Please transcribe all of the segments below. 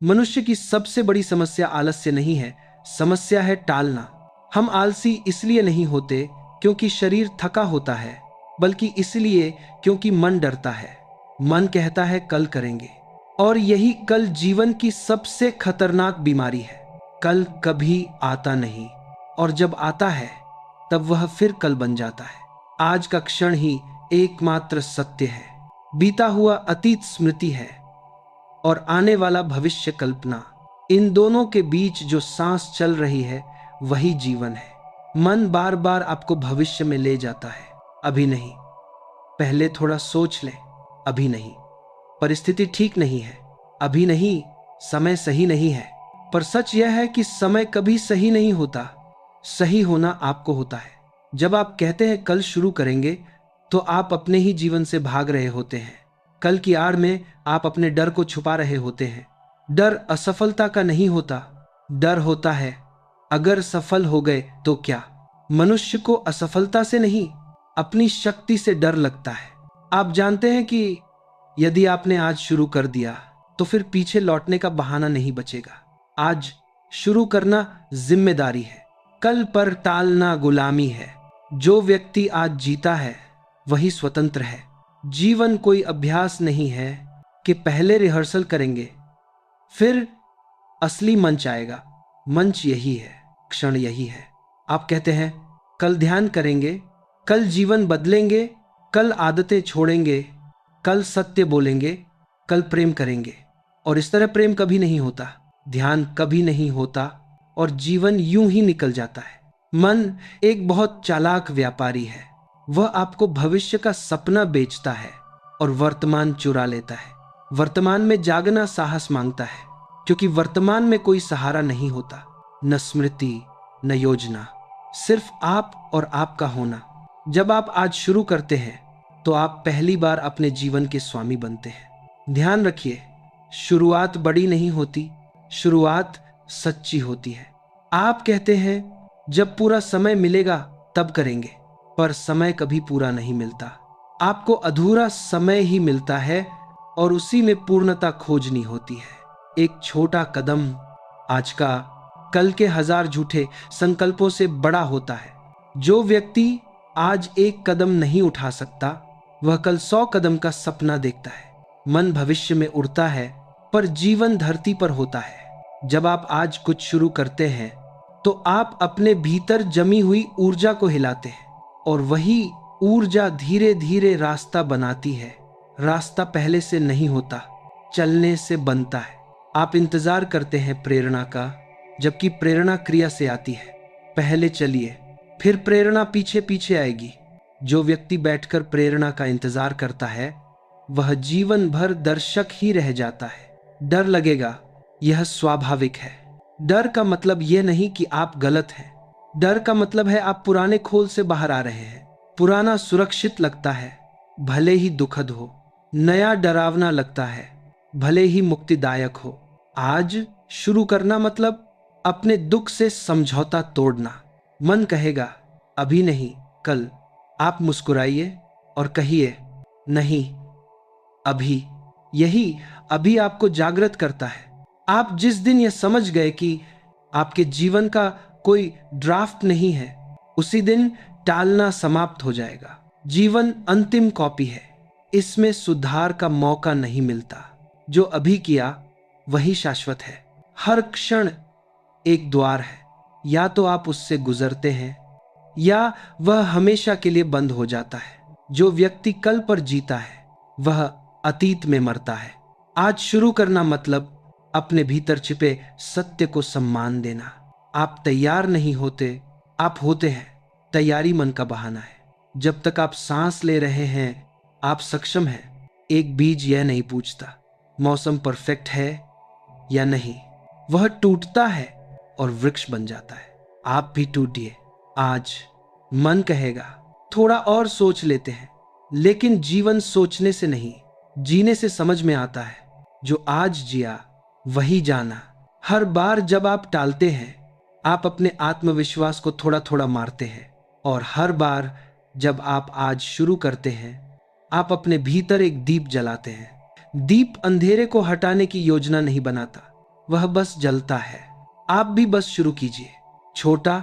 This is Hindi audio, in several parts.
मनुष्य की सबसे बड़ी समस्या आलस्य नहीं है, समस्या है टालना। हम आलसी इसलिए नहीं होते क्योंकि शरीर थका होता है, बल्कि इसलिए क्योंकि मन डरता है। मन कहता है कल करेंगे, और यही कल जीवन की सबसे खतरनाक बीमारी है। कल कभी आता नहीं, और जब आता है तब वह फिर कल बन जाता है। आज का क्षण ही एकमात्र सत्य है, बीता हुआ अतीत स्मृति है, और आने वाला भविष्य कल्पना। इन दोनों के बीच जो सांस चल रही है वही जीवन है। मन बार बार आपको भविष्य में ले जाता है, अभी नहीं, पहले थोड़ा सोच ले, अभी नहीं, परिस्थिति ठीक नहीं है, अभी नहीं, समय सही नहीं है। पर सच यह है कि समय कभी सही नहीं होता, सही होना आपको होता है। जब आप कहते हैं कल शुरू करेंगे, तो आप अपने ही जीवन से भाग रहे होते हैं। कल की आड़ में आप अपने डर को छुपा रहे होते हैं। डर असफलता का नहीं होता, डर होता है अगर सफल हो गए तो क्या। मनुष्य को असफलता से नहीं, अपनी शक्ति से डर लगता है। आप जानते हैं कि यदि आपने आज शुरू कर दिया तो फिर पीछे लौटने का बहाना नहीं बचेगा। आज शुरू करना जिम्मेदारी है, कल पर टालना गुलामी है। जो व्यक्ति आज जीता है वही स्वतंत्र है। जीवन कोई अभ्यास नहीं है कि पहले रिहर्सल करेंगे फिर असली मंच आएगा। मंच यही है, क्षण यही है। आप कहते हैं कल ध्यान करेंगे, कल जीवन बदलेंगे, कल आदतें छोड़ेंगे, कल सत्य बोलेंगे, कल प्रेम करेंगे। और इस तरह प्रेम कभी नहीं होता, ध्यान कभी नहीं होता, और जीवन यूं ही निकल जाता है। मन एक बहुत चालाक व्यापारी है। वह आपको भविष्य का सपना बेचता है और वर्तमान चुरा लेता है। वर्तमान में जागना साहस मांगता है, क्योंकि वर्तमान में कोई सहारा नहीं होता, न स्मृति न योजना, सिर्फ आप और आपका होना। जब आप आज शुरू करते हैं तो आप पहली बार अपने जीवन के स्वामी बनते हैं। ध्यान रखिए, शुरुआत बड़ी नहीं होती, शुरुआत सच्ची होती है। आप कहते हैं जब पूरा समय मिलेगा तब करेंगे, पर समय कभी पूरा नहीं मिलता। आपको अधूरा समय ही मिलता है और उसी में पूर्णता खोजनी होती है। एक छोटा कदम आज का कल के 1000 झूठे संकल्पों से बड़ा होता है। जो व्यक्ति आज एक कदम नहीं उठा सकता वह कल 100 कदम का सपना देखता है। मन भविष्य में उड़ता है पर जीवन धरती पर होता है। जब आप आज कुछ शुरू करते हैं तो आप अपने भीतर जमी हुई ऊर्जा को हिलाते हैं, और वही ऊर्जा धीरे धीरे रास्ता बनाती है। रास्ता पहले से नहीं होता, चलने से बनता है। आप इंतजार करते हैं प्रेरणा का, जबकि प्रेरणा क्रिया से आती है। पहले चलिए, फिर प्रेरणा पीछे पीछे आएगी। जो व्यक्ति बैठकर प्रेरणा का इंतजार करता है वह जीवन भर दर्शक ही रह जाता है। डर लगेगा, यह स्वाभाविक है। डर का मतलब यह नहीं कि आप गलत हैं। डर का मतलब है आप पुराने खोल से बाहर आ रहे हैं। पुराना सुरक्षित लगता है, भले ही दुखद हो। नया डरावना लगता है, भले ही मुक्तिदायक हो। आज शुरू करना मतलब अपने दुख से समझौता तोड़ना। मन कहेगा अभी नहीं, कल। आप मुस्कुराइए और कहिए नहीं, अभी। यही अभी आपको जागृत करता है। आप जिस दिन यह समझ गए कि आपके जीवन का कोई ड्राफ्ट नहीं है, उसी दिन टालना समाप्त हो जाएगा। जीवन अंतिम कॉपी है, इसमें सुधार का मौका नहीं मिलता। जो अभी किया वही शाश्वत है। हर क्षण एक द्वार है, या तो आप उससे गुजरते हैं या वह हमेशा के लिए बंद हो जाता है। जो व्यक्ति कल पर जीता है वह अतीत में मरता है। आज शुरू करना मतलब अपने भीतर छिपे सत्य को सम्मान देना। आप तैयार नहीं होते, आप होते हैं। तैयारी मन का बहाना है। जब तक आप सांस ले रहे हैं आप सक्षम हैं। एक बीज यह नहीं पूछता मौसम परफेक्ट है या नहीं, वह टूटता है और वृक्ष बन जाता है। आप भी टूटिए आज। मन कहेगा थोड़ा और सोच लेते हैं, लेकिन जीवन सोचने से नहीं, जीने से समझ में आता है। जो आज जिया वही जाना। हर बार जब आप टालते हैं आप अपने आत्मविश्वास को थोड़ा थोड़ा मारते हैं, और हर बार जब आप आज शुरू करते हैं आप अपने भीतर एक दीप जलाते हैं। दीप अंधेरे को हटाने की योजना नहीं बनाता, वह बस जलता है। आप भी बस शुरू कीजिए, छोटा,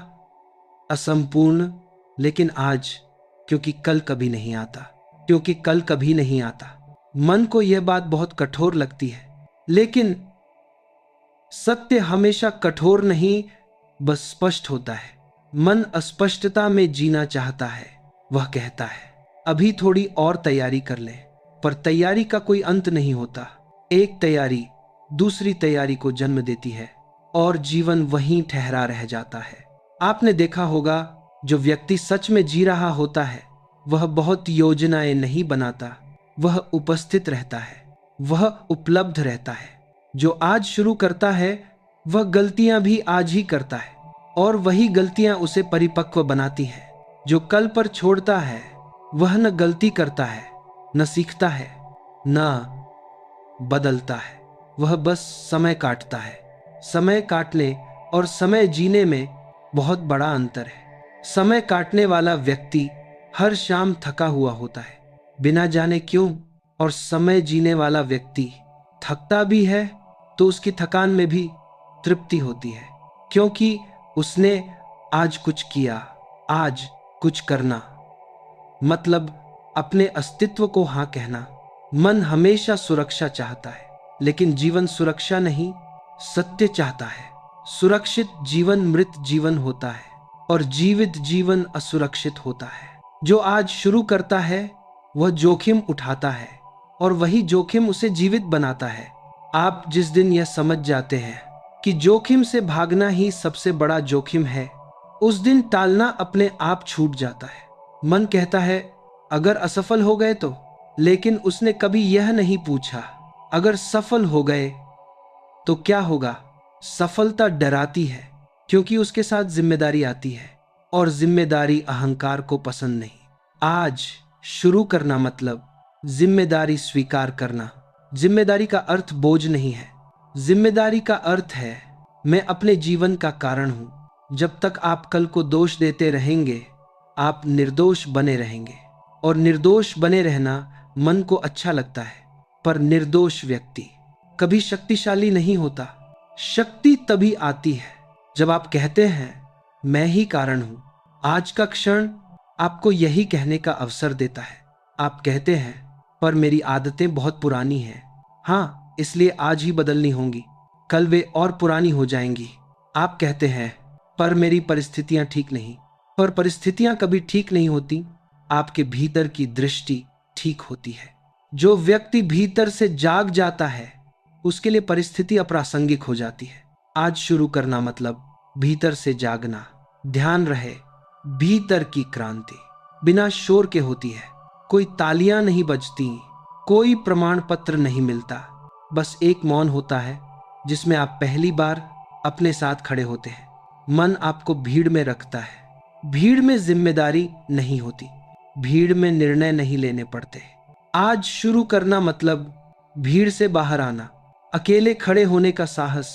असंपूर्ण, लेकिन आज, क्योंकि कल कभी नहीं आता, क्योंकि कल कभी नहीं आता। मन को यह बात बहुत कठोर लगती है, लेकिन सत्य हमेशा कठोर नहीं, बस स्पष्ट होता है। मन अस्पष्टता में जीना चाहता है। वह कहता है, अभी थोड़ी और तैयारी कर लें, पर तैयारी का कोई अंत नहीं होता। एक तैयारी दूसरी तैयारी को जन्म देती है और जीवन वहीं ठहरा रह जाता है। आपने देखा होगा, जो व्यक्ति सच में जी रहा होता है वह बहुत योजनाएं नहीं बनाता, वह उपस्थित रहता है, वह उपलब्ध रहता है। जो आज शुरू करता है वह गलतियां भी आज ही करता है, और वही गलतियां उसे परिपक्व बनाती हैं। जो कल पर छोड़ता है वह न गलती करता है, न सीखता है, न बदलता है। वह बस समय काटता है। समय काटने और समय जीने में बहुत बड़ा अंतर है। समय काटने वाला व्यक्ति हर शाम थका हुआ होता है, बिना जाने क्यों, और समय जीने वाला व्यक्ति थकता भी है तो उसकी थकान में भी तृप्ति होती है, क्योंकि उसने आज कुछ किया। आज कुछ करना मतलब अपने अस्तित्व को हाँ कहना। मन हमेशा सुरक्षा चाहता है, लेकिन जीवन सुरक्षा नहीं, सत्य चाहता है। सुरक्षित जीवन मृत जीवन होता है और जीवित जीवन असुरक्षित होता है। जो आज शुरू करता है वह जोखिम उठाता है, और वही जोखिम उसे जीवित बनाता है। आप जिस दिन यह समझ जाते हैं कि जोखिम से भागना ही सबसे बड़ा जोखिम है, उस दिन टालना अपने आप छूट जाता है। मन कहता है, अगर असफल हो गए तो, लेकिन उसने कभी यह नहीं पूछा, अगर सफल हो गए तो क्या होगा। सफलता डराती है, क्योंकि उसके साथ जिम्मेदारी आती है, और जिम्मेदारी अहंकार को पसंद नहीं। आज शुरू करना मतलब जिम्मेदारी स्वीकार करना। जिम्मेदारी का अर्थ बोझ नहीं है। जिम्मेदारी का अर्थ है, मैं अपने जीवन का कारण हूं। जब तक आप कल को दोष देते रहेंगे, आप निर्दोष बने रहेंगे, और निर्दोष बने रहना मन को अच्छा लगता है, पर निर्दोष व्यक्ति कभी शक्तिशाली नहीं होता। शक्ति तभी आती है जब आप कहते हैं, मैं ही कारण हूं। आज का क्षण आपको यही कहने का अवसर देता है। आप कहते हैं, पर मेरी आदतें बहुत पुरानी हैं। हाँ, इसलिए आज ही बदलनी होंगी, कल वे और पुरानी हो जाएंगी। आप कहते हैं, पर मेरी परिस्थितियां ठीक नहीं। पर परिस्थितियां कभी ठीक नहीं होती, आपके भीतर की दृष्टि ठीक होती है। जो व्यक्ति भीतर से जाग जाता है उसके लिए परिस्थिति अप्रासंगिक हो जाती है। आज शुरू करना मतलब भीतर से जागना। ध्यान रहे, भीतर की क्रांति बिना शोर के होती है। कोई तालियां नहीं बजती, कोई प्रमाण पत्र नहीं मिलता, बस एक मौन होता है जिसमें आप पहली बार अपने साथ खड़े होते हैं। मन आपको भीड़ में रखता है। भीड़ में जिम्मेदारी नहीं होती, भीड़ में निर्णय नहीं लेने पड़ते। आज शुरू करना मतलब भीड़ से बाहर आना। अकेले खड़े होने का साहस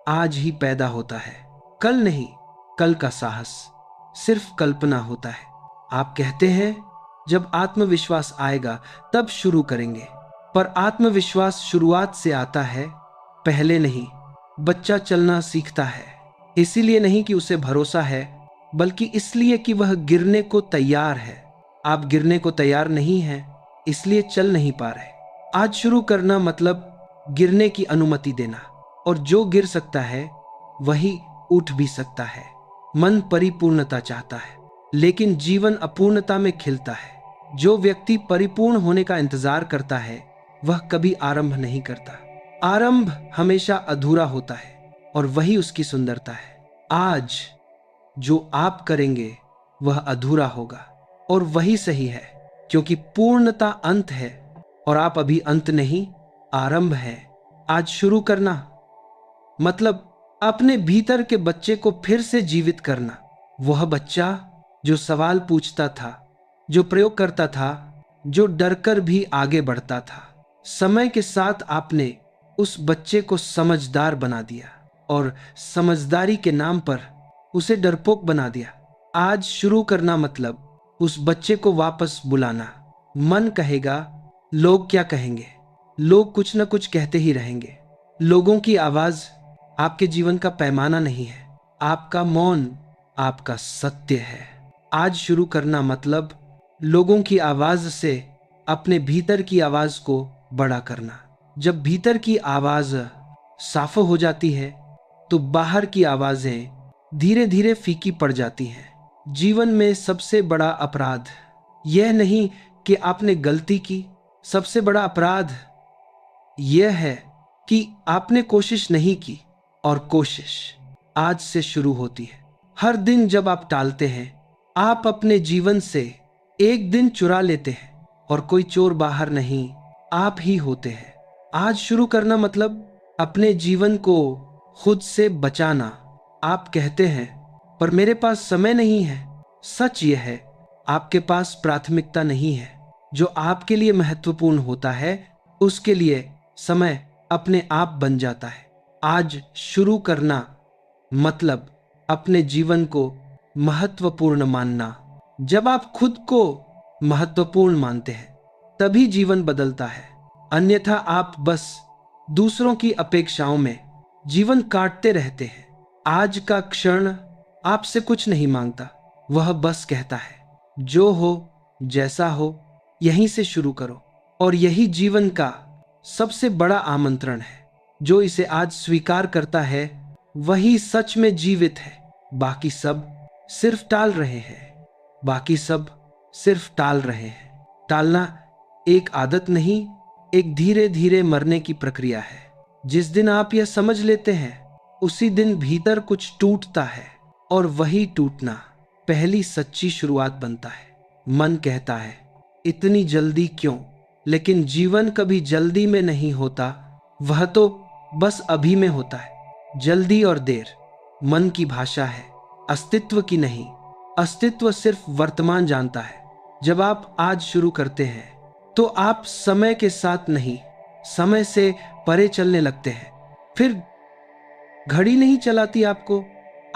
आज ही पैदा होता है, कल नहीं। कल का साहस सिर्फ कल्पना होता है। आप कहते हैं, जब आत्मविश्वास आएगा तब शुरू करेंगे, पर आत्मविश्वास शुरुआत से आता है, पहले नहीं। बच्चा चलना सीखता है इसीलिए नहीं कि उसे भरोसा है, बल्कि इसलिए कि वह गिरने को तैयार है। आप गिरने को तैयार नहीं हैं, इसलिए चल नहीं पा रहे। आज शुरू करना मतलब गिरने की अनुमति देना, और जो गिर सकता है वही उठ भी सकता है। मन परिपूर्णता चाहता है, लेकिन जीवन अपूर्णता में खिलता है। जो व्यक्ति परिपूर्ण होने का इंतजार करता है वह कभी आरंभ नहीं करता। आरंभ हमेशा अधूरा होता है, और वही उसकी सुंदरता है। आज जो आप करेंगे वह अधूरा होगा, और वही सही है, क्योंकि पूर्णता अंत है और आप अभी अंत नहीं, आरंभ है। आज शुरू करना मतलब अपने भीतर के बच्चे को फिर से जीवित करना। वह बच्चा जो सवाल पूछता था, जो प्रयोग करता था, जो डरकर भी आगे बढ़ता था। समय के साथ आपने उस बच्चे को समझदार बना दिया, और समझदारी के नाम पर उसे डरपोक बना दिया। आज शुरू करना मतलब उस बच्चे को वापस बुलाना। मन कहेगा, लोग क्या कहेंगे। लोग कुछ न कुछ कहते ही रहेंगे। लोगों की आवाज आपके जीवन का पैमाना नहीं है, आपका मौन आपका सत्य है। आज शुरू करना मतलब लोगों की आवाज से अपने भीतर की आवाज को बड़ा करना। जब भीतर की आवाज साफ हो जाती है तो बाहर की आवाजें धीरे धीरे फीकी पड़ जाती हैं। जीवन में सबसे बड़ा अपराध यह नहीं कि आपने गलती की, सबसे बड़ा अपराध यह है कि आपने कोशिश नहीं की। और कोशिश आज से शुरू होती है। हर दिन जब आप टालते हैं, आप अपने जीवन से एक दिन चुरा लेते हैं। और कोई चोर बाहर नहीं, आप ही होते हैं। आज शुरू करना मतलब अपने जीवन को खुद से बचाना। आप कहते हैं पर मेरे पास समय नहीं है। सच यह है, आपके पास प्राथमिकता नहीं है। जो आपके लिए महत्वपूर्ण होता है उसके लिए समय अपने आप बन जाता है। आज शुरू करना मतलब अपने जीवन को महत्वपूर्ण मानना। जब आप खुद को महत्वपूर्ण मानते हैं तभी जीवन बदलता है, अन्यथा आप बस दूसरों की अपेक्षाओं में जीवन काटते रहते हैं। आज का क्षण आपसे कुछ नहीं मांगता, वह बस कहता है जो हो जैसा हो यहीं से शुरू करो। और यही जीवन का सबसे बड़ा आमंत्रण है। जो इसे आज स्वीकार करता है वही सच में जीवित है। बाकी सब सिर्फ टाल रहे हैं, बाकी सब सिर्फ टाल रहे हैं। टालना एक आदत नहीं, एक धीरे धीरे मरने की प्रक्रिया है। जिस दिन आप यह समझ लेते हैं उसी दिन भीतर कुछ टूटता है और वही टूटना पहली सच्ची शुरुआत बनता है। मन कहता है इतनी जल्दी क्यों, लेकिन जीवन कभी जल्दी में नहीं होता, वह तो बस अभी में होता है। जल्दी और देर मन की भाषा है, अस्तित्व की नहीं। अस्तित्व सिर्फ वर्तमान जानता है। जब आप आज शुरू करते हैं तो आप समय के साथ नहीं, समय से परे चलने लगते हैं। फिर घड़ी नहीं चलाती आपको,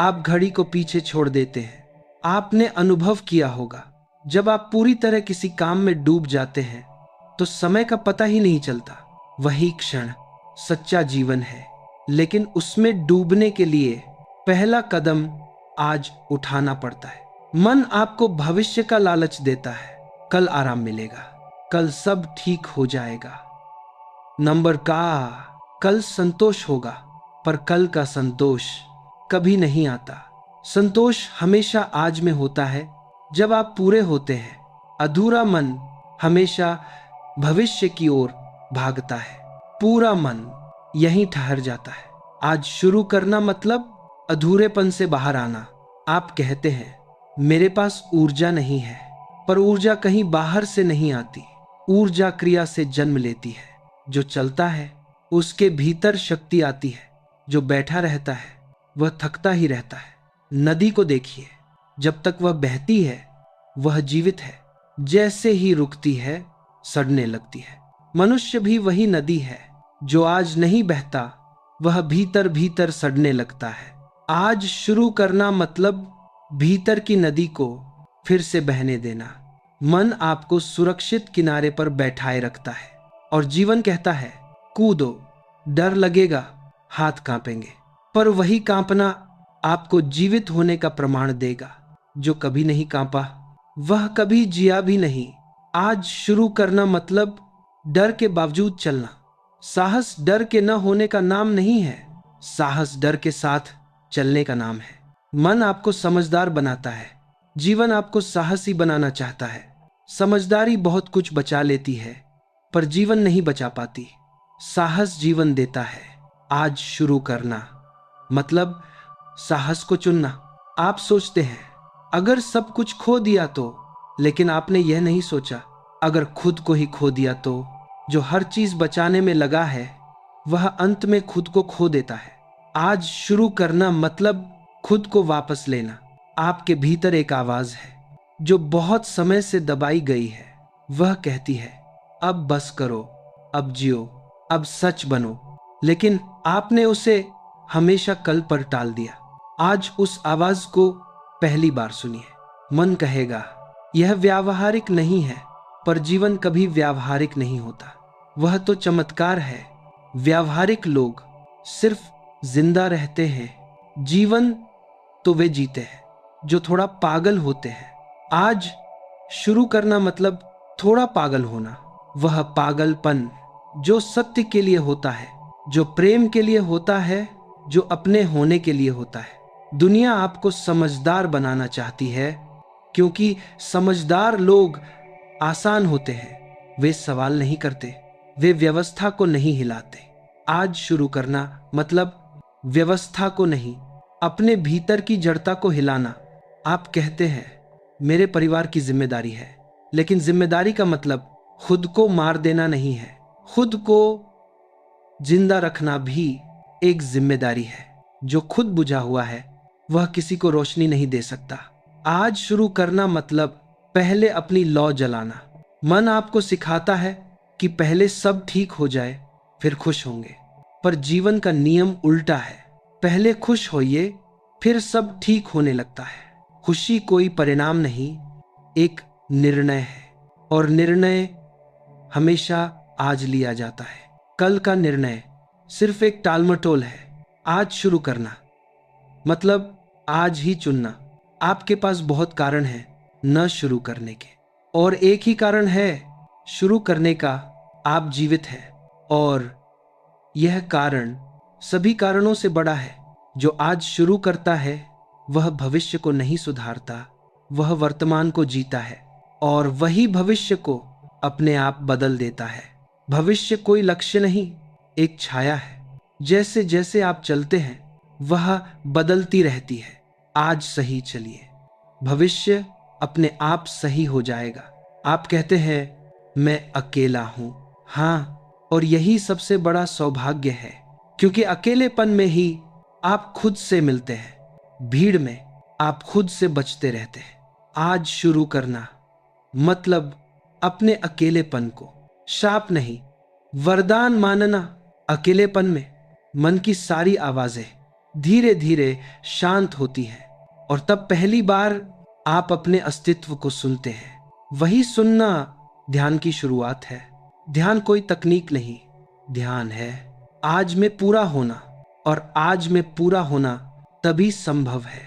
आप घड़ी को पीछे छोड़ देते हैं। आपने अनुभव किया होगा, जब आप पूरी तरह किसी काम में डूब जाते हैं तो समय का पता ही नहीं चलता। वही क्षण सच्चा जीवन है, लेकिन उसमें डूबने के लिए पहला कदम आज उठाना पड़ता है। मन आपको भविष्य का लालच देता है, कल आराम मिलेगा, कल सब ठीक हो जाएगा। नंबर का कल संतोष होगा, पर कल का संतोष कभी नहीं आता। संतोष हमेशा आज में होता है जब आप पूरे होते हैं। अधूरा मन हमेशा भविष्य की ओर भागता है, पूरा मन यहीं ठहर जाता है। आज शुरू करना मतलब अधूरेपन से बाहर आना। आप कहते हैं मेरे पास ऊर्जा नहीं है, पर ऊर्जा कहीं बाहर से नहीं आती, ऊर्जा क्रिया से जन्म लेती है। जो चलता है उसके भीतर शक्ति आती है, जो बैठा रहता है वह थकता ही रहता है। नदी को देखिए, जब तक वह बहती है वह जीवित है, जैसे ही रुकती है सड़ने लगती है। मनुष्य भी वही नदी है, जो आज नहीं बहता वह भीतर भीतर सड़ने लगता है। आज शुरू करना मतलब भीतर की नदी को फिर से बहने देना। मन आपको सुरक्षित किनारे पर बैठाए रखता है और जीवन कहता है कूदो, डर लगेगा, हाथ कांपेंगे, पर वही कांपना आपको जीवित होने का प्रमाण देगा। जो कभी नहीं कांपा वह कभी जिया भी नहीं। आज शुरू करना मतलब डर के बावजूद चलना। साहस डर के न होने का नाम नहीं है, साहस डर के साथ चलने का नाम है। मन आपको समझदार बनाता है, जीवन आपको साहसी बनाना चाहता है। समझदारी बहुत कुछ बचा लेती है, पर जीवन नहीं बचा पाती। साहस जीवन देता है। आज शुरू करना मतलब साहस को चुनना। आप सोचते हैं अगर सब कुछ खो दिया तो, लेकिन आपने यह नहीं सोचा अगर खुद को ही खो दिया तो। जो हर चीज बचाने में लगा है वह अंत में खुद को खो देता है। आज शुरू करना मतलब खुद को वापस लेना। आपके भीतर एक आवाज है जो बहुत समय से दबाई गई है। वह कहती है अब बस करो, अब जियो, अब सच बनो। लेकिन आपने उसे हमेशा कल पर टाल दिया। आज उस आवाज को पहली बार सुनिए। मन कहेगा यह व्यावहारिक नहीं है, पर जीवन कभी व्यावहारिक नहीं होता, वह तो चमत्कार है। व्यावहारिक लोग सिर्फ जिंदा रहते हैं। जीवन तो वे जीते हैं जो थोड़ा पागल होते हैं। आज शुरू करना मतलब थोड़ा पागल होना, वह पागलपन जो सत्य के लिए होता है, जो प्रेम के लिए होता है, जो अपने होने के लिए होता है। दुनिया आपको समझदार बनाना चाहती है, क्योंकि समझदार लोग आसान होते हैं। वे सवाल नहीं करते, वे व्यवस्था को नहीं हिलाते। आज शुरू करना मतलब व्यवस्था को नहीं, अपने भीतर की जड़ता को हिलाना। आप कहते हैं मेरे परिवार की जिम्मेदारी है, लेकिन जिम्मेदारी का मतलब खुद को मार देना नहीं है। खुद को जिंदा रखना भी एक जिम्मेदारी है। जो खुद बुझा हुआ है वह किसी को रोशनी नहीं दे सकता। आज शुरू करना मतलब पहले अपनी लौ जलाना। मन आपको सिखाता है कि पहले सब ठीक हो जाए फिर खुश होंगे, पर जीवन का नियम उल्टा है। पहले खुश होइए फिर सब ठीक होने लगता है। खुशी कोई परिणाम नहीं, एक निर्णय है, और निर्णय हमेशा आज लिया जाता है। कल का निर्णय सिर्फ एक टालमटोल है। आज शुरू करना मतलब आज ही चुनना। आपके पास बहुत कारण है न शुरू करने के, और एक ही कारण है शुरू करने का, आप जीवित हैं। और यह कारण सभी कारणों से बड़ा है। जो आज शुरू करता है वह भविष्य को नहीं सुधारता, वह वर्तमान को जीता है, और वही भविष्य को अपने आप बदल देता है। भविष्य कोई लक्ष्य नहीं, एक छाया है। जैसे जैसे आप चलते हैं वह बदलती रहती है। आज सही चलिए, भविष्य अपने आप सही हो जाएगा। आप कहते हैं मैं अकेला हूं। हाँ, और यही सबसे बड़ा सौभाग्य है, क्योंकि अकेलेपन में ही आप खुद से मिलते हैं। भीड़ में आप खुद से बचते रहते हैं। आज शुरू करना मतलब अपने अकेलेपन को शाप नहीं, वरदान मानना। अकेलेपन में मन की सारी आवाजें धीरे धीरे शांत होती हैं, और तब पहली बार आप अपने अस्तित्व को सुनते हैं। वही सुनना ध्यान की शुरुआत है। ध्यान कोई तकनीक नहीं, ध्यान है आज में पूरा होना, और आज में पूरा होना तभी संभव है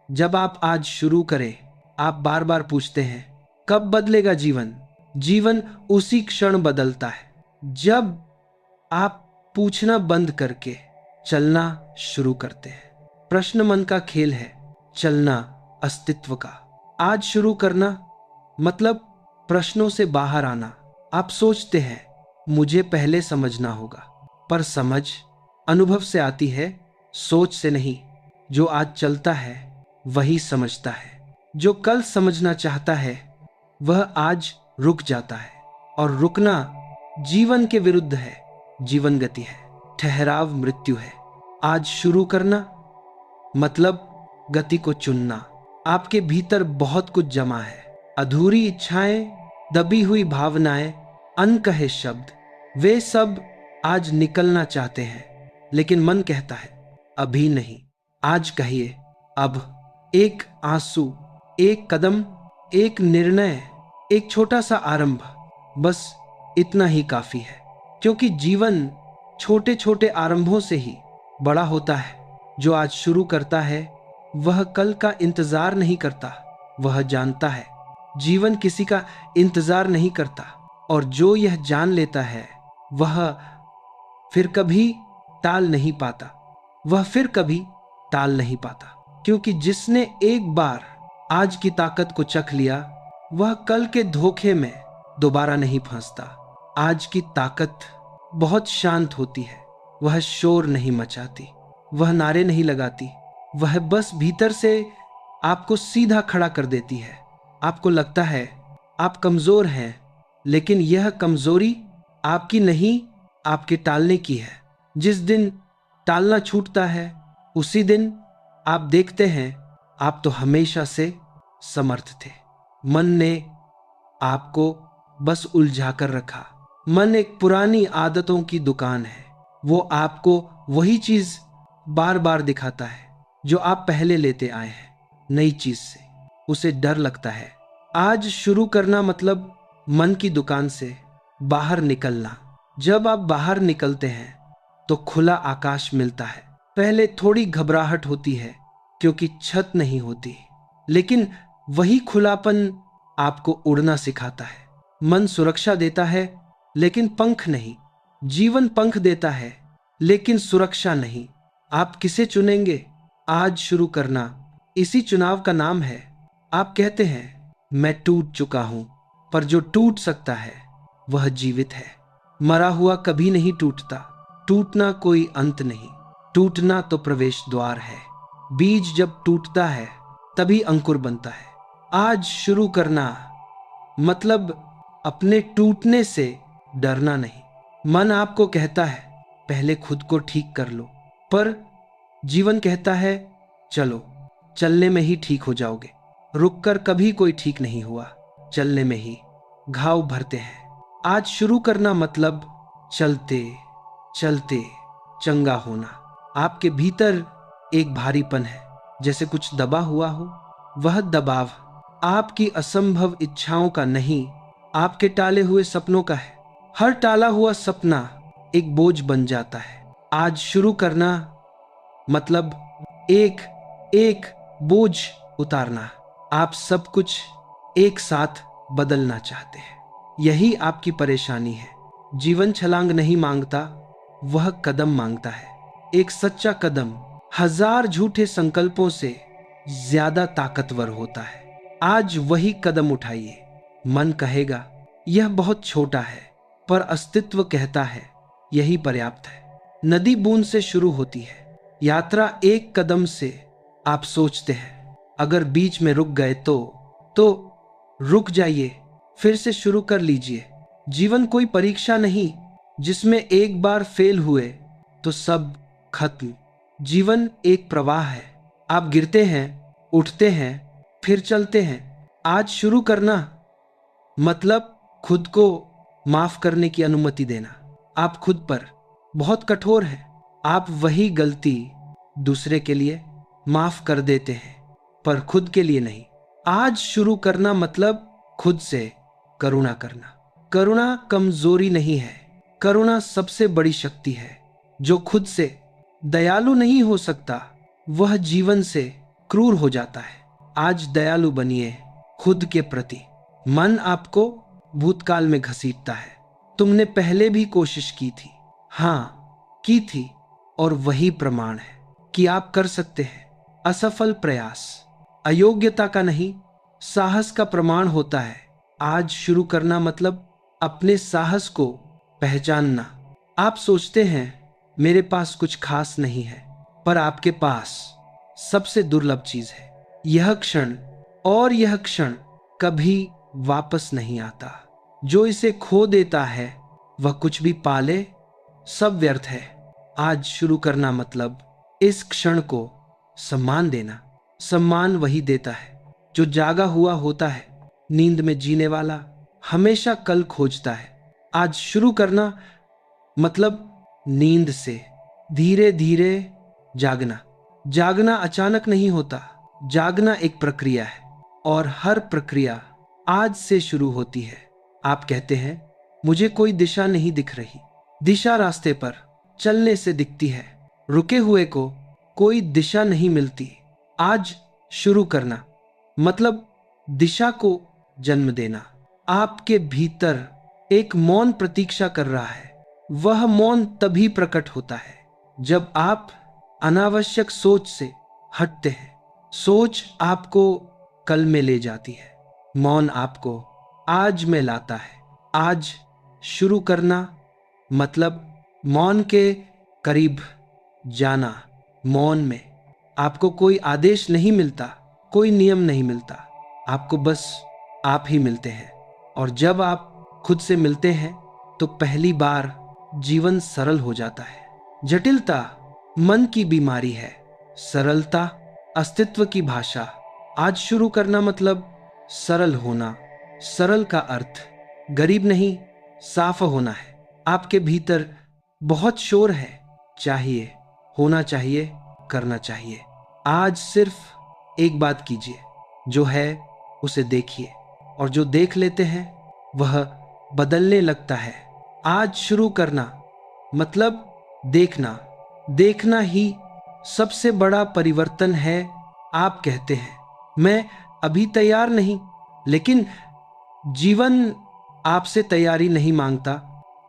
जब आप आज शुरू करें। आप बार बार पूछते हैं कब बदलेगा जीवन। जीवन उसी क्षण बदलता है जब आप पूछना बंद करके चलना शुरू करते हैं। प्रश्न मन का खेल है, चलना अस्तित्व का। आज शुरू करना मतलब प्रश्नों से बाहर आना। आप सोचते हैं मुझे पहले समझना होगा, पर समझ अनुभव से आती है, सोच से नहीं। जो आज चलता है वही समझता है। जो कल समझना चाहता है वह आज रुक जाता है, और रुकना जीवन के विरुद्ध है। जीवन गति है, ठहराव मृत्यु है। आज शुरू करना मतलब गति को चुनना। आपके भीतर बहुत कुछ जमा है, अधूरी इच्छाएं, दबी हुई भावनाएं, अनकहे शब्द। वे सब आज निकलना चाहते हैं, लेकिन मन कहता है अभी नहीं। आज कहिए अब। एक आंसू, एक कदम, एक निर्णय, एक छोटा सा आरंभ, बस इतना ही काफी है। क्योंकि जीवन छोटे छोटे आरंभों से ही बड़ा होता है। जो आज शुरू करता है वह कल का इंतजार नहीं करता, वह जानता है जीवन किसी का इंतजार नहीं करता। और जो यह जान लेता है वह फिर कभी टाल नहीं पाता, वह फिर कभी टाल नहीं पाता। क्योंकि जिसने एक बार आज की ताकत को चख लिया वह कल के धोखे में दोबारा नहीं फंसता। आज की ताकत बहुत शांत होती है, वह शोर नहीं मचाती, वह नारे नहीं लगाती, वह बस भीतर से आपको सीधा खड़ा कर देती है। आपको लगता है आप कमजोर हैं, लेकिन यह कमजोरी आपकी नहीं, आपके टालने की है। जिस दिन टालना छूटता है उसी दिन आप देखते हैं आप तो हमेशा से समर्थ थे। मन ने आपको बस उलझा कर रखा। मन एक पुरानी आदतों की दुकान है, वो आपको वही चीज बार बार दिखाता है जो आप पहले लेते आए हैं। नई चीज से उसे डर लगता है। आज शुरू करना मतलब मन की दुकान से बाहर निकलना। जब आप बाहर निकलते हैं तो खुला आकाश मिलता है, पहले थोड़ी घबराहट होती है क्योंकि छत नहीं होती, लेकिन वही खुलापन आपको उड़ना सिखाता है। मन सुरक्षा देता है लेकिन पंख नहीं। जीवन पंख देता है लेकिन सुरक्षा नहीं। आप किसे चुनेंगे आज शुरू करना, इसी चुनाव का नाम है। आप कहते हैं मैं टूट चुका हूं, पर जो टूट सकता है वह जीवित है। मरा हुआ कभी नहीं टूटता। टूटना कोई अंत नहीं, टूटना तो प्रवेश द्वार है। बीज जब टूटता है तभी अंकुर बनता है। आज शुरू करना मतलब अपने टूटने से डरना नहीं। मन आपको कहता है पहले खुद को ठीक कर लो, पर जीवन कहता है चलो, चलने में ही ठीक हो जाओगे। रुककर कभी कोई ठीक नहीं हुआ, चलने में ही घाव भरते हैं। आज शुरू करना मतलब चलते चलते चंगा होना। आपके भीतर एक भारीपन है, जैसे कुछ दबा हुआ हो। वह दबाव आपकी असंभव इच्छाओं का नहीं, आपके टाले हुए सपनों का है। हर टाला हुआ सपना एक बोझ बन जाता है। आज शुरू करना मतलब एक एक बोझ उतारना। आप सब कुछ एक साथ बदलना चाहते हैं, यही आपकी परेशानी है। जीवन छलांग नहीं मांगता, वह कदम मांगता है। एक सच्चा कदम हजार झूठे संकल्पों से ज्यादा ताकतवर होता है। आज वही कदम उठाइए। मन कहेगा यह बहुत छोटा है, पर अस्तित्व कहता है यही पर्याप्त है। नदी बूंद से शुरू होती है, यात्रा एक कदम से। आप सोचते हैं अगर बीच में रुक गए तो रुक जाइए, फिर से शुरू कर लीजिए। जीवन कोई परीक्षा नहीं जिसमें एक बार फेल हुए तो सब खत्म। जीवन एक प्रवाह है, आप गिरते हैं, उठते हैं, फिर चलते हैं। आज शुरू करना मतलब खुद को माफ करने की अनुमति देना। आप खुद पर बहुत कठोर हैं। आप वही गलती दूसरे के लिए माफ कर देते हैं, पर खुद के लिए नहीं। आज शुरू करना मतलब खुद से करुणा करना। करुणा कमजोरी नहीं है, करुणा सबसे बड़ी शक्ति है। जो खुद से दयालु नहीं हो सकता वह जीवन से क्रूर हो जाता है। आज दयालु बनिए खुद के प्रति। मन आपको भूतकाल में घसीटता है, तुमने पहले भी कोशिश की थी। हाँ की थी, और वही प्रमाण है कि आप कर सकते हैं। असफल प्रयास अयोग्यता का नहीं, साहस का प्रमाण होता है। आज शुरू करना मतलब अपने साहस को पहचानना। आप सोचते हैं मेरे पास कुछ खास नहीं है, पर आपके पास सबसे दुर्लभ चीज है। यह क्षण, और यह क्षण कभी वापस नहीं आता। जो इसे खो देता है वह कुछ भी पाले सब व्यर्थ है। आज शुरू करना मतलब इस क्षण को सम्मान देना। सम्मान वही देता है जो जागा हुआ होता है। नींद में जीने वाला हमेशा कल खोजता है। आज शुरू करना मतलब नींद से धीरे धीरे जागना। जागना अचानक नहीं होता, जागना एक प्रक्रिया है, और हर प्रक्रिया आज से शुरू होती है। आप कहते हैं मुझे कोई दिशा नहीं दिख रही। दिशा रास्ते पर चलने से दिखती है, रुके हुए को कोई दिशा नहीं मिलती। आज शुरू करना मतलब दिशा को जन्म देना। आपके भीतर एक मौन प्रतीक्षा कर रहा है। वह मौन तभी प्रकट होता है जब आप अनावश्यक सोच से हटते हैं। सोच आपको कल में ले जाती है, मौन आपको आज में लाता है। आज शुरू करना मतलब मौन के करीब जाना। मौन में आपको कोई आदेश नहीं मिलता, कोई नियम नहीं मिलता, आपको बस आप ही मिलते हैं। और जब आप खुद से मिलते हैं तो पहली बार जीवन सरल हो जाता है। जटिलता मन की बीमारी है, सरलता अस्तित्व की भाषा। आज शुरू करना मतलब सरल होना। सरल का अर्थ गरीब नहीं, साफ होना है। आपके भीतर बहुत शोर है, चाहिए, होना चाहिए, करना चाहिए। आज सिर्फ एक बात कीजिए, जो है उसे देखिए, और जो देख लेते हैं वह बदलने लगता है। आज शुरू करना मतलब देखना। देखना ही सबसे बड़ा परिवर्तन है आप कहते हैं मैं अभी तैयार नहीं, लेकिन जीवन आपसे तैयारी नहीं मांगता,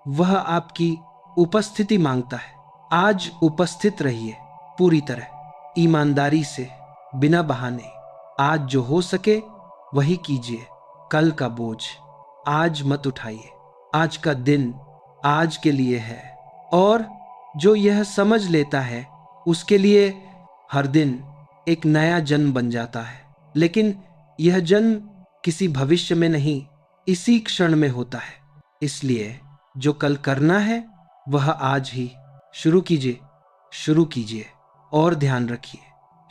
वह आपकी उपस्थिति मांगता है। आज उपस्थित रहिए, पूरी तरह ईमानदारी से, बिना बहाने। आज जो हो सके वही कीजिए, कल का बोझ आज मत उठाइए। आज का दिन आज के लिए है, और जो यह समझ लेता है उसके लिए हर दिन एक नया जन्म बन जाता है। लेकिन यह जन्म किसी भविष्य में नहीं, इसी क्षण में होता है। इसलिए जो कल करना है वह आज ही शुरू कीजिए, शुरू कीजिए। और ध्यान रखिए,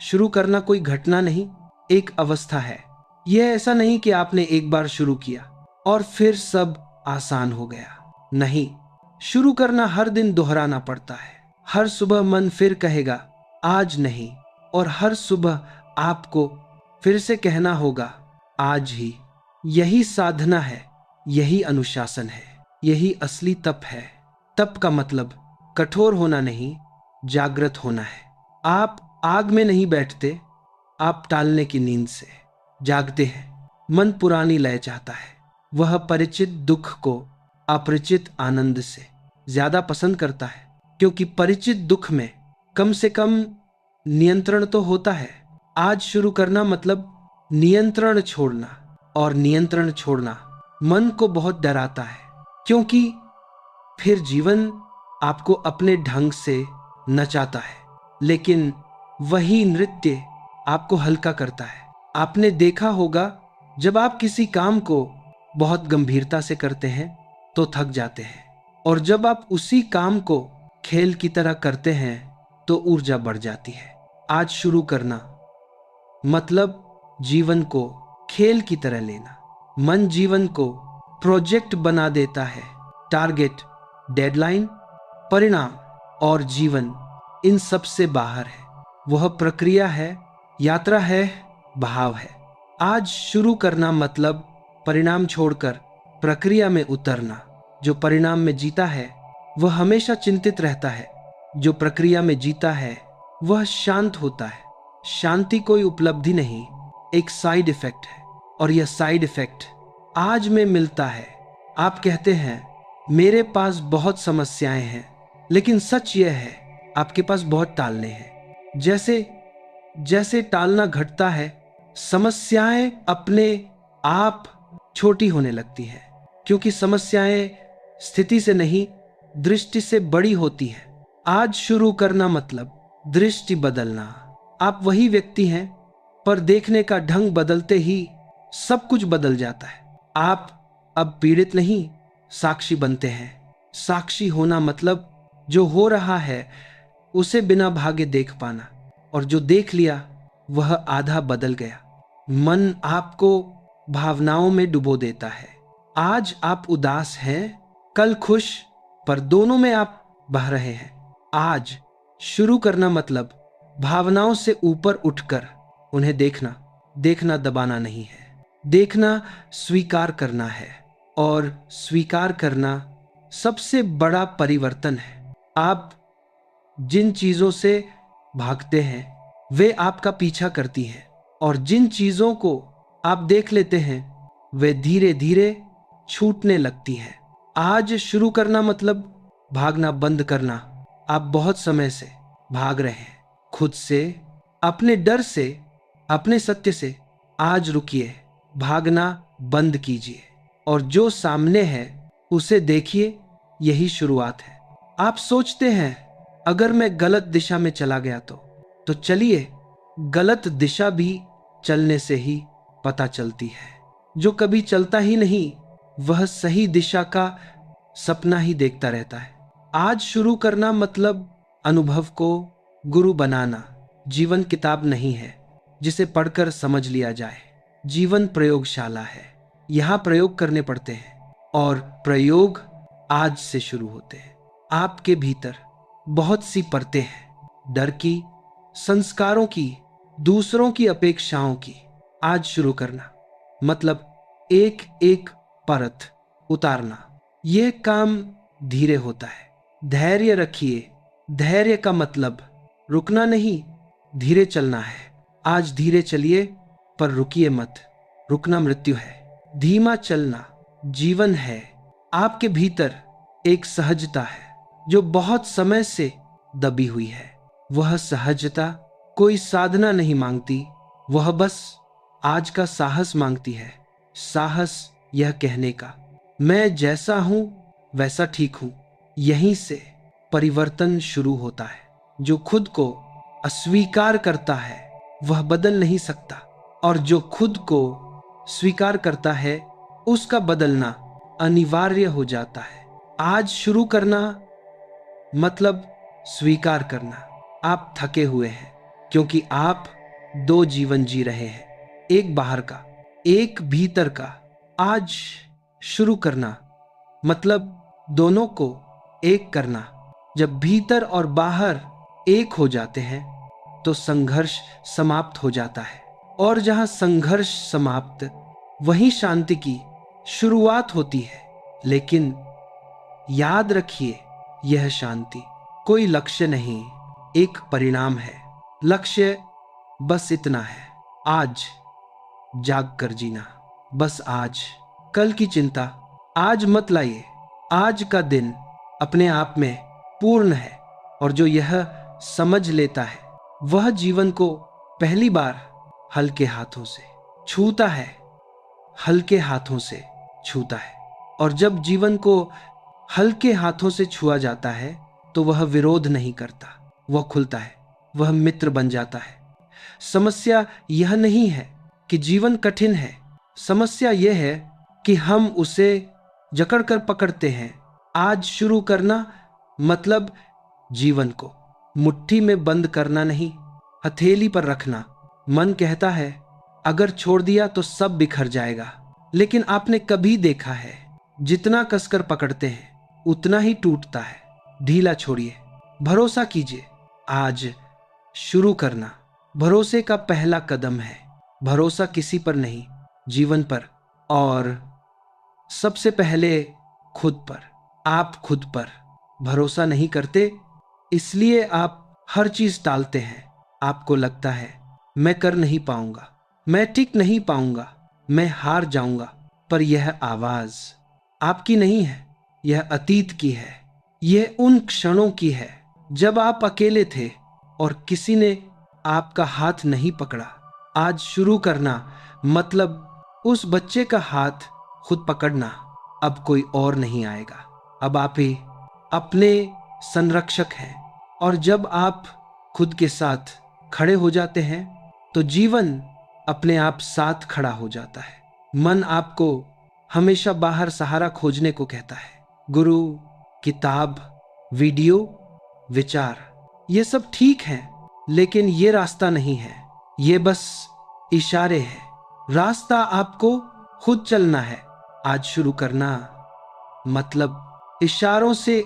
शुरू करना कोई घटना नहीं, एक अवस्था है। यह ऐसा नहीं कि आपने एक बार शुरू किया और फिर सब आसान हो गया। नहीं, शुरू करना हर दिन दोहराना पड़ता है। हर सुबह मन फिर कहेगा आज नहीं, और हर सुबह आपको फिर से कहना होगा आज ही। यही साधना है, यही अनुशासन है, यही असली तप है। तप का मतलब कठोर होना नहीं, जागृत होना है। आप आग में नहीं बैठते, आप टालने की नींद से जागते हैं। मन पुरानी लय चाहता है, वह परिचित दुख को अपरिचित आनंद से ज्यादा पसंद करता है, क्योंकि परिचित दुख में कम से कम नियंत्रण तो होता है। आज शुरू करना मतलब नियंत्रण छोड़ना, और नियंत्रण छोड़ना मन को बहुत डराता है, क्योंकि फिर जीवन आपको अपने ढंग से नचाता है। लेकिन वही नृत्य आपको हल्का करता है। आपने देखा होगा, जब आप किसी काम को बहुत गंभीरता से करते हैं तो थक जाते हैं, और जब आप उसी काम को खेल की तरह करते हैं तो ऊर्जा बढ़ जाती है। आज शुरू करना मतलब जीवन को खेल की तरह लेना। मन जीवन को प्रोजेक्ट बना देता है। टारगेट, डेडलाइन, परिणाम और जीवन इन सब से बाहर है। वह प्रक्रिया है, यात्रा है, बहाव है। आज शुरू करना मतलब परिणाम छोड़कर प्रक्रिया में उतरना। जो परिणाम में जीता है वह हमेशा चिंतित रहता है, जो प्रक्रिया में जीता है वह शांत होता है। शांति कोई उपलब्धि नहीं, एक साइड इफेक्ट है, और यह साइड इफेक्ट आज में मिलता है। आप कहते हैं मेरे पास बहुत समस्याएं हैं, लेकिन सच यह है आपके पास बहुत टालने हैं। जैसे जैसे टालना घटता है, समस्याएं अपने आप छोटी होने लगती हैं, क्योंकि समस्याएं स्थिति से नहीं, दृष्टि से बड़ी होती हैं। आज शुरू करना मतलब दृष्टि बदलना। आप वही व्यक्ति हैं, पर देखने का ढंग बदलते ही सब कुछ बदल जाता है। आप अब पीड़ित नहीं, साक्षी बनते हैं। साक्षी होना मतलब जो हो रहा है उसे बिना भागे देख पाना, और जो देख लिया वह आधा बदल गया। मन आपको भावनाओं में डुबो देता है। आज आप उदास हैं, कल खुश, पर दोनों में आप बह रहे हैं। आज शुरू करना मतलब भावनाओं से ऊपर उठकर उन्हें देखना। देखना दबाना नहीं है, देखना स्वीकार करना है, और स्वीकार करना सबसे बड़ा परिवर्तन है। आप जिन चीजों से भागते हैं वे आपका पीछा करती हैं, और जिन चीजों को आप देख लेते हैं वे धीरे धीरे छूटने लगती हैं। आज शुरू करना मतलब भागना बंद करना। आप बहुत समय से भाग रहे हैं, खुद से, अपने डर से, अपने सत्य से। आज रुकिए, भागना बंद कीजिए, और जो सामने है उसे देखिए। यही शुरुआत है। आप सोचते हैं अगर मैं गलत दिशा में चला गया तो चलिए, गलत दिशा भी चलने से ही पता चलती है। जो कभी चलता ही नहीं वह सही दिशा का सपना ही देखता रहता है। आज शुरू करना मतलब अनुभव को गुरु बनाना। जीवन किताब नहीं है जिसे पढ़कर समझ लिया जाए। जीवन प्रयोगशाला है, यहाँ प्रयोग करने पड़ते हैं, और प्रयोग आज से शुरू होते हैं। आपके भीतर बहुत सी परतें हैं, डर की, संस्कारों की, दूसरों की अपेक्षाओं की। आज शुरू करना मतलब एक एक परत उतारना। यह काम धीरे होता है। धैर्य रखिए। धैर्य का मतलब रुकना नहीं, धीरे चलना है। आज धीरे चलिए, पर रुकिए मत। रुकना मृत्यु है, धीमा चलना जीवन है। आपके भीतर एक सहजता है जो बहुत समय से दबी हुई है। वह सहजता कोई साधना नहीं मांगती, वह बस आज का साहस मांगती है। साहस यह कहने का, मैं जैसा हूं वैसा ठीक हूं। यहीं से परिवर्तन शुरू होता है। जो खुद को अस्वीकार करता है वह बदल नहीं सकता, और जो खुद को स्वीकार करता है उसका बदलना अनिवार्य हो जाता है। आज शुरू करना मतलब स्वीकार करना। आप थके हुए हैं क्योंकि आप दो जीवन जी रहे हैं, एक बाहर का, एक भीतर का। आज शुरू करना मतलब दोनों को एक करना। जब भीतर और बाहर एक हो जाते हैं तो संघर्ष समाप्त हो जाता है, और जहां संघर्ष समाप्त, वहीं शांति की शुरुआत होती है। लेकिन याद रखिए, यह शांति कोई लक्ष्य नहीं, एक परिणाम है। लक्ष्य बस इतना है, आज जाग कर जीना, बस आज। कल की चिंता आज मत लाइए। आज का दिन अपने आप में पूर्ण है, और जो यह समझ लेता है वह जीवन को पहली बार हल्के हाथों से छूता है। हल्के हाथों से छूता है, और जब जीवन को हल्के हाथों से छुआ जाता है तो वह विरोध नहीं करता, वह खुलता है, वह मित्र बन जाता है। समस्या यह नहीं है कि जीवन कठिन है, समस्या यह है कि हम उसे जकड़ कर पकड़ते हैं। आज शुरू करना मतलब जीवन को मुट्ठी में बंद करना नहीं, हथेली पर रखना। मन कहता है अगर छोड़ दिया तो सब बिखर जाएगा, लेकिन आपने कभी देखा है जितना कसकर पकड़ते हैं उतना ही टूटता है। ढीला छोड़िए, भरोसा कीजिए। आज शुरू करना भरोसे का पहला कदम है। भरोसा किसी पर नहीं, जीवन पर, और सबसे पहले खुद पर। आप खुद पर भरोसा नहीं करते, इसलिए आप हर चीज टालते हैं। आपको लगता है मैं कर नहीं पाऊंगा, मैं टिक नहीं पाऊंगा, मैं हार जाऊंगा। पर यह आवाज आपकी नहीं है, यह अतीत की है। यह उन क्षणों की है जब आप अकेले थे और किसी ने आपका हाथ नहीं पकड़ा। आज शुरू करना मतलब उस बच्चे का हाथ खुद पकड़ना। अब कोई और नहीं आएगा, अब आप ही अपने संरक्षक हैं। और जब आप खुद के साथ खड़े हो जाते हैं तो जीवन अपने आप साथ खड़ा हो जाता है। मन आपको हमेशा बाहर सहारा खोजने को कहता है। गुरु, किताब, वीडियो, विचार, ये सब ठीक है, लेकिन ये रास्ता नहीं है, ये बस इशारे हैं। रास्ता आपको खुद चलना है। आज शुरू करना मतलब इशारों से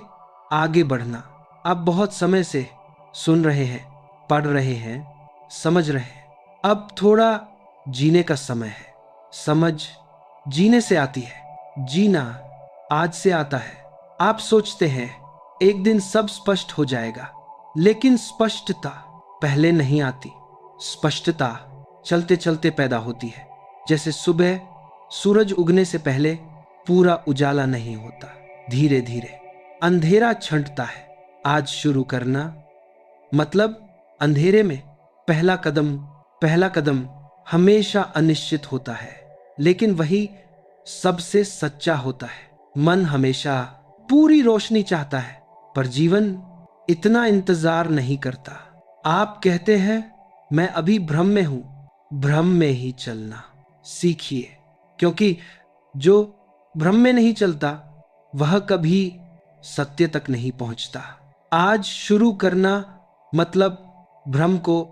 आगे बढ़ना। आप बहुत समय से सुन रहे हैं, पढ़ रहे हैं, समझ रहे हैं। अब थोड़ा जीने का समय है। समझ जीने से आती है, जीना आज से आता है। आप सोचते हैं एक दिन सब स्पष्ट हो जाएगा, लेकिन स्पष्टता पहले नहीं आती। स्पष्टता चलते चलते पैदा होती है। जैसे सुबह सूरज उगने से पहले पूरा उजाला नहीं होता, धीरे धीरे अंधेरा छंटता है। आज शुरू करना मतलब अंधेरे में पहला कदम हमेशा अनिश्चित होता है, लेकिन वही सबसे सच्चा होता है। मन हमेशा पूरी रोशनी चाहता है, पर जीवन इतना इंतजार नहीं करता। आप कहते हैं मैं अभी भ्रम में हूं। भ्रम में ही चलना सीखिए, क्योंकि जो भ्रम में नहीं चलता वह कभी सत्य तक नहीं पहुंचता। आज शुरू करना मतलब भ्रम को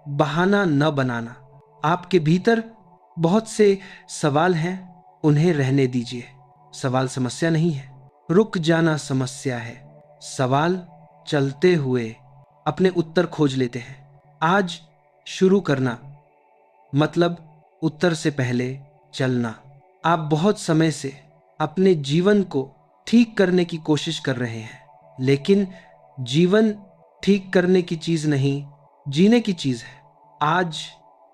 बहाना न बनाना। आपके भीतर बहुत से सवाल हैं, उन्हें रहने दीजिए। सवाल समस्या नहीं है, रुक जाना समस्या है। सवाल चलते हुए अपने उत्तर खोज लेते हैं। आज शुरू करना मतलब उत्तर से पहले चलना। आप बहुत समय से अपने जीवन को ठीक करने की कोशिश कर रहे हैं, लेकिन जीवन ठीक करने की चीज नहीं, जीने की चीज है। आज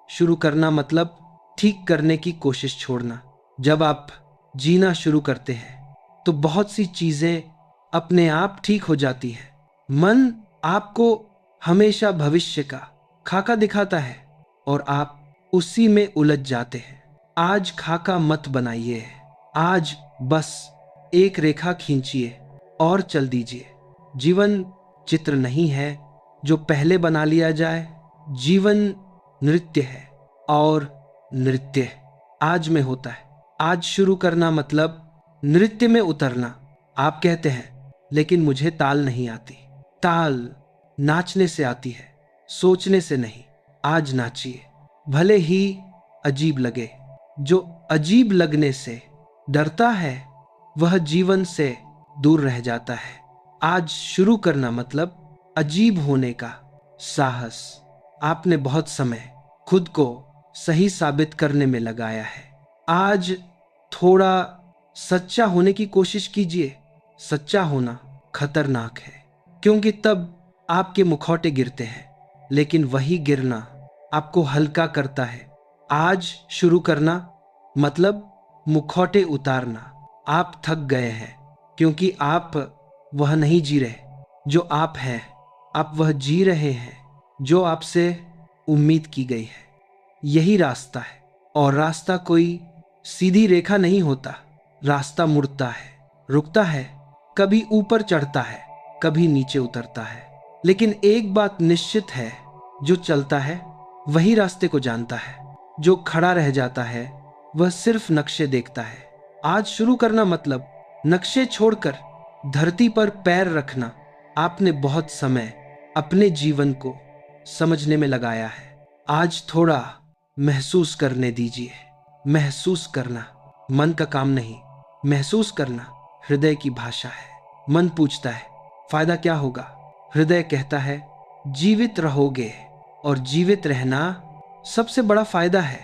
शुरू करना मतलब ठीक करने की कोशिश छोड़ना। जब आप जीना शुरू करते हैं तो बहुत सी चीजें अपने आप ठीक हो जाती है। मन आपको हमेशा भविष्य का खाका दिखाता है और आप उसी में उलझ जाते हैं। आज खाका मत बनाइए, आज बस एक रेखा खींचिए और चल दीजिए। जीवन चित्र नहीं है जो पहले बना लिया जाए, जीवन नृत्य है और नृत्य आज में होता है। आज शुरू करना मतलब नृत्य में उतरना। आप कहते हैं लेकिन मुझे ताल नहीं आती। ताल नाचने से आती है, सोचने से नहीं। आज नाचिए, भले ही अजीब लगे। जो अजीब लगने से डरता है वह जीवन से दूर रह जाता है। आज शुरू करना मतलब अजीब होने का साहस। आपने बहुत समय खुद को सही साबित करने में लगाया है। आज थोड़ा सच्चा होने की कोशिश कीजिए। सच्चा होना खतरनाक है क्योंकि तब आपके मुखौटे गिरते हैं, लेकिन वही गिरना आपको हल्का करता है। आज शुरू करना मतलब मुखौटे उतारना। आप थक गए हैं क्योंकि आप वह नहीं जी रहे जो आप हैं। आप वह जी रहे हैं जो आपसे उम्मीद की गई है। यही रास्ता है और रास्ता कोई सीधी रेखा नहीं होता। रास्ता मुड़ता है, रुकता है, कभी ऊपर चढ़ता है, कभी नीचे उतरता है। लेकिन एक बात निश्चित है, जो चलता है वही रास्ते को जानता है। जो खड़ा रह जाता है वह सिर्फ नक्शे देखता है। आज शुरू करना मतलब नक्शे छोड़कर धरती पर पैर रखना। आपने बहुत समय अपने जीवन को समझने में लगाया है। आज थोड़ा महसूस करने दीजिए। महसूस करना मन का काम नहीं, महसूस करना हृदय की भाषा है। मन पूछता है फायदा क्या होगा, हृदय कहता है जीवित रहोगे, और जीवित रहना सबसे बड़ा फायदा है।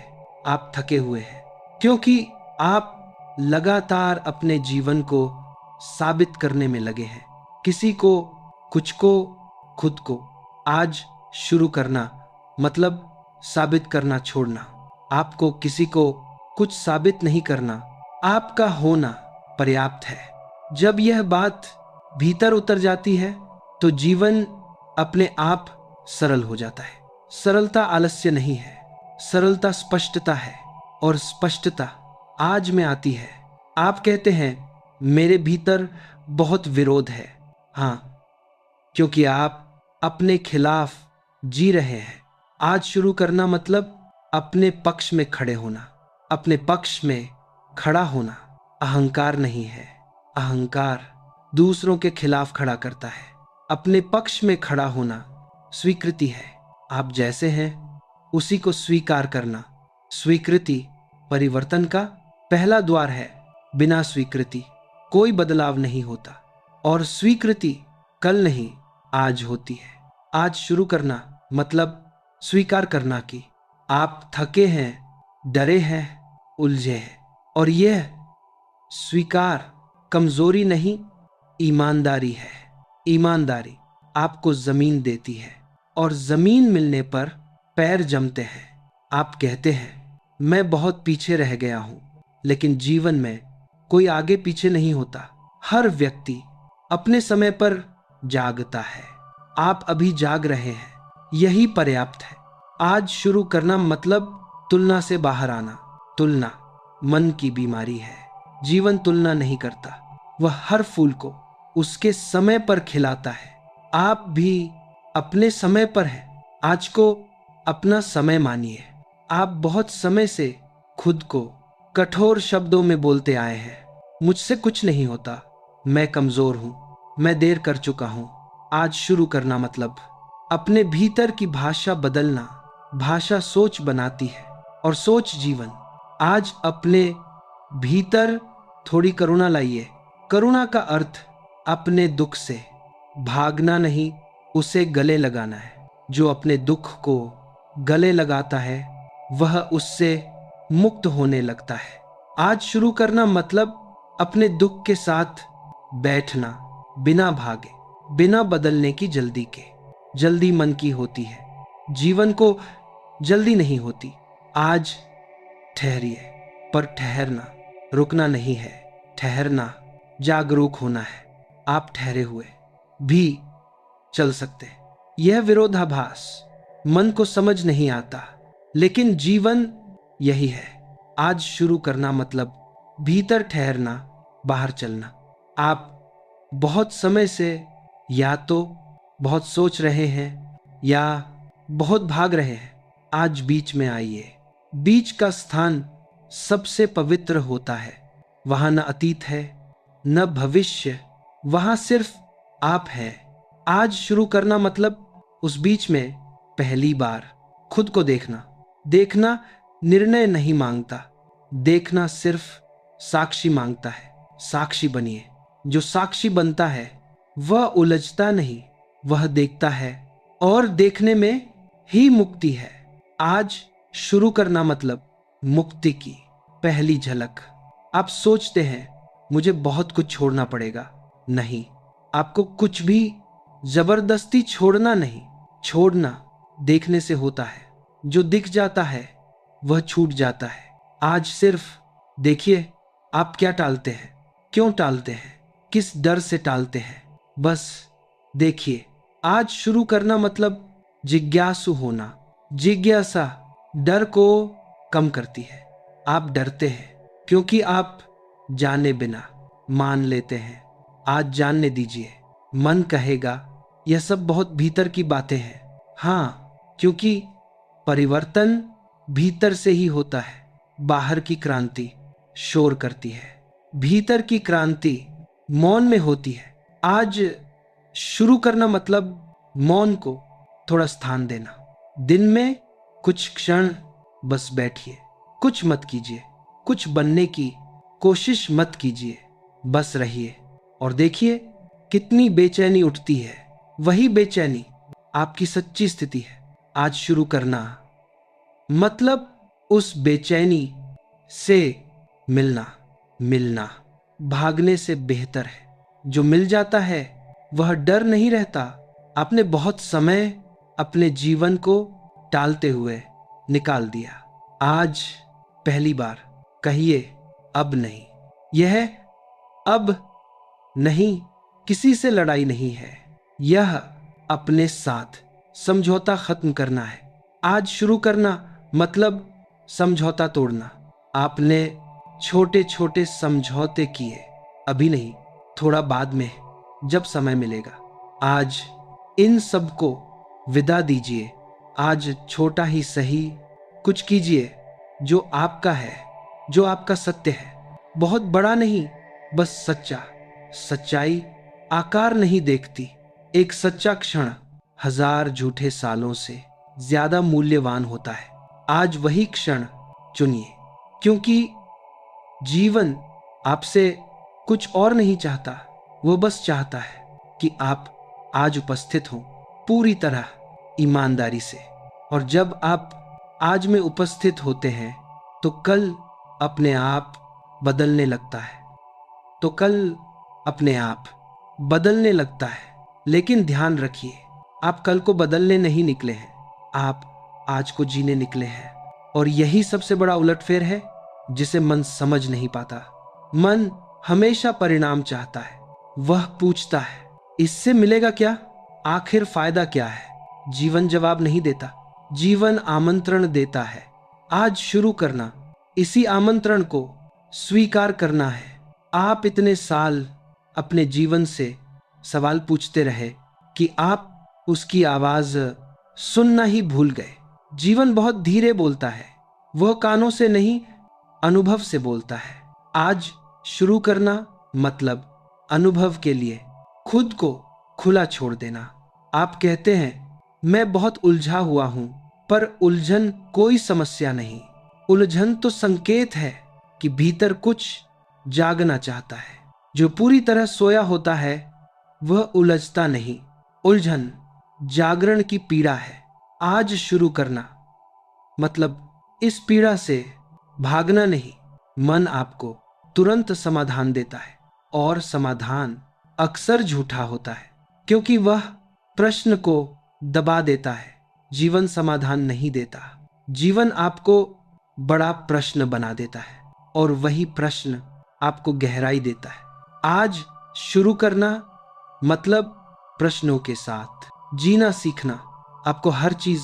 आप थके हुए हैं क्योंकि आप लगातार अपने जीवन को साबित करने में लगे हैं, किसी को, कुछ को, खुद को। आज शुरू करना मतलब साबित करना छोड़ना। आपको किसी को कुछ साबित नहीं करना, आपका होना पर्याप्त है। जब यह बात भीतर उतर जाती है तो जीवन अपने आप सरल हो जाता है। सरलता आलस्य नहीं है, सरलता स्पष्टता है, और स्पष्टता आज में आती है। आप कहते हैं मेरे भीतर बहुत विरोध है। हाँ, क्योंकि आप अपने खिलाफ जी रहे हैं। आज शुरू करना मतलब अपने पक्ष में खड़े होना। अपने पक्ष में खड़ा होना अहंकार नहीं है। अहंकार दूसरों के खिलाफ खड़ा करता है। अपने पक्ष में खड़ा होना स्वीकृति है। आप जैसे हैं उसी को स्वीकार करना। स्वीकृति परिवर्तन का पहला द्वार है। बिना स्वीकृति कोई बदलाव नहीं होता, और स्वीकृति कल नहीं आज होती है। आज शुरू करना मतलब स्वीकार करना कि आप थके हैं, डरे हैं, उलझे हैं, और यह स्वीकार कमजोरी नहीं, ईमानदारी है। ईमानदारी आपको जमीन देती है, और जमीन मिलने पर पैर जमते हैं। आप कहते हैं मैं बहुत पीछे रह गया हूं, लेकिन जीवन में कोई आगे पीछे नहीं होता। हर व्यक्ति अपने समय पर जागता है। आप अभी जाग रहे हैं, यही पर्याप्त है। आज शुरू करना मतलब तुलना से बाहर आना। तुलना मन की बीमारी है। जीवन तुलना नहीं करता, वह हर फूल को उसके समय पर खिलाता है। आप भी अपने समय पर हैं। आज को अपना समय मानिए। आप बहुत समय से खुद को कठोर शब्दों में बोलते आए हैं, मुझसे कुछ नहीं होता, मैं कमजोर हूं, मैं देर कर चुका हूं। आज शुरू करना मतलब अपने भीतर की भाषा बदलना। भाषा सोच बनाती है और सोच जीवन। आज अपने भीतर थोड़ी करुणा लाइए। करुणा का अर्थ अपने दुख से भागना नहीं, उसे गले लगाना है। जो अपने दुख को गले लगाता है वह उससे मुक्त होने लगता है। आज शुरू करना मतलब अपने दुख के साथ बैठना, बिना भागे, बिना बदलने की जल्दी के। जल्दी मन की होती है, जीवन को जल्दी नहीं होती। आज ठहरिए, पर ठहरना रुकना नहीं है, ठहरना जागरूक होना है। आप ठहरे हुए भी चल सकते हैं। यह विरोधाभास मन को समझ नहीं आता, लेकिन जीवन यही है। आज शुरू करना मतलब भीतर ठहरना, बाहर चलना। आप बहुत समय से या तो बहुत सोच रहे हैं या बहुत भाग रहे हैं। आज बीच में आइए। बीच का स्थान सबसे पवित्र होता है। वहां न अतीत है न भविष्य, वहां सिर्फ आप है। आज शुरू करना मतलब उस बीच में पहली बार खुद को देखना। देखना निर्णय नहीं मांगता, देखना सिर्फ साक्षी मांगता है। साक्षी बनिए। जो साक्षी बनता है वह उलझता नहीं, वह देखता है, और देखने में ही मुक्ति है। आज शुरू करना मतलब मुक्ति की पहली झलक। आप सोचते हैं मुझे बहुत कुछ छोड़ना पड़ेगा। नहीं, आपको कुछ भी जबरदस्ती छोड़ना नहीं। छोड़ना देखने से होता है। जो दिख जाता है वह छूट जाता है। आज सिर्फ देखिए, आप क्या टालते हैं, क्यों टालते हैं, किस डर से टालते हैं। बस देखिए। आज शुरू करना मतलब जिज्ञासु होना। जिज्ञासा डर को कम करती है। आप डरते हैं क्योंकि आप जाने बिना मान लेते हैं। आज जानने दीजिए। मन कहेगा यह सब बहुत भीतर की बातें हैं। हाँ, क्योंकि परिवर्तन भीतर से ही होता है। बाहर की क्रांति शोर करती है, भीतर की क्रांति मौन में होती है। आज शुरू करना मतलब मौन को थोड़ा स्थान देना। दिन में कुछ क्षण बस बैठिए, कुछ मत कीजिए, कुछ बनने की कोशिश मत कीजिए, बस रहिए और देखिए कितनी बेचैनी उठती है। वही बेचैनी आपकी सच्ची स्थिति है। आज शुरू करना मतलब उस बेचैनी से मिलना। मिलना भागने से बेहतर है। जो मिल जाता है वह डर नहीं रहता। आपने बहुत समय अपने जीवन को टालते हुए निकाल दिया। आज पहली बार कहिए अब नहीं। यह अब नहीं किसी से लड़ाई नहीं है, यह अपने साथ समझौता खत्म करना है। आज शुरू करना मतलब समझौता तोड़ना। आपने छोटे छोटे समझौते किए, अभी नहीं, थोड़ा बाद में, जब समय मिलेगा। आज इन सब को विदा दीजिए। आज छोटा ही सही कुछ कीजिए जो आपका है, जो आपका सत्य है। बहुत बड़ा नहीं, बस सच्चा। सच्चाई आकार नहीं देखती। एक सच्चा क्षण हजार झूठे सालों से ज्यादा मूल्यवान होता है। आज वही क्षण चुनिए, क्योंकि जीवन आपसे कुछ और नहीं चाहता। वो बस चाहता है कि आप आज उपस्थित हों, पूरी तरह ईमानदारी से। और जब आप आज में उपस्थित होते हैं तो कल अपने आप बदलने लगता है। तो कल अपने आप बदलने लगता है। लेकिन ध्यान रखिए, आप कल को बदलने नहीं निकले हैं, आप आज को जीने निकले हैं। और यही सबसे बड़ा उलटफेर है जिसे मन समझ नहीं पाता। मन हमेशा परिणाम चाहता है। वह पूछता है इससे मिलेगा क्या, आखिर फायदा क्या है। जीवन जवाब नहीं देता, जीवन आमंत्रण देता है। आज शुरू करना इसी आमंत्रण को स्वीकार करना है। आप इतने साल अपने जीवन से सवाल पूछते रहे कि आप उसकी आवाज सुनना ही भूल गए। जीवन बहुत धीरे बोलता है, वह कानों से नहीं अनुभव से बोलता है। आज शुरू करना मतलब अनुभव के लिए खुद को खुला छोड़ देना। आप कहते हैं मैं बहुत उलझा हुआ हूं, पर उलझन कोई समस्या नहीं। उलझन तो संकेत है कि भीतर कुछ जागना चाहता है। जो पूरी तरह सोया होता है वह उलझता नहीं। उलझन जागरण की पीड़ा है। आज शुरू करना मतलब इस पीड़ा से भागना नहीं। मन आपको तुरंत समाधान देता है, और समाधान अक्सर झूठा होता है, क्योंकि वह प्रश्न को दबा देता है। जीवन समाधान नहीं देता। जीवन आपको बड़ा प्रश्न बना देता है और वही प्रश्न आपको गहराई देता है। आज शुरू करना मतलब प्रश्नों के साथ जीना सीखना। आपको हर चीज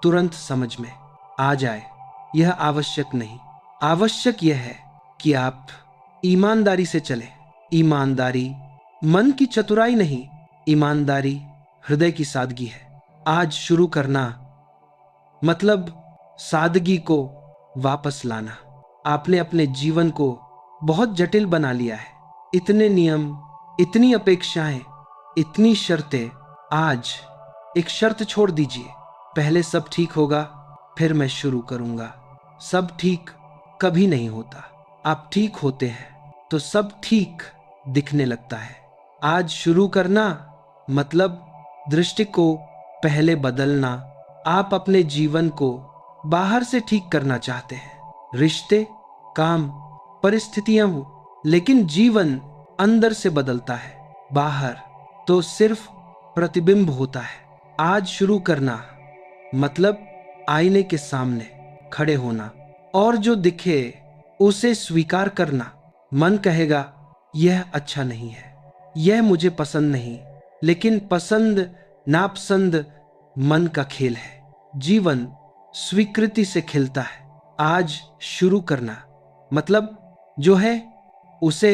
तुरंत समझ में आ जाए यह आवश्यक नहीं। आवश्यक यह है कि आप ईमानदारी से चले। ईमानदारी मन की चतुराई नहीं, ईमानदारी हृदय की सादगी है। आज शुरू करना मतलब सादगी को वापस लाना। आपने अपने जीवन को बहुत जटिल बना लिया है। इतने नियम, इतनी अपेक्षाएं, इतनी शर्तें। आज एक शर्त छोड़ दीजिए। पहले सब ठीक होगा, फिर मैं शुरू करूंगा। सब ठीक कभी नहीं होता। आप ठीक होते हैं तो सब ठीक दिखने लगता है। आज शुरू करना मतलब दृष्टि को पहले बदलना। आप अपने जीवन को बाहर से ठीक करना चाहते हैं, रिश्ते, काम, परिस्थितियां हो, लेकिन जीवन अंदर से बदलता है। बाहर तो सिर्फ प्रतिबिंब होता है। आज शुरू करना मतलब आईने के सामने खड़े होना और जो दिखे उसे स्वीकार करना। मन कहेगा यह अच्छा नहीं है, यह मुझे पसंद नहीं, लेकिन पसंद नापसंद मन का खेल है। जीवन स्वीकृति से खिलता है। आज शुरू करना मतलब जो है उसे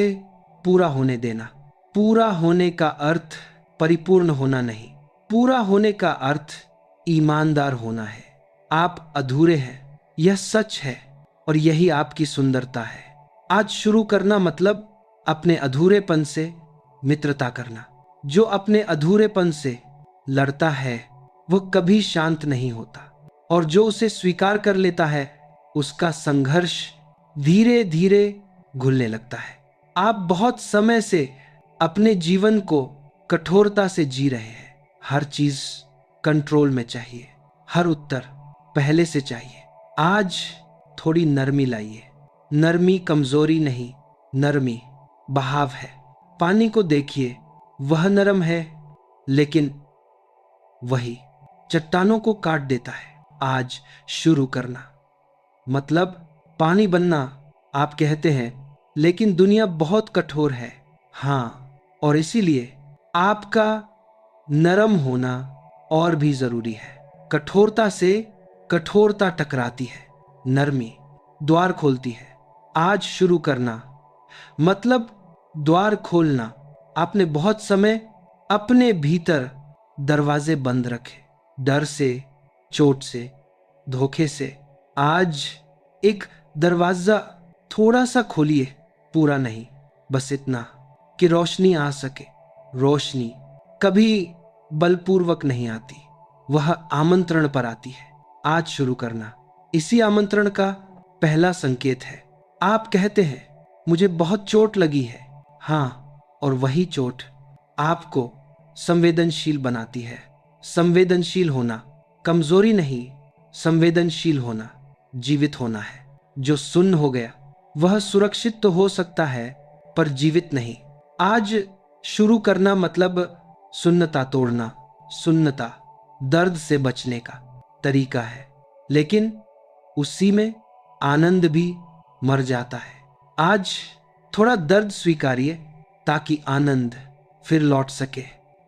पूरा होने देना। पूरा होने का अर्थ परिपूर्ण होना नहीं, पूरा होने का अर्थ ईमानदार होना है। आप अधूरे हैं, यह सच है और यही आपकी सुंदरता है। आज शुरू करना मतलब अपने अधूरेपन से मित्रता करना। जो अपने अधूरेपन से लड़ता है वह कभी शांत नहीं होता, और जो उसे स्वीकार कर लेता है उसका संघर्ष धीरे धीरे घुलने लगता है। आप बहुत समय से अपने जीवन को कठोरता से जी रहे हैं। हर चीज कंट्रोल में चाहिए, हर उत्तर पहले से चाहिए। आज थोड़ी नरमी लाइए। नरमी कमजोरी नहीं, नरमी बहाव है। पानी को देखिए, वह नरम है लेकिन वही चट्टानों को काट देता है। आज शुरू करना मतलब पानी बनना। आप कहते हैं लेकिन दुनिया बहुत कठोर है। हाँ, और इसीलिए आपका नरम होना और भी जरूरी है। कठोरता से कठोरता टकराती है, नरमी द्वार खोलती है। आज शुरू करना मतलब द्वार खोलना। आपने बहुत समय अपने भीतर दरवाजे बंद रखे, डर से, चोट से, धोखे से। आज एक दरवाजा थोड़ा सा खोलिए, पूरा नहीं, बस इतना कि रोशनी आ सके। रोशनी कभी बलपूर्वक नहीं आती, वह आमंत्रण पर आती है। आज शुरू करना इसी आमंत्रण का पहला संकेत है। आप कहते हैं मुझे बहुत चोट लगी है। हाँ, और वही चोट आपको संवेदनशील बनाती है। संवेदनशील होना कमजोरी नहीं, संवेदनशील होना जीवित होना है। जो सुन्न हो गया वह सुरक्षित तो हो सकता है पर जीवित नहीं। आज शुरू करना मतलब सुन्नता तोड़ना। सुन्नता दर्द से बचने का तरीका है, लेकिन उसी में आनंद भी मर जाता है। आज थोड़ा दर्द स्वीकारिए ताकि आनंद फिर लौट सके।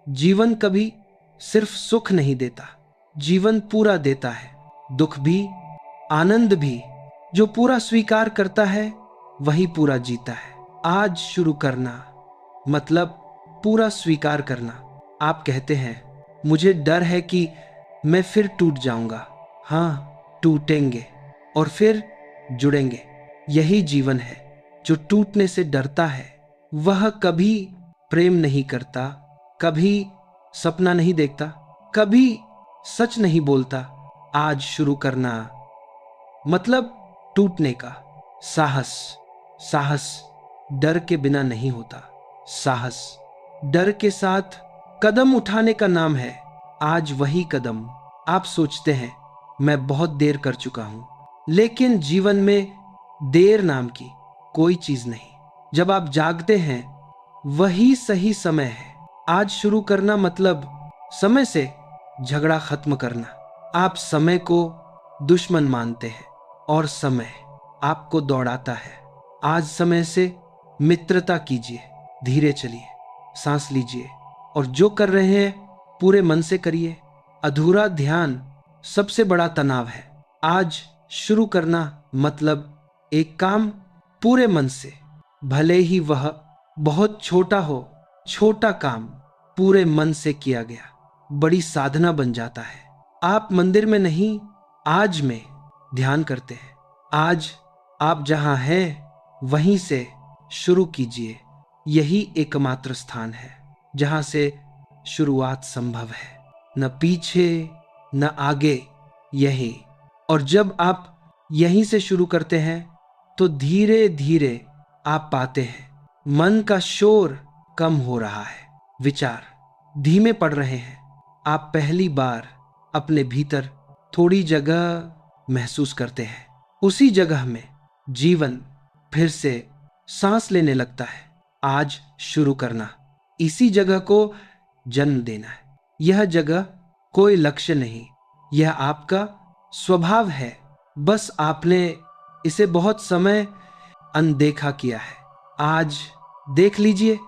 जीवन कभी सिर्फ सुख नहीं देता, जीवन पूरा देता है। दुख भी, आनंद भी। जो पूरा स्वीकार करता है वही पूरा जीता है। आज शुरू करना मतलब पूरा स्वीकार करना। आप कहते हैं मुझे डर है कि मैं फिर टूट जाऊंगा। हाँ, टूटेंगे और फिर जुड़ेंगे। यही जीवन है। जो टूटने से डरता है वह कभी प्रेम नहीं करता, कभी सपना नहीं देखता, कभी सच नहीं बोलता। आज शुरू करना मतलब टूटने का साहस। साहस डर के बिना नहीं होता। साहस डर के साथ कदम उठाने का नाम है। आज वही कदम। आप सोचते हैं मैं बहुत देर कर चुका हूं, लेकिन जीवन में देर नाम की कोई चीज नहीं। जब आप जागते हैं वही सही समय है। आज शुरू करना मतलब समय से झगड़ा खत्म करना। आप समय को दुश्मन मानते हैं और समय आपको दौड़ाता है। आज समय से मित्रता कीजिए, धीरे चलिए, सांस लीजिए और जो कर रहे हैं पूरे मन से करिए। अधूरा ध्यान सबसे बड़ा तनाव है। आज शुरू करना मतलब एक काम पूरे मन से, भले ही वह बहुत छोटा हो, छोटा काम पूरे मन से किया गया बड़ी साधना बन जाता है। आप मंदिर में नहीं, आज में ध्यान करते हैं। आज आप जहां हैं वहीं से शुरू कीजिए। यही एकमात्र स्थान है जहां से शुरुआत संभव है, न पीछे न आगे, यही। और जब आप यहीं से शुरू करते हैं तो धीरे धीरे आप पाते हैं मन का शोर कम हो रहा है, विचार धीमे पड़ रहे हैं। आप पहली बार अपने भीतर थोड़ी जगह महसूस करते हैं। उसी जगह में जीवन फिर से सांस लेने लगता है। आज शुरू करना, इसी जगह को जन्म देना है। यह जगह कोई लक्ष्य नहीं, यह आपका स्वभाव है। बस आपने इसे बहुत समय अनदेखा किया है। आज देख लीजिए,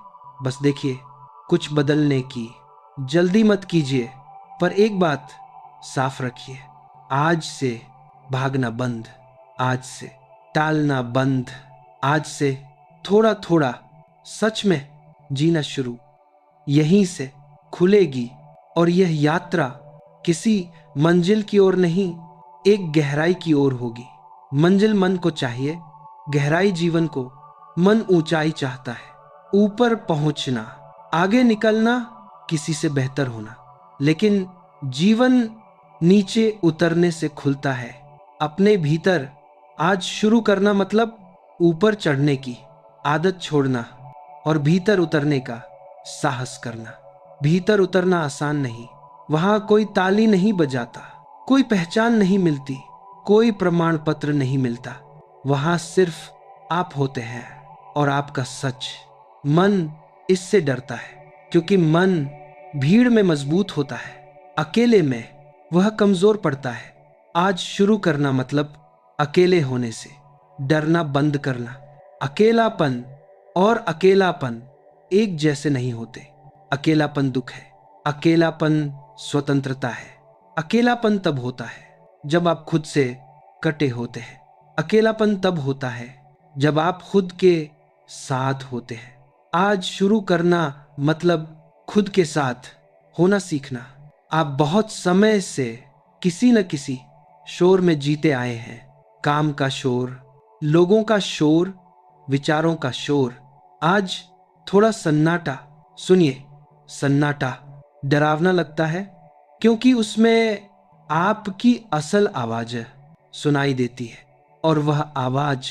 बस देखिए। कुछ बदलने की जल्दी मत कीजिए, पर एक बात साफ रखिए, आज से भागना बंद, आज से टालना बंद, आज से थोड़ा थोड़ा सच में जीना शुरू। यहीं से खुलेगी और यह यात्रा किसी मंजिल की ओर नहीं, एक गहराई की ओर होगी। मंजिल मन को चाहिए, गहराई जीवन को। मन ऊंचाई चाहता है, ऊपर पहुंचना, आगे निकलना, किसी से बेहतर होना। लेकिन जीवन नीचे उतरने से खुलता है। अपने भीतर आज शुरू करना मतलब ऊपर चढ़ने की आदत छोड़ना और भीतर उतरने का साहस करना। भीतर उतरना आसान नहीं, वहां कोई ताली नहीं बजाता, कोई पहचान नहीं मिलती, कोई प्रमाण पत्र नहीं मिलता। वहां सिर्फ आप होते हैं और आपका सच। मन इससे डरता है क्योंकि मन भीड़ में मजबूत होता है, अकेले में वह कमजोर पड़ता है। आज शुरू करना मतलब अकेले होने से डरना बंद करना। अकेलापन और अकेलापन एक जैसे नहीं होते। अकेलापन दुख है, अकेलापन स्वतंत्रता है। अकेलापन तब होता है जब आप खुद से कटे होते हैं। अकेलापन तब होता है जब आप खुद के साथ होते हैं। आज शुरू करना मतलब खुद के साथ होना सीखना। आप बहुत समय से किसी न किसी शोर में जीते आए हैं। काम का शोर, लोगों का शोर, विचारों का शोर। आज थोड़ा सन्नाटा सुनिए। सन्नाटा डरावना लगता है क्योंकि उसमें आपकी असल आवाज सुनाई देती है और वह आवाज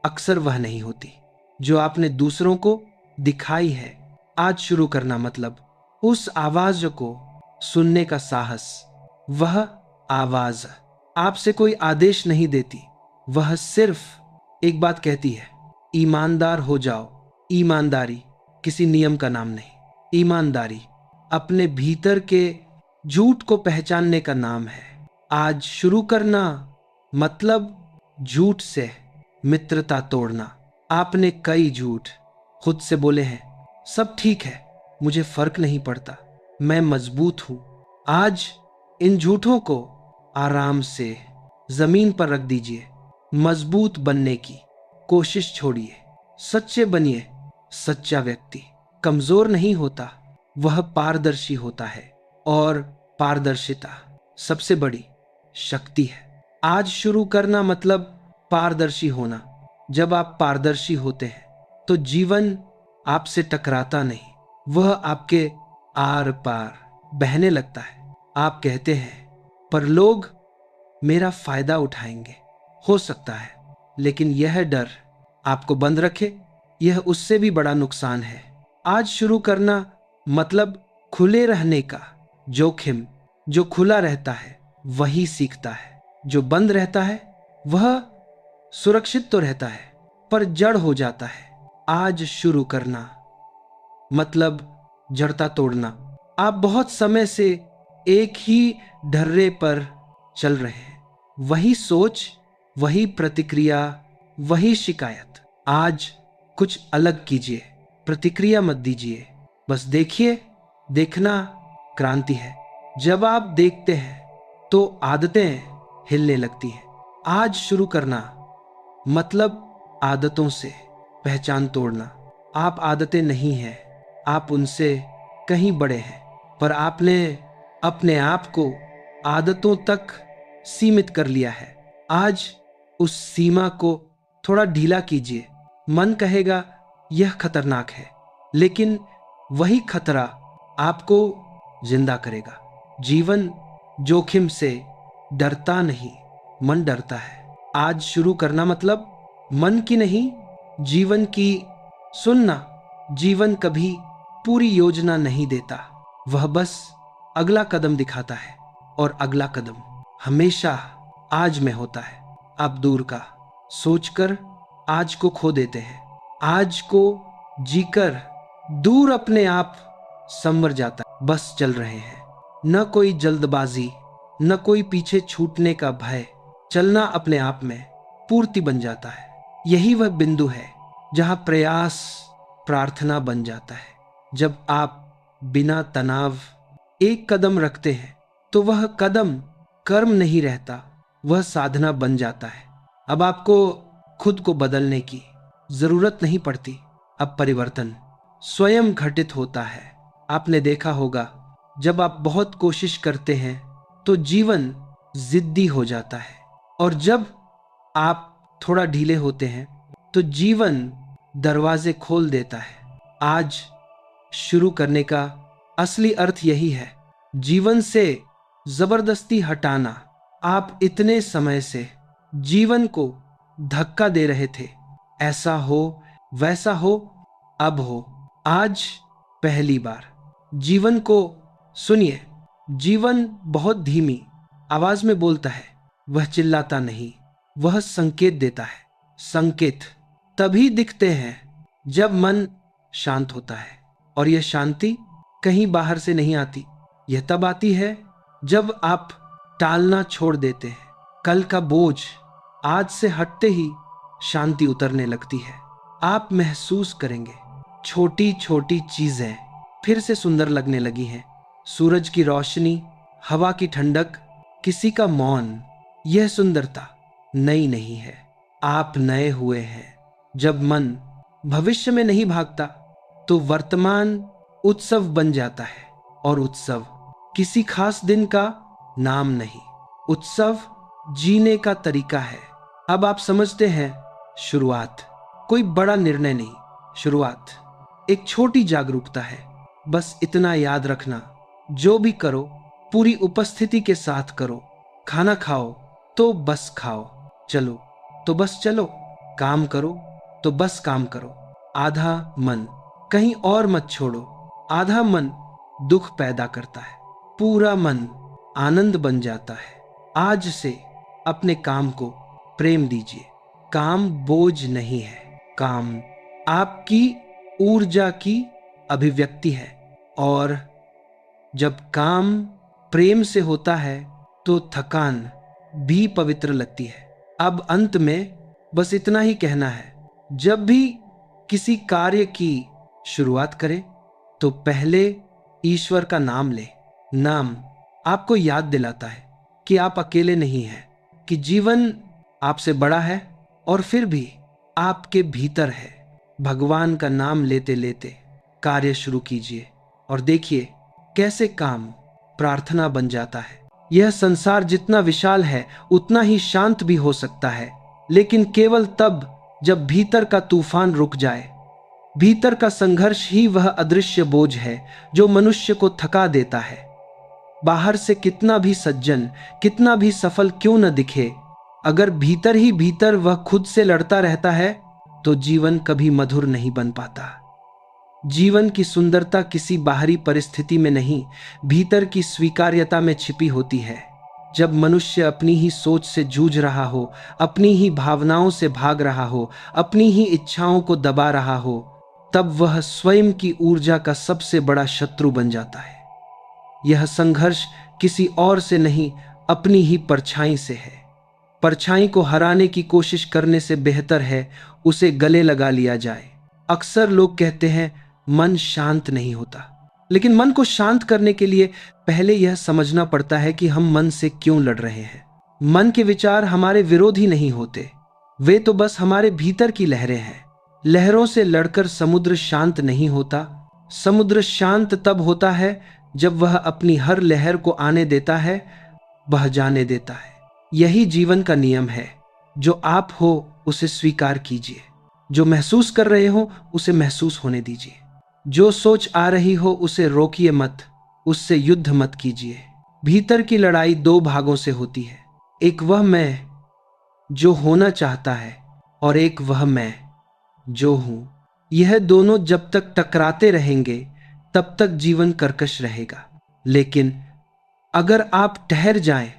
अक्सर वह नहीं होती जो आपने दूसरों को दिखाई है। आज शुरू करना मतलब उस आवाज को सुनने का साहस। वह आवाज आपसे कोई आदेश नहीं देती, वह सिर्फ एक बात कहती है, ईमानदार हो जाओ। ईमानदारी किसी नियम का नाम नहीं, ईमानदारी अपने भीतर के झूठ को पहचानने का नाम है। आज शुरू करना मतलब झूठ से मित्रता तोड़ना। आपने कई झूठ खुद से बोले हैं, सब ठीक है, मुझे फर्क नहीं पड़ता, मैं मजबूत हूं। आज इन झूठों को आराम से जमीन पर रख दीजिए। मजबूत बनने की कोशिश छोड़िए, सच्चे बनिए। सच्चा व्यक्ति कमजोर नहीं होता, वह पारदर्शी होता है और पारदर्शिता सबसे बड़ी शक्ति है। आज शुरू करना मतलब पारदर्शी होना। जब आप पारदर्शी होते हैं तो जीवन आपसे टकराता नहीं, वह आपके आर पार बहने लगता है। आप कहते हैं पर लोग मेरा फायदा उठाएंगे। हो सकता है, लेकिन यह डर आपको बंद रखे, यह उससे भी बड़ा नुकसान है। आज शुरू करना मतलब खुले रहने का जोखिम। जो खुला रहता है वही सीखता है, जो बंद रहता है वह सुरक्षित तो रहता है पर जड़ हो जाता है। आज शुरू करना मतलब जड़ता तोड़ना। आप बहुत समय से एक ही ढर्रे पर चल रहे हैं। वही सोच, वही प्रतिक्रिया, वही शिकायत। आज कुछ अलग कीजिए, प्रतिक्रिया मत दीजिए, बस देखिए। देखना क्रांति है। जब आप देखते हैं तो आदतें हिलने लगती हैं। आज शुरू करना मतलब आदतों से पहचान तोड़ना। आप आदतें नहीं हैं, आप उनसे कहीं बड़े हैं, पर आपने अपने आप को आदतों तक सीमित कर लिया है। आज उस सीमा को थोड़ा ढीला कीजिए। मन कहेगा यह खतरनाक है, लेकिन वही खतरा आपको जिंदा करेगा। जीवन जोखिम से डरता नहीं, मन डरता है। आज शुरू करना मतलब मन की नहीं, जीवन की सुनना। जीवन कभी पूरी योजना नहीं देता, वह बस अगला कदम दिखाता है, और अगला कदम हमेशा आज में होता है। आप दूर का सोचकर आज को खो देते हैं। आज को जीकर दूर अपने आप संवर जाता है। बस चल रहे हैं, न कोई जल्दबाजी, न कोई पीछे छूटने का भय। चलना अपने आप में पूर्ति बन जाता है। यही वह बिंदु है जहां प्रयास प्रार्थना बन जाता है। जब आप बिना तनाव एक कदम रखते हैं तो वह कदम कर्म नहीं रहता, वह साधना बन जाता है। अब आपको खुद को बदलने की जरूरत नहीं पड़ती। अब परिवर्तन स्वयं घटित होता है। आपने देखा होगा, जब आप बहुत कोशिश करते हैं तो जीवन जिद्दी हो जाता है, और जब आप थोड़ा ढीले होते हैं तो जीवन दरवाजे खोल देता है। आज शुरू करने का असली अर्थ यही है, जीवन से जबरदस्ती हटाना। आप इतने समय से जीवन को धक्का दे रहे थे, ऐसा हो वैसा हो, अब हो। आज पहली बार जीवन को सुनिए। जीवन बहुत धीमी आवाज में बोलता है, वह चिल्लाता नहीं, वह संकेत देता है। संकेत तभी दिखते हैं जब मन शांत होता है, और यह शांति कहीं बाहर से नहीं आती। यह तब आती है जब आप टालना छोड़ देते हैं। कल का बोझ आज से हटते ही शांति उतरने लगती है। आप महसूस करेंगे छोटी छोटी चीजें फिर से सुंदर लगने लगी हैं। सूरज की रोशनी, हवा की ठंडक, किसी का मौन। यह सुंदरता नई नहीं है, आप नए हुए हैं। जब मन भविष्य में नहीं भागता तो वर्तमान उत्सव बन जाता है, और उत्सव किसी खास दिन का नाम नहीं, उत्सव जीने का तरीका है। अब आप समझते हैं, शुरुआत कोई बड़ा निर्णय नहीं, शुरुआत एक छोटी जागरूकता है। बस इतना याद रखना, जो भी करो पूरी उपस्थिति के साथ करो। खाना खाओ तो बस खाओ, चलो तो बस चलो, काम करो तो बस काम करो। आधा मन कहीं और मत छोड़ो। आधा मन दुख पैदा करता है, पूरा मन आनंद बन जाता है। आज से अपने काम को प्रेम दीजिए। काम बोझ नहीं है, काम आपकी ऊर्जा की अभिव्यक्ति है, और जब काम प्रेम से होता है तो थकान भी पवित्र लगती है। अब अंत में बस इतना ही कहना है, जब भी किसी कार्य की शुरुआत करें तो पहले ईश्वर का नाम ले। नाम आपको याद दिलाता है कि आप अकेले नहीं हैं, कि जीवन आपसे बड़ा है और फिर भी आपके भीतर है। भगवान का नाम लेते लेते कार्य शुरू कीजिए, और देखिए कैसे काम प्रार्थना बन जाता है। यह संसार जितना विशाल है उतना ही शांत भी हो सकता है, लेकिन केवल तब जब भीतर का तूफान रुक जाए। भीतर का संघर्ष ही वह अदृश्य बोझ है जो मनुष्य को थका देता है। बाहर से कितना भी सज्जन, कितना भी सफल क्यों न दिखे, अगर भीतर ही भीतर वह खुद से लड़ता रहता है तो जीवन कभी मधुर नहीं बन पाता। जीवन की सुंदरता किसी बाहरी परिस्थिति में नहीं, भीतर की स्वीकार्यता में छिपी होती है। जब मनुष्य अपनी ही सोच से जूझ रहा हो, अपनी ही भावनाओं से भाग रहा हो, अपनी ही इच्छाओं को दबा रहा हो, तब वह स्वयं की ऊर्जा का सबसे बड़ा शत्रु बन जाता है। यह संघर्ष किसी और से नहीं, अपनी ही परछाई से है। परछाई को हराने की कोशिश करने से बेहतर है उसे गले लगा लिया जाए। अक्सर लोग कहते हैं मन शांत नहीं होता, लेकिन मन को शांत करने के लिए पहले यह समझना पड़ता है कि हम मन से क्यों लड़ रहे हैं। मन के विचार हमारे विरोधी नहीं होते, वे तो बस हमारे भीतर की लहरें हैं। लहरों से लड़कर समुद्र शांत नहीं होता। समुद्र शांत तब होता है जब वह अपनी हर लहर को आने देता है, बह जाने देता है। यही जीवन का नियम है। जो आप हो उसे स्वीकार कीजिए, जो महसूस कर रहे हो उसे महसूस होने दीजिए। जो सोच आ रही हो उसे रोकिए मत, उससे युद्ध मत कीजिए। भीतर की लड़ाई दो भागों से होती है, एक वह मैं जो होना चाहता है और एक वह मैं जो हूं। यह दोनों जब तक टकराते रहेंगे तब तक जीवन कर्कश रहेगा। लेकिन अगर आप ठहर जाएं,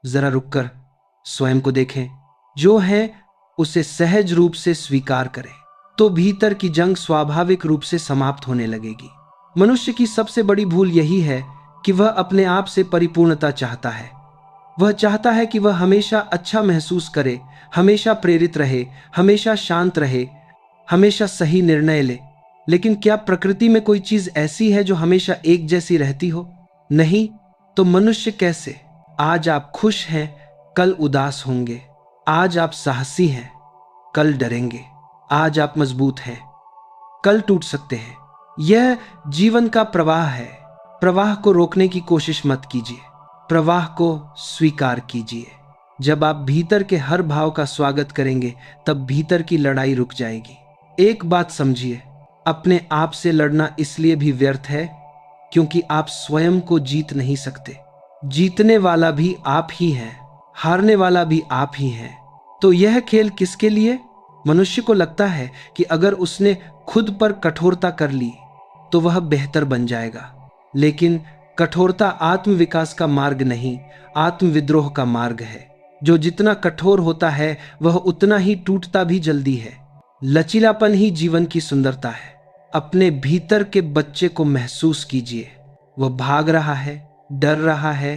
जरा रुककर स्वयं को देखें, जो है उसे सहज रूप से स्वीकार करें, तो भीतर की जंग स्वाभाविक रूप से समाप्त होने लगेगी। मनुष्य की सबसे बड़ी भूल यही है कि वह अपने आप से परिपूर्णता चाहता है। वह चाहता है कि वह हमेशा अच्छा महसूस करे, हमेशा प्रेरित रहे, हमेशा शांत रहे, हमेशा सही निर्णय ले। लेकिन क्या प्रकृति में कोई चीज ऐसी है जो हमेशा एक जैसी रहती हो? नहीं। तो मनुष्य कैसे? आज आप खुश हैं, कल उदास होंगे। आज आप साहसी हैं, कल डरेंगे। आज आप मजबूत हैं, कल टूट सकते हैं। यह जीवन का प्रवाह है। प्रवाह को रोकने की कोशिश मत कीजिए, प्रवाह को स्वीकार कीजिए। जब आप भीतर के हर भाव का स्वागत करेंगे, तब भीतर की लड़ाई रुक जाएगी। एक बात समझिए, अपने आप से लड़ना इसलिए भी व्यर्थ है क्योंकि आप स्वयं को जीत नहीं सकते। जीतने वाला भी आप ही है, हारने वाला भी आप ही है। तो यह खेल किसके लिए? मनुष्य को लगता है कि अगर उसने खुद पर कठोरता कर ली तो वह बेहतर बन जाएगा। लेकिन कठोरता आत्मविकास का मार्ग नहीं, आत्मविद्रोह का मार्ग है। जो जितना कठोर होता है वह उतना ही टूटता भी जल्दी है। लचीलापन ही जीवन की सुंदरता है। अपने भीतर के बच्चे को महसूस कीजिए। वह भाग रहा है, डर रहा है,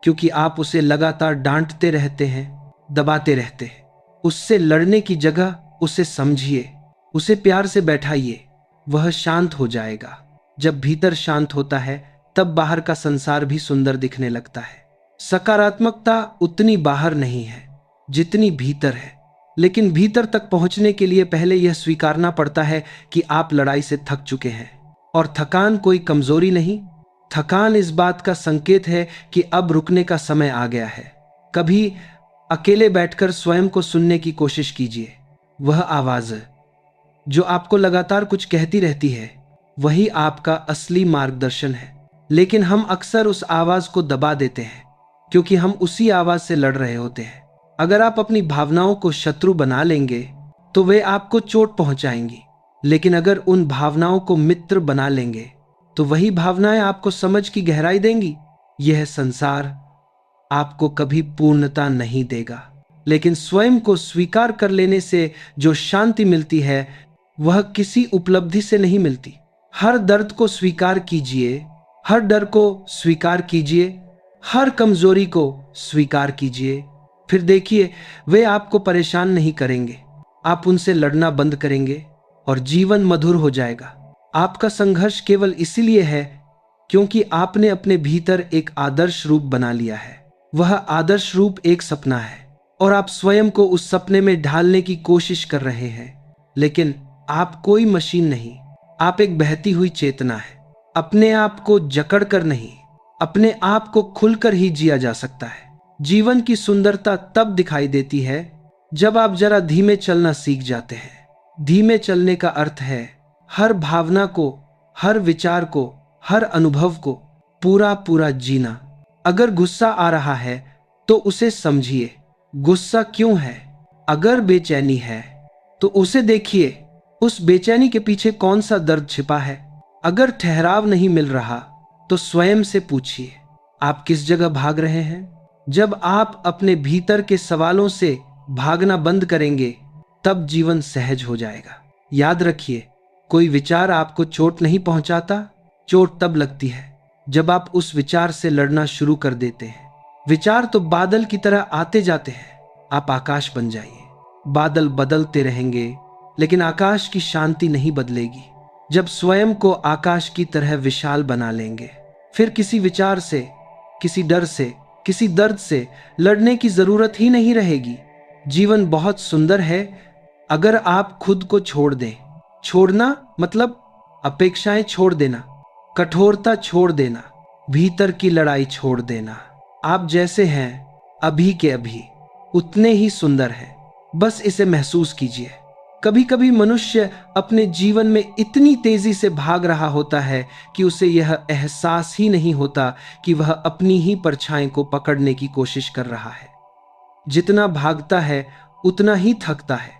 क्योंकि आप उसे लगातार डांटते रहते हैं, दबाते रहते हैं। उससे लड़ने की जगह उसे समझिए, उसे प्यार से बैठाइए, वह शांत हो जाएगा। जब भीतर शांत होता है तब बाहर का संसार भी सुंदर दिखने लगता है। सकारात्मकता उतनी बाहर नहीं है जितनी भीतर है, लेकिन भीतर तक पहुंचने के लिए पहले यह स्वीकारना पड़ता है कि आप लड़ाई से थक चुके हैं। और थकान कोई कमजोरी नहीं, थकान इस बात का संकेत है कि अब रुकने का समय आ गया है। कभी अकेले बैठकर स्वयं को सुनने की कोशिश कीजिए। वह आवाज जो आपको लगातार कुछ कहती रहती है, वही आपका असली मार्गदर्शन है। लेकिन हम अक्सर उस आवाज को दबा देते हैं क्योंकि हम उसी आवाज से लड़ रहे होते हैं। अगर आप अपनी भावनाओं को शत्रु बना लेंगे तो वे आपको चोट पहुंचाएंगी, लेकिन अगर उन भावनाओं को मित्र बना लेंगे तो वही भावनाएं आपको समझ की गहराई देंगी। यह संसार आपको कभी पूर्णता नहीं देगा, लेकिन स्वयं को स्वीकार कर लेने से जो शांति मिलती है वह किसी उपलब्धि से नहीं मिलती। हर दर्द को स्वीकार कीजिए, हर डर को स्वीकार कीजिए, हर कमजोरी को स्वीकार कीजिए। फिर देखिए, वे आपको परेशान नहीं करेंगे, आप उनसे लड़ना बंद करेंगे और जीवन मधुर हो जाएगा। आपका संघर्ष केवल इसीलिए है क्योंकि आपने अपने भीतर एक आदर्श रूप बना लिया है। वह आदर्श रूप एक सपना है और आप स्वयं को उस सपने में ढालने की कोशिश कर रहे हैं। लेकिन आप कोई मशीन नहीं, आप एक बहती हुई चेतना है। अपने आप को जकड़ कर नहीं, अपने आप को खुलकर ही जिया जा सकता है। जीवन की सुंदरता तब दिखाई देती है जब आप जरा धीमे चलना सीख जाते हैं। धीमे चलने का अर्थ है हर भावना को, हर विचार को, हर अनुभव को पूरा पूरा जीना। अगर गुस्सा आ रहा है तो उसे समझिए, गुस्सा क्यों है। अगर बेचैनी है तो उसे देखिए, उस बेचैनी के पीछे कौन सा दर्द छिपा है। अगर ठहराव नहीं मिल रहा तो स्वयं से पूछिए, आप किस जगह भाग रहे हैं। जब आप अपने भीतर के सवालों से भागना बंद करेंगे तब जीवन सहज हो जाएगा। याद रखिए, कोई विचार आपको चोट नहीं पहुंचाता। चोट तब लगती है जब आप उस विचार से लड़ना शुरू कर देते हैं, विचार तो बादल की तरह आते जाते हैं, आप आकाश बन जाइए। बादल बदलते रहेंगे लेकिन आकाश की शांति नहीं बदलेगी। जब स्वयं को आकाश की तरह विशाल बना लेंगे, फिर किसी विचार से, किसी डर से, किसी दर्द से लड़ने की जरूरत ही नहीं रहेगी। जीवन बहुत सुंदर है अगर आप खुद को छोड़ दें। छोड़ना मतलब अपेक्षाएं छोड़ देना, कठोरता छोड़ देना, भीतर की लड़ाई छोड़ देना। आप जैसे हैं अभी के अभी उतने ही सुंदर हैं, बस इसे महसूस कीजिए। कभी कभी मनुष्य अपने जीवन में इतनी तेजी से भाग रहा होता है कि उसे यह एहसास ही नहीं होता कि वह अपनी ही परछाई को पकड़ने की कोशिश कर रहा है। जितना भागता है उतना ही थकता है,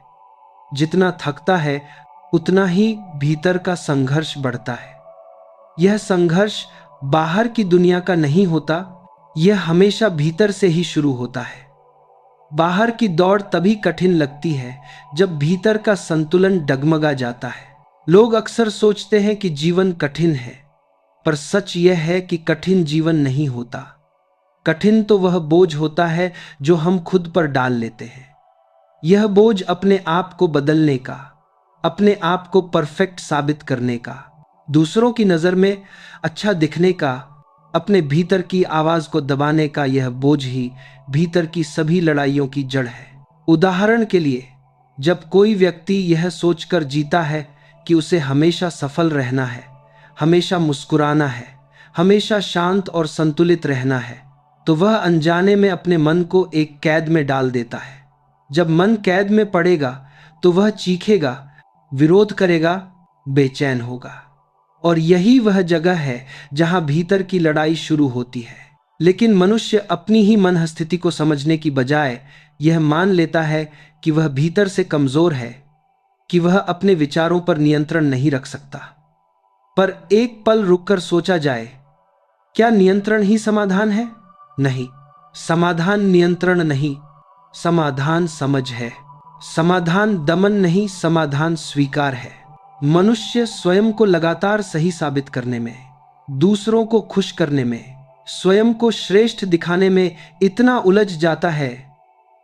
जितना थकता है उतना ही भीतर का संघर्ष बढ़ता है। यह संघर्ष बाहर की दुनिया का नहीं होता, यह हमेशा भीतर से ही शुरू होता है। बाहर की दौड़ तभी कठिन लगती है जब भीतर का संतुलन डगमगा जाता है। लोग अक्सर सोचते हैं कि जीवन कठिन है, पर सच यह है कि कठिन जीवन नहीं होता। कठिन तो वह बोझ होता है जो हम खुद पर डाल लेते हैं। यह बोझ अपने आप को बदलने का, अपने आप को परफेक्ट साबित करने का, दूसरों की नजर में अच्छा दिखने का, अपने भीतर की आवाज को दबाने का, यह बोझ ही भीतर की सभी लड़ाइयों की जड़ है। उदाहरण के लिए, जब कोई व्यक्ति यह सोचकर जीता है कि उसे हमेशा सफल रहना है, हमेशा मुस्कुराना है, हमेशा शांत और संतुलित रहना है, तो वह अनजाने में अपने मन को एक कैद में डाल देता है। जब मन कैद में पड़ेगा तो वह चीखेगा, विरोध करेगा, बेचैन होगा। और यही वह जगह है जहां भीतर की लड़ाई शुरू होती है। लेकिन मनुष्य अपनी ही मन स्थिति को समझने की बजाय यह मान लेता है कि वह भीतर से कमजोर है, कि वह अपने विचारों पर नियंत्रण नहीं रख सकता। पर एक पल रुककर सोचा जाए, क्या नियंत्रण ही समाधान है? नहीं, समाधान नियंत्रण नहीं, समाधान समझ है। समाधान दमन नहीं, समाधान स्वीकार है। मनुष्य स्वयं को लगातार सही साबित करने में, दूसरों को खुश करने में, स्वयं को श्रेष्ठ दिखाने में इतना उलझ जाता है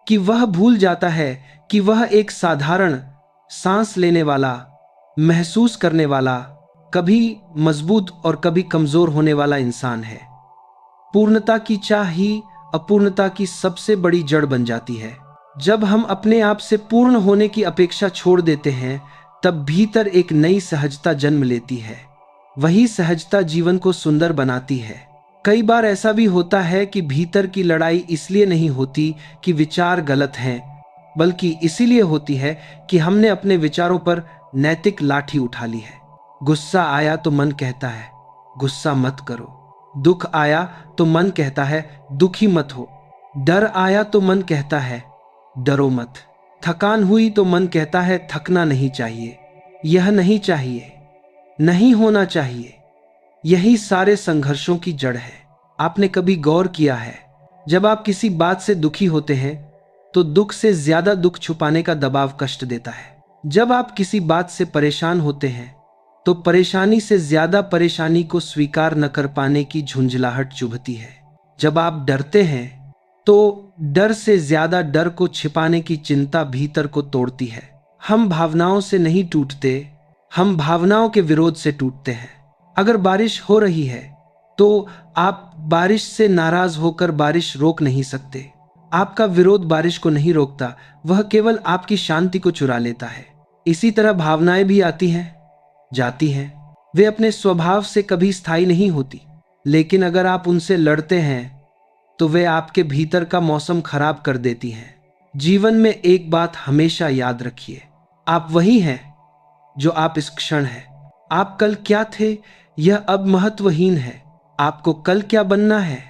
कि वह भूल जाता है कि वह एक साधारण सांस लेने वाला, महसूस करने वाला, कभी मजबूत और कभी कमजोर होने वाला इंसान है। पूर्णता की चाह ही अपूर्णता की सबसे बड़ी जड़ बन जाती है। जब हम अपने आप से पूर्ण होने की अपेक्षा छोड़ देते हैं, तब भीतर एक नई सहजता जन्म लेती है। वही सहजता जीवन को सुंदर बनाती है। कई बार ऐसा भी होता है कि भीतर की लड़ाई इसलिए नहीं होती कि विचार गलत हैं, बल्कि इसीलिए होती है कि हमने अपने विचारों पर नैतिक लाठी उठा ली है। गुस्सा आया तो मन कहता है गुस्सा मत करो, दुख आया तो मन कहता है दुखी मत हो, डर आया तो मन कहता है डरो मत, थकान हुई तो मन कहता है थकना नहीं चाहिए, यह नहीं चाहिए, नहीं होना चाहिए। यही सारे संघर्षों की जड़ है। आपने कभी गौर किया है, जब आप किसी बात से दुखी होते हैं तो दुख से ज्यादा दुख छुपाने का दबाव कष्ट देता है। जब आप किसी बात से परेशान होते हैं तो परेशानी से ज्यादा परेशानी को स्वीकार न कर पाने की झुंझलाहट चुभती है। जब आप डरते हैं तो डर से ज्यादा डर को छिपाने की चिंता भीतर को तोड़ती है। हम भावनाओं से नहीं टूटते, हम भावनाओं के विरोध से टूटते हैं। अगर बारिश हो रही है तो आप बारिश से नाराज होकर बारिश रोक नहीं सकते। आपका विरोध बारिश को नहीं रोकता, वह केवल आपकी शांति को चुरा लेता है। इसी तरह भावनाएं भी आती हैं, जाती हैं। वे अपने स्वभाव से कभी स्थायी नहीं होती, लेकिन अगर आप उनसे लड़ते हैं तो वे आपके भीतर का मौसम खराब कर देती हैं। जीवन में एक बात हमेशा याद रखिए, आप वही हैं जो आप इस क्षण हैं। आप कल क्या थे यह अब महत्वहीन है। आपको कल क्या बनना है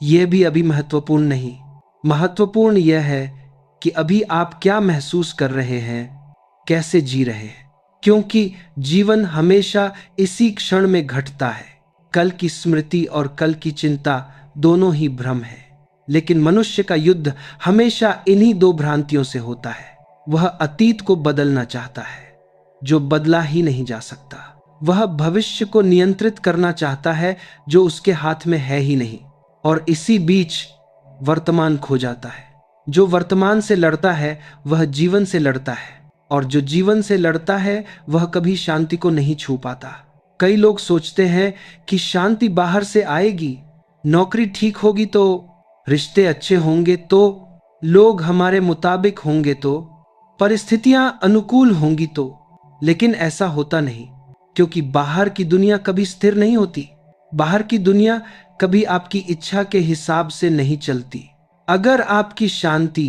यह भी अभी महत्वपूर्ण नहीं। महत्वपूर्ण यह है कि अभी आप क्या महसूस कर रहे हैं, कैसे जी रहे हैं, क्योंकि जीवन हमेशा इसी क्षण में घटता है। कल की स्मृति और कल की चिंता दोनों ही भ्रम है, लेकिन मनुष्य का युद्ध हमेशा इन्हीं दो भ्रांतियों से होता है। वह अतीत को बदलना चाहता है जो बदला ही नहीं जा सकता। वह भविष्य को नियंत्रित करना चाहता है जो उसके हाथ में है ही नहीं, और इसी बीच वर्तमान खो जाता है। जो वर्तमान से लड़ता है वह जीवन से लड़ता है, और जो जीवन से लड़ता है वह कभी शांति को नहीं छू पाता। कई लोग सोचते हैं कि शांति बाहर से आएगी, नौकरी ठीक होगी तो, रिश्ते अच्छे होंगे तो, लोग हमारे मुताबिक होंगे तो, परिस्थितियां अनुकूल होंगी तो। लेकिन ऐसा होता नहीं, क्योंकि बाहर की दुनिया कभी स्थिर नहीं होती। बाहर की दुनिया कभी आपकी इच्छा के हिसाब से नहीं चलती। अगर आपकी शांति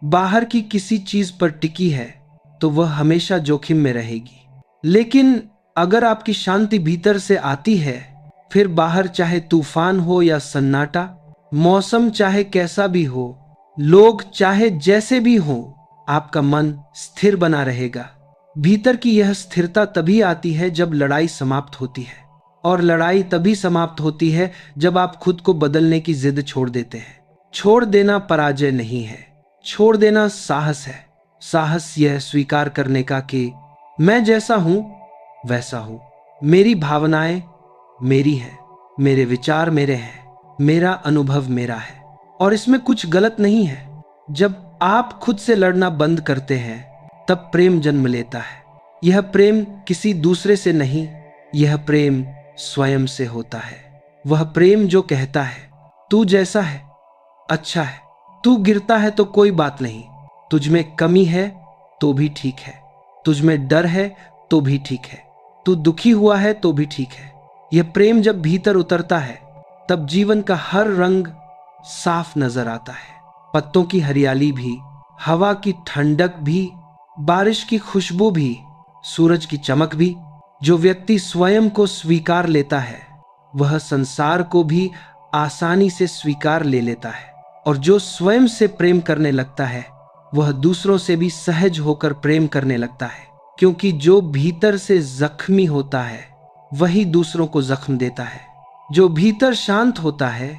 बाहर की किसी चीज पर टिकी है तो वह हमेशा जोखिम में रहेगी। लेकिन अगर आपकी शांति भीतर से आती है, फिर बाहर चाहे तूफान हो या सन्नाटा, मौसम चाहे कैसा भी हो, लोग चाहे जैसे भी हो, आपका मन स्थिर बना रहेगा। भीतर की यह स्थिरता तभी आती है जब लड़ाई समाप्त होती है, और लड़ाई तभी समाप्त होती है जब आप खुद को बदलने की जिद छोड़ देते हैं। छोड़ देना पराजय नहीं है, छोड़ देना साहस है। साहस यह स्वीकार करने का कि मैं जैसा हूं वैसा हूं, मेरी भावनाएं मेरी हैं, मेरे विचार मेरे हैं, मेरा अनुभव मेरा है, और इसमें कुछ गलत नहीं है। जब आप खुद से लड़ना बंद करते हैं तब प्रेम जन्म लेता है। यह प्रेम किसी दूसरे से नहीं, यह प्रेम स्वयं से होता है। वह प्रेम जो कहता है तू जैसा है अच्छा है, तू गिरता है तो कोई बात नहीं, तुझ में कमी है तो भी ठीक है, तुझ में डर है तो भी ठीक है, तू दुखी हुआ है तो भी ठीक है। यह प्रेम जब भीतर उतरता है तब जीवन का हर रंग साफ नजर आता है। पत्तों की हरियाली भी, हवा की ठंडक भी, बारिश की खुशबू भी, सूरज की चमक भी। जो व्यक्ति स्वयं को स्वीकार लेता है वह संसार को भी आसानी से स्वीकार ले लेता है, और जो स्वयं से प्रेम करने लगता है वह दूसरों से भी सहज होकर प्रेम करने लगता है। क्योंकि जो भीतर से जख्मी होता है वही दूसरों को जख्म देता है। जो भीतर शांत होता है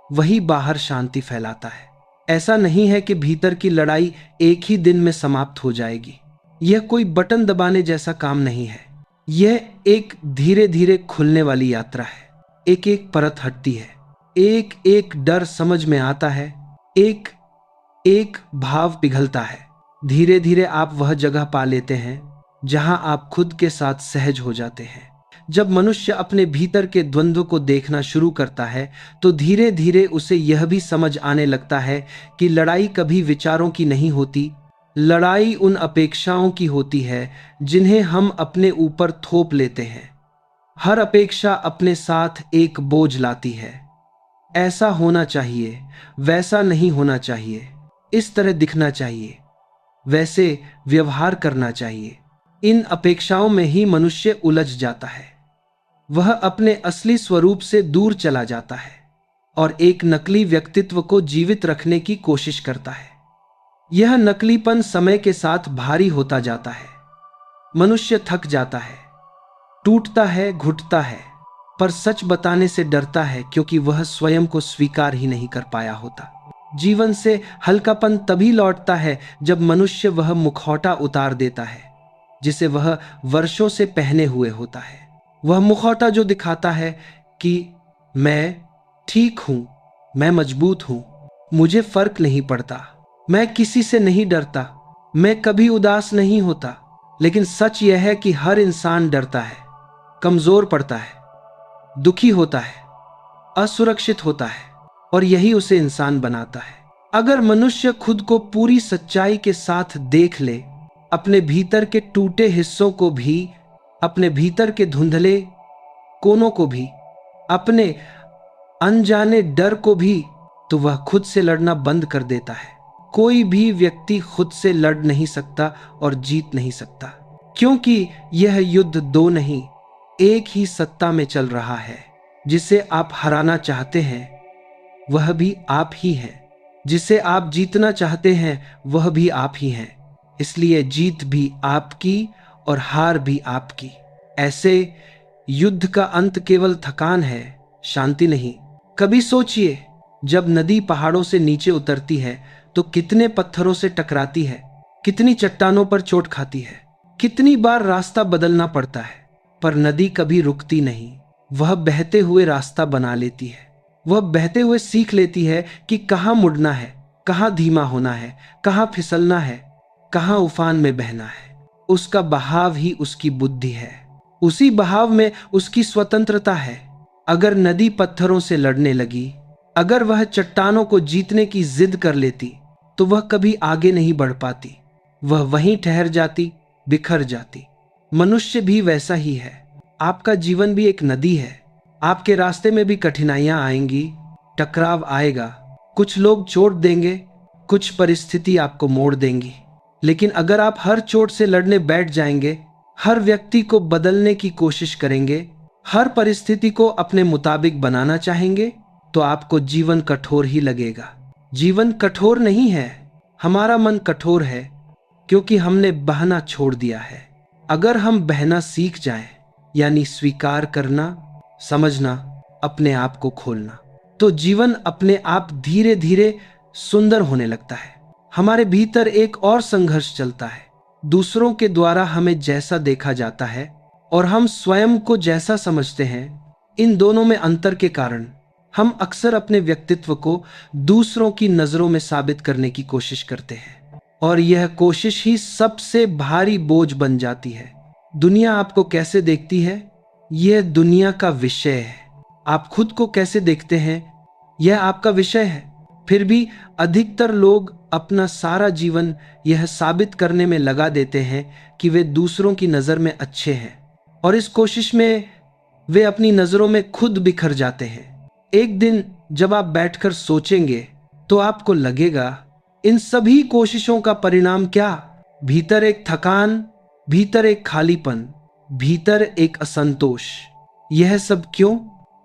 वही बाहर शांति फैलाता है। ऐसा नहीं है कि भीतर की लड़ाई एक ही दिन में समाप्त हो जाएगी। यह कोई बटन दबाने जैसा काम नहीं है। यह एक धीरे धीरे खुलने वाली यात्रा है। एक एक परत हटती है, एक एक डर समझ में आता है, एक एक भाव पिघलता है। धीरे धीरे आप वह जगह पा लेते हैं जहां आप खुद के साथ सहज हो जाते हैं। जब मनुष्य अपने भीतर के द्वंद्व को देखना शुरू करता है तो धीरे धीरे उसे यह भी समझ आने लगता है कि लड़ाई कभी विचारों की नहीं होती, लड़ाई उन अपेक्षाओं की होती है जिन्हें हम अपने ऊपर थोप लेते हैं। हर अपेक्षा अपने साथ एक बोझ लाती है। ऐसा होना चाहिए, वैसा नहीं होना चाहिए, इस तरह दिखना चाहिए, वैसे व्यवहार करना चाहिए। इन अपेक्षाओं में ही मनुष्य उलझ जाता है। वह अपने असली स्वरूप से दूर चला जाता है और एक नकली व्यक्तित्व को जीवित रखने की कोशिश करता है। यह नकलीपन समय के साथ भारी होता जाता है। मनुष्य थक जाता है, टूटता है, घुटता है, पर सच बताने से डरता है क्योंकि वह स्वयं को स्वीकार ही नहीं कर पाया होता। जीवन से हल्कापन तभी लौटता है जब मनुष्य वह मुखौटा उतार देता है जिसे वह वर्षों से पहने हुए होता है। वह मुखौटा जो दिखाता है कि मैं ठीक हूं, मैं मजबूत हूं, मुझे फर्क नहीं पड़ता, मैं किसी से नहीं डरता, मैं कभी उदास नहीं होता। लेकिन सच यह है कि हर इंसान डरता है, कमजोर पड़ता है, दुखी होता है, असुरक्षित होता है, और यही उसे इंसान बनाता है। अगर मनुष्य खुद को पूरी सच्चाई के साथ देख ले, अपने भीतर के टूटे हिस्सों को भी, अपने भीतर के धुंधले कोनों को भी, अपने अनजाने डर को भी, तो वह खुद से लड़ना बंद कर देता है। कोई भी व्यक्ति खुद से लड़ नहीं सकता और जीत नहीं सकता, क्योंकि यह युद्ध दो नहीं, एक ही सत्ता में चल रहा है। जिसे आप हराना चाहते हैं वह भी आप ही हैं, जिसे आप जीतना चाहते हैं वह भी आप ही हैं। इसलिए जीत भी आपकी और हार भी आपकी। ऐसे युद्ध का अंत केवल थकान है, शांति नहीं। कभी सोचिए, जब नदी पहाड़ों से नीचे उतरती है तो कितने पत्थरों से टकराती है, कितनी चट्टानों पर चोट खाती है, कितनी बार रास्ता बदलना पड़ता है। पर नदी कभी रुकती नहीं। वह बहते हुए रास्ता बना लेती है। वह बहते हुए सीख लेती है कि कहाँ मुड़ना है, कहाँ धीमा होना है, कहाँ फिसलना है, कहाँ उफान में बहना है। उसका बहाव ही उसकी बुद्धि है। उसी बहाव में उसकी स्वतंत्रता है। अगर नदी पत्थरों से लड़ने लगी, अगर वह चट्टानों को जीतने की जिद कर लेती, तो वह कभी आगे नहीं बढ़ पाती। वह वहीं ठहर जाती, बिखर जाती। मनुष्य भी वैसा ही है। आपका जीवन भी एक नदी है। आपके रास्ते में भी कठिनाइयां आएंगी, टकराव आएगा, कुछ लोग चोट देंगे, कुछ परिस्थिति आपको मोड़ देंगी। लेकिन अगर आप हर चोट से लड़ने बैठ जाएंगे, हर व्यक्ति को बदलने की कोशिश करेंगे, हर परिस्थिति को अपने मुताबिक बनाना चाहेंगे, तो आपको जीवन कठोर ही लगेगा। जीवन कठोर नहीं है, हमारा मन कठोर है, क्योंकि हमने बहना छोड़ दिया है। अगर हम बहना सीख जाएं, यानी स्वीकार करना, समझना, अपने आप को खोलना, तो जीवन अपने आप धीरे धीरे सुंदर होने लगता है। हमारे भीतर एक और संघर्ष चलता है। दूसरों के द्वारा हमें जैसा देखा जाता है और हम स्वयं को जैसा समझते हैं, इन दोनों में अंतर के कारण हम अक्सर अपने व्यक्तित्व को दूसरों की नजरों में साबित करने की कोशिश करते हैं, और यह कोशिश ही सबसे भारी बोझ बन जाती है। दुनिया आपको कैसे देखती है, यह दुनिया का विषय है। आप खुद को कैसे देखते हैं, यह आपका विषय है। फिर भी अधिकतर लोग अपना सारा जीवन यह साबित करने में लगा देते हैं कि वे दूसरों की नज़र में अच्छे हैं, और इस कोशिश में वे अपनी नज़रों में खुद बिखर जाते हैं। एक दिन जब आप बैठकर सोचेंगे, तो आपको लगेगा इन सभी कोशिशों का परिणाम क्या? भीतर एक थकान, भीतर एक खालीपन, भीतर एक असंतोष। यह सब क्यों?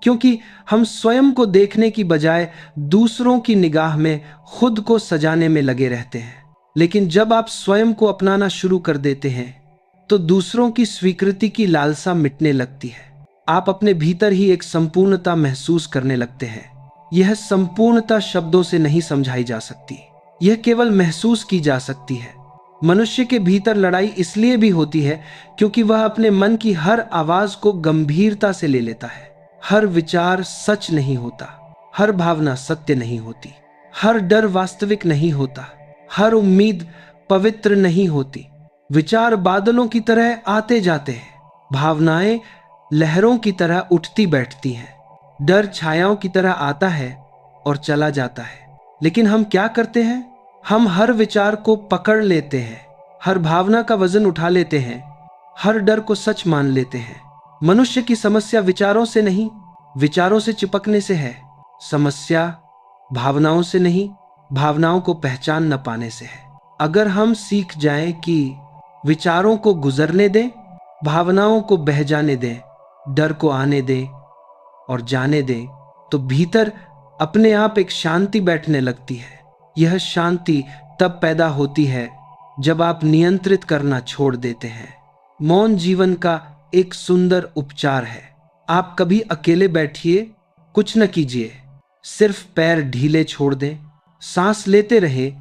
क्योंकि हम स्वयं को देखने की बजाय दूसरों की निगाह में खुद को सजाने में लगे रहते हैं। लेकिन जब आप स्वयं को अपनाना शुरू कर देते हैं, तो दूसरों की स्वीकृति की लालसा मिटने लगती है। आप अपने भीतर ही एक संपूर्णता महसूस करने लगते हैं। यह संपूर्णता शब्दों से नहीं समझाई जा सकती, यह केवल महसूस की जा सकती है। मनुष्य के भीतर लड़ाई इसलिए भी होती है क्योंकि वह अपने मन की हर आवाज को गंभीरता से ले लेता है। हर विचार सच नहीं होता, हर भावना सत्य नहीं होती, हर डर वास्तविक नहीं होता, हर उम्मीद पवित्र नहीं होती। विचार बादलों की तरह आते जाते हैं, भावनाएं लहरों की तरह उठती बैठती हैं, डर छायाओं की तरह आता है और चला जाता है। लेकिन हम क्या करते हैं? हम हर विचार को पकड़ लेते हैं, हर भावना का वजन उठा लेते हैं, हर डर को सच मान लेते हैं। मनुष्य की समस्या विचारों से नहीं, विचारों से चिपकने से है। समस्या भावनाओं से नहीं, भावनाओं को पहचान न पाने से है। अगर हम सीख जाएं कि विचारों को गुजरने दें, भावनाओं को बह जाने दें, डर को आने दें और जाने दें, तो भीतर अपने आप एक शांति बैठने लगती है। यह शांति तब पैदा होती है जब आप नियंत्रित करना छोड़ देते हैं। मौन जीवन का एक सुंदर उपचार है। आप कभी अकेले बैठिए, कुछ न कीजिए, सिर्फ पैर ढीले छोड़ दें, सांस लेते रहे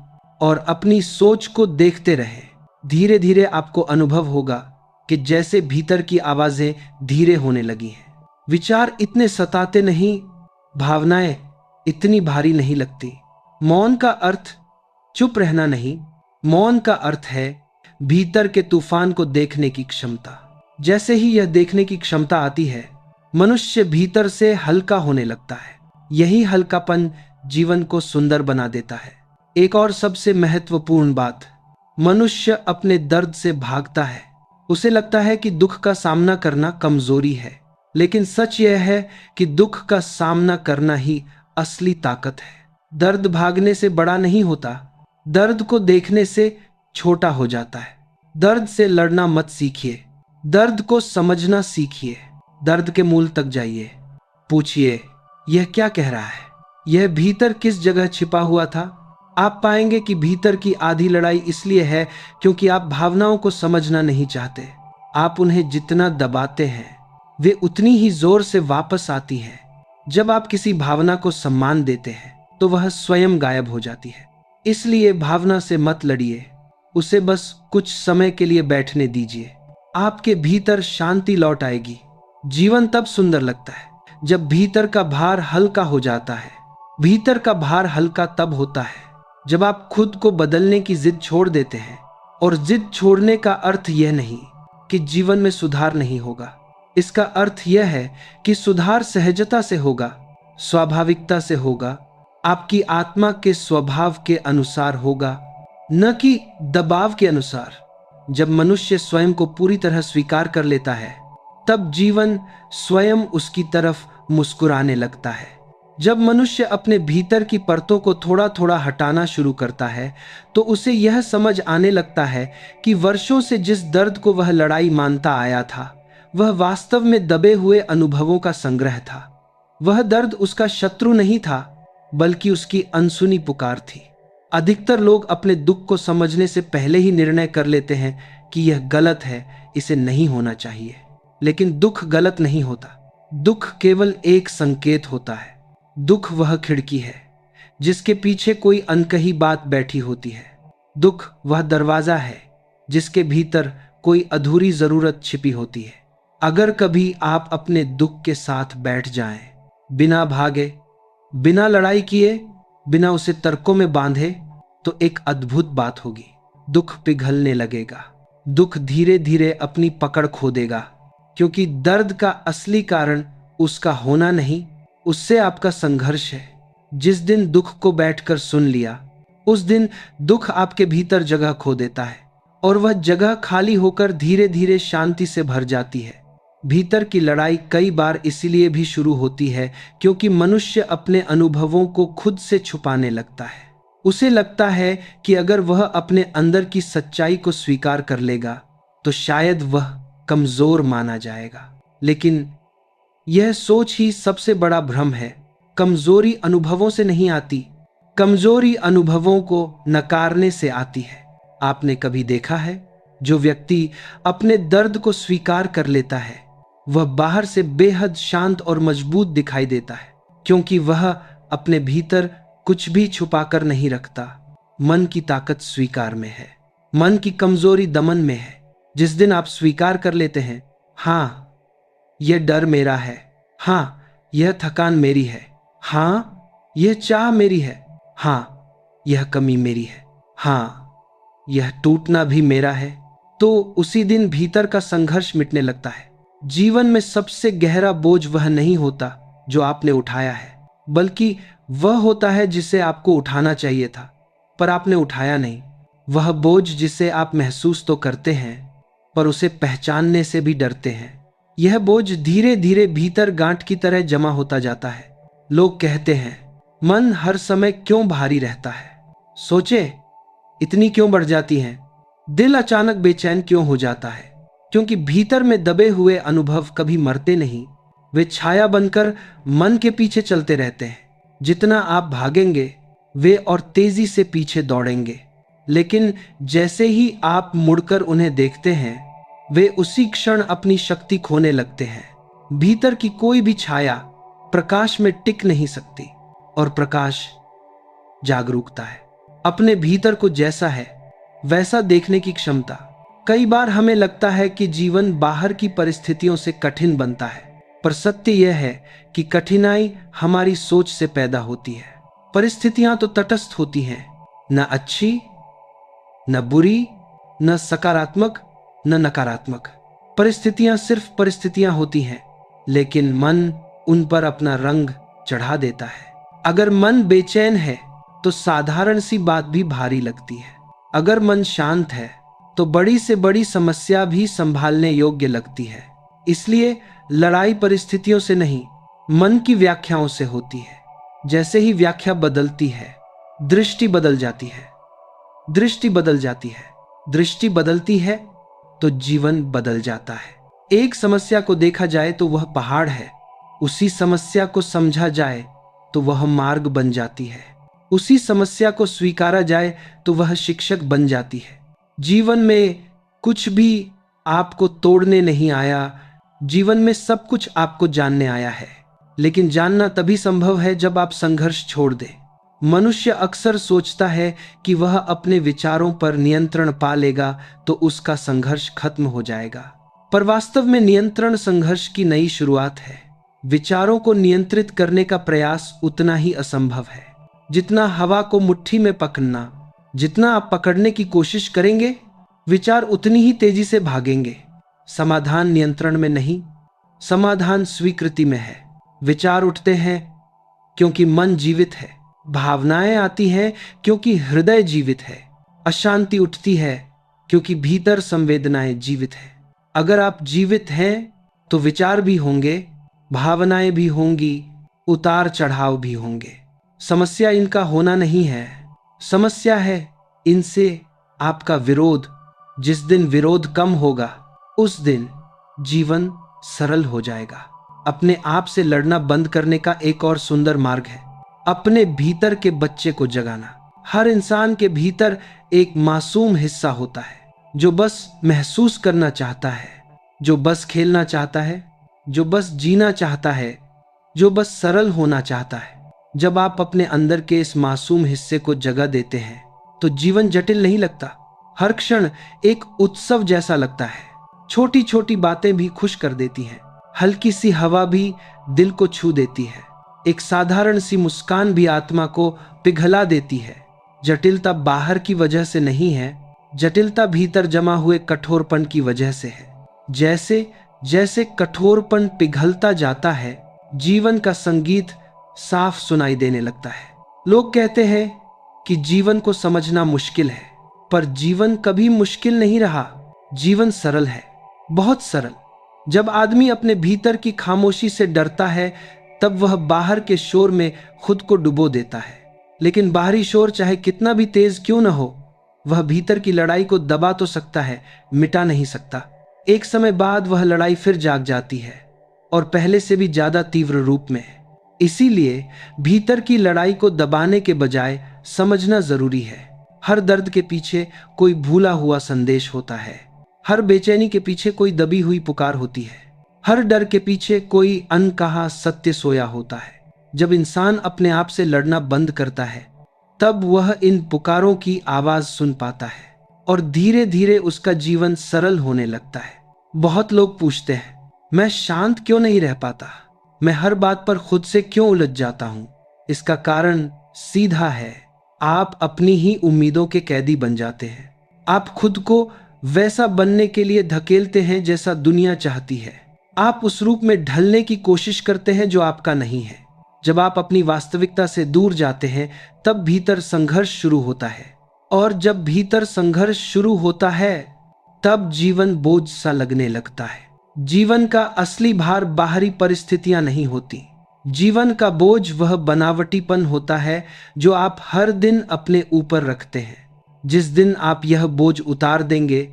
और अपनी सोच को देखते रहे। धीरे धीरे आपको अनुभव होगा कि जैसे भीतर की आवाजें धीरे होने लगी हैं। विचार इतने सताते नहीं, भावनाएं इतनी भारी नहीं लगती। मौन का अर्थ चुप रहना नहीं, मौन का अर्थ है भीतर के तूफान को देखने की क्षमता। जैसे ही यह देखने की क्षमता आती है, मनुष्य भीतर से हल्का होने लगता है। यही हल्कापन जीवन को सुंदर बना देता है। एक और सबसे महत्वपूर्ण बात, मनुष्य अपने दर्द से भागता है। उसे लगता है कि दुख का सामना करना कमजोरी है, लेकिन सच यह है कि दुख का सामना करना ही असली ताकत है। दर्द भागने से बड़ा नहीं होता, दर्द को देखने से छोटा हो जाता है। दर्द से लड़ना मत सीखिए, दर्द को समझना सीखिए। दर्द के मूल तक जाइए, पूछिए यह क्या कह रहा है, यह भीतर किस जगह छिपा हुआ था। आप पाएंगे कि भीतर की आधी लड़ाई इसलिए है क्योंकि आप भावनाओं को समझना नहीं चाहते। आप उन्हें जितना दबाते हैं, वे उतनी ही जोर से वापस आती हैं। जब आप किसी भावना को सम्मान देते हैं, तो वह स्वयं गायब हो जाती है। इसलिए भावना से मत लड़िए, उसे बस कुछ समय के लिए बैठने दीजिए। आपके भीतर शांति लौट आएगी। जीवन तब सुंदर लगता है जब भीतर का भार हल्का हो जाता है। भीतर का भार हल्का तब होता है जब आप खुद को बदलने की जिद छोड़ देते हैं। और जिद छोड़ने का अर्थ यह नहीं कि जीवन में सुधार नहीं होगा। इसका अर्थ यह है कि सुधार सहजता से होगा, स्वाभाविकता से होगा, आपकी आत्मा के स्वभाव के अनुसार होगा, न कि दबाव के अनुसार। जब मनुष्य स्वयं को पूरी तरह स्वीकार कर लेता है, तब जीवन स्वयं उसकी तरफ मुस्कुराने लगता है। जब मनुष्य अपने भीतर की परतों को थोड़ा थोड़ा हटाना शुरू करता है, तो उसे यह समझ आने लगता है कि वर्षों से जिस दर्द को वह लड़ाई मानता आया था, वह वास्तव में दबे हुए अनुभवों का संग्रह था। वह दर्द उसका शत्रु नहीं था, बल्कि उसकी अनसुनी पुकार थी। अधिकतर लोग अपने दुख को समझने से पहले ही निर्णय कर लेते हैं कि यह गलत है, इसे नहीं होना चाहिए। लेकिन दुख गलत नहीं होता। दुख केवल एक संकेत होता है। दुख वह खिड़की है जिसके पीछे कोई अनकही बात बैठी होती है। दुख वह दरवाजा है जिसके भीतर कोई अधूरी जरूरत छिपी होती है। अगर कभी आप अपने दुख के साथ बैठ जाएं, बिना भागे, बिना लड़ाई किए, बिना उसे तर्कों में बांधे, तो एक अद्भुत बात होगी। दुख पिघलने लगेगा। दुख धीरे धीरे अपनी पकड़ खो देगा, क्योंकि दर्द का असली कारण उसका होना नहीं, उससे आपका संघर्ष है। जिस दिन दुख को बैठकर सुन लिया, उस दिन दुख आपके भीतर जगह खो देता है, और वह जगह खाली होकर धीरे धीरे शांति से भर जाती है। भीतर की लड़ाई कई बार इसलिए भी शुरू होती है क्योंकि मनुष्य अपने अनुभवों को खुद से छुपाने लगता है। उसे लगता है कि अगर वह अपने अंदर की सच्चाई को स्वीकार कर लेगा तो शायद वह कमजोर माना जाएगा। लेकिन यह सोच ही सबसे बड़ा भ्रम है। कमजोरी अनुभवों से नहीं आती, कमजोरी अनुभवों को नकारने से आती है। आपने कभी देखा है, जो व्यक्ति अपने दर्द को स्वीकार कर लेता है, वह बाहर से बेहद शांत और मजबूत दिखाई देता है, क्योंकि वह अपने भीतर कुछ भी छुपाकर नहीं रखता। मन की ताकत स्वीकार में है, मन की कमजोरी दमन में है। जिस दिन आप स्वीकार कर लेते हैं, हाँ यह डर मेरा है, हाँ यह थकान मेरी है, हाँ यह चाह मेरी है, हाँ यह कमी मेरी है, हाँ यह टूटना भी मेरा है, तो उसी दिन भीतर का संघर्ष मिटने लगता है। जीवन में सबसे गहरा बोझ वह नहीं होता जो आपने उठाया है, बल्कि वह होता है जिसे आपको उठाना चाहिए था पर आपने उठाया नहीं। वह बोझ जिसे आप महसूस तो करते हैं पर उसे पहचानने से भी डरते हैं। यह बोझ धीरे धीरे भीतर गांठ की तरह जमा होता जाता है। लोग कहते हैं, मन हर समय क्यों भारी रहता है, सोचे इतनी क्यों बढ़ जाती हैं, दिल अचानक बेचैन क्यों हो जाता है। क्योंकि भीतर में दबे हुए अनुभव कभी मरते नहीं, वे छाया बनकर मन के पीछे चलते रहते हैं। जितना आप भागेंगे वे और तेजी से पीछे दौड़ेंगे, लेकिन जैसे ही आप मुड़कर उन्हें देखते हैं, वे उसी क्षण अपनी शक्ति खोने लगते हैं। भीतर की कोई भी छाया प्रकाश में टिक नहीं सकती, और प्रकाश जागरूकता है, अपने भीतर को जैसा है वैसा देखने की क्षमता। कई बार हमें लगता है कि जीवन बाहर की परिस्थितियों से कठिन बनता है, पर सत्य यह है कि कठिनाई हमारी सोच से पैदा होती है। परिस्थितियां तो तटस्थ होती हैं, न अच्छी न बुरी, न सकारात्मक न नकारात्मक। परिस्थितियां सिर्फ परिस्थितियां होती हैं, लेकिन मन उन पर अपना रंग चढ़ा देता है। अगर मन बेचैन है तो साधारण सी बात भी भारी लगती है। अगर मन शांत है तो बड़ी से बड़ी समस्या भी संभालने योग्य लगती है। इसलिए लड़ाई परिस्थितियों से नहीं, मन की व्याख्याओं से होती है। जैसे ही व्याख्या बदलती है, दृष्टि बदल जाती है, दृष्टि बदल जाती है, दृष्टि बदलती है तो जीवन बदल जाता है। एक समस्या को देखा जाए तो वह पहाड़ है, उसी समस्या को समझा जाए तो वह मार्ग बन जाती है, उसी समस्या को स्वीकारा जाए तो वह शिक्षक बन जाती है। जीवन में कुछ भी आपको तोड़ने नहीं आया, जीवन में सब कुछ आपको जानने आया है। लेकिन जानना तभी संभव है जब आप संघर्ष छोड़ दें। मनुष्य अक्सर सोचता है कि वह अपने विचारों पर नियंत्रण पा लेगा तो उसका संघर्ष खत्म हो जाएगा, पर वास्तव में नियंत्रण संघर्ष की नई शुरुआत है। विचारों को नियंत्रित करने का प्रयास उतना ही असंभव है जितना हवा को मुट्ठी में पकड़ना। जितना आप पकड़ने की कोशिश करेंगे, विचार उतनी ही तेजी से भागेंगे। समाधान नियंत्रण में नहीं, समाधान स्वीकृति में है। विचार उठते हैं क्योंकि मन जीवित है। भावनाएं आती हैं क्योंकि हृदय जीवित है। अशांति उठती है क्योंकि भीतर संवेदनाएं जीवित है। अगर आप जीवित हैं तो विचार भी होंगे, भावनाएं भी होंगी, उतार चढ़ाव भी होंगे। समस्या इनका होना नहीं है, समस्या है इनसे आपका विरोध। जिस दिन विरोध कम होगा उस दिन जीवन सरल हो जाएगा। अपने आप से लड़ना बंद करने का एक और सुंदर मार्ग है अपने भीतर के बच्चे को जगाना। हर इंसान के भीतर एक मासूम हिस्सा होता है जो बस महसूस करना चाहता है, जो बस खेलना चाहता है, जो बस जीना चाहता है, जो बस सरल होना चाहता है। जब आप अपने अंदर के इस मासूम हिस्से को जगह देते हैं तो जीवन जटिल नहीं लगता। हर क्षण एक उत्सव जैसा लगता है। छोटी छोटी बातें भी खुश कर देती हैं। हल्की सी हवा भी दिल को छू देती है। एक साधारण सी मुस्कान भी आत्मा को पिघला देती है। जटिलता बाहर की वजह से नहीं है, जटिलता भीतर जमा हुए कठोरपन की वजह से है। जैसे जैसे कठोरपन पिघलता जाता है, जीवन का संगीत साफ सुनाई देने लगता है। लोग कहते हैं कि जीवन को समझना मुश्किल है, पर जीवन कभी मुश्किल नहीं रहा। जीवन सरल है, बहुत सरल। जब आदमी अपने भीतर की खामोशी से डरता है तब वह बाहर के शोर में खुद को डुबो देता है। लेकिन बाहरी शोर चाहे कितना भी तेज क्यों न हो, वह भीतर की लड़ाई को दबा तो सकता है, मिटा नहीं सकता। एक समय बाद वह लड़ाई फिर जाग जाती है और पहले से भी ज्यादा तीव्र रूप में। इसीलिए भीतर की लड़ाई को दबाने के बजाय समझना जरूरी है। हर दर्द के पीछे कोई भूला हुआ संदेश होता है। हर बेचैनी के पीछे कोई दबी हुई पुकार होती है। हर डर के पीछे कोई अनकहा सत्य सोया होता है। जब इंसान अपने आप से लड़ना बंद करता है तब वह इन पुकारों की आवाज सुन पाता है और धीरे धीरे उसका जीवन सरल होने लगता है। बहुत लोग पूछते हैं, मैं शांत क्यों नहीं रह पाता, मैं हर बात पर खुद से क्यों उलझ जाता हूं? इसका कारण सीधा है, आप अपनी ही उम्मीदों के कैदी बन जाते हैं। आप खुद को वैसा बनने के लिए धकेलते हैं जैसा दुनिया चाहती है। आप उस रूप में ढलने की कोशिश करते हैं जो आपका नहीं है। जब आप अपनी वास्तविकता से दूर जाते हैं तब भीतर संघर्ष शुरू होता है, और जब भीतर संघर्ष शुरू होता है तब जीवन बोझ सा लगने लगता है। जीवन का असली भार बाहरी परिस्थितियां नहीं होती। जीवन का बोझ वह बनावटीपन होता है जो आप हर दिन अपने ऊपर रखते हैं। जिस दिन आप यह बोझ उतार देंगे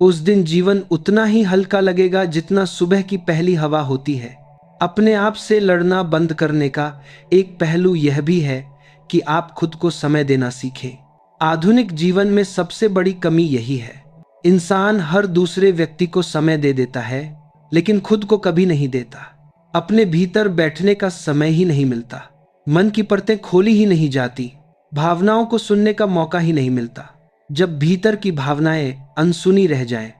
उस दिन जीवन उतना ही हल्का लगेगा जितना सुबह की पहली हवा होती है। अपने आप से लड़ना बंद करने का एक पहलू यह भी है कि आप खुद को समय देना सीखें। आधुनिक जीवन में सबसे बड़ी कमी यही है। इंसान हर दूसरे व्यक्ति को समय दे देता है लेकिन खुद को कभी नहीं देता। अपने भीतर बैठने का समय ही नहीं मिलता। मन की परतें खोली ही नहीं जाती। भावनाओं को सुनने का मौका ही नहीं मिलता। जब भीतर की भावनाएं अनसुनी रह जाएं,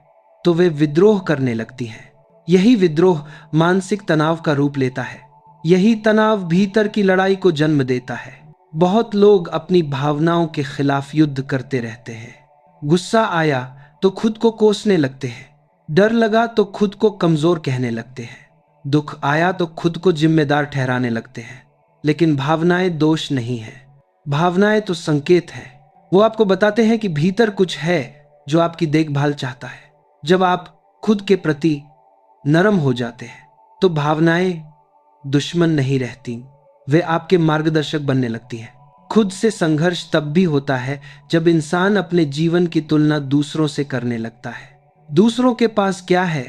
तो वे विद्रोह करने लगती हैं। यही विद्रोह मानसिक तनाव का रूप लेता है। यही तनाव भीतर की लड़ाई को जन्म देता है। बहुत लोग अपनी भावनाओं के खिलाफ युद्ध करते रहते हैं। गुस्सा आया तो खुद को कोसने लगते हैं। डर लगा तो खुद को कमजोर कहने लगते हैं। दुख आया तो खुद को जिम्मेदार ठहराने लगते हैं। लेकिन भावनाएं दोष नहीं है, भावनाएं तो संकेत है। वो आपको बताते हैं कि भीतर कुछ है जो आपकी देखभाल चाहता है। जब आप खुद के प्रति नरम हो जाते हैं तो भावनाएं दुश्मन नहीं रहती, वे आपके मार्गदर्शक बनने लगती हैं। खुद से संघर्ष तब भी होता है जब इंसान अपने जीवन की तुलना दूसरों से करने लगता है। दूसरों के पास क्या है,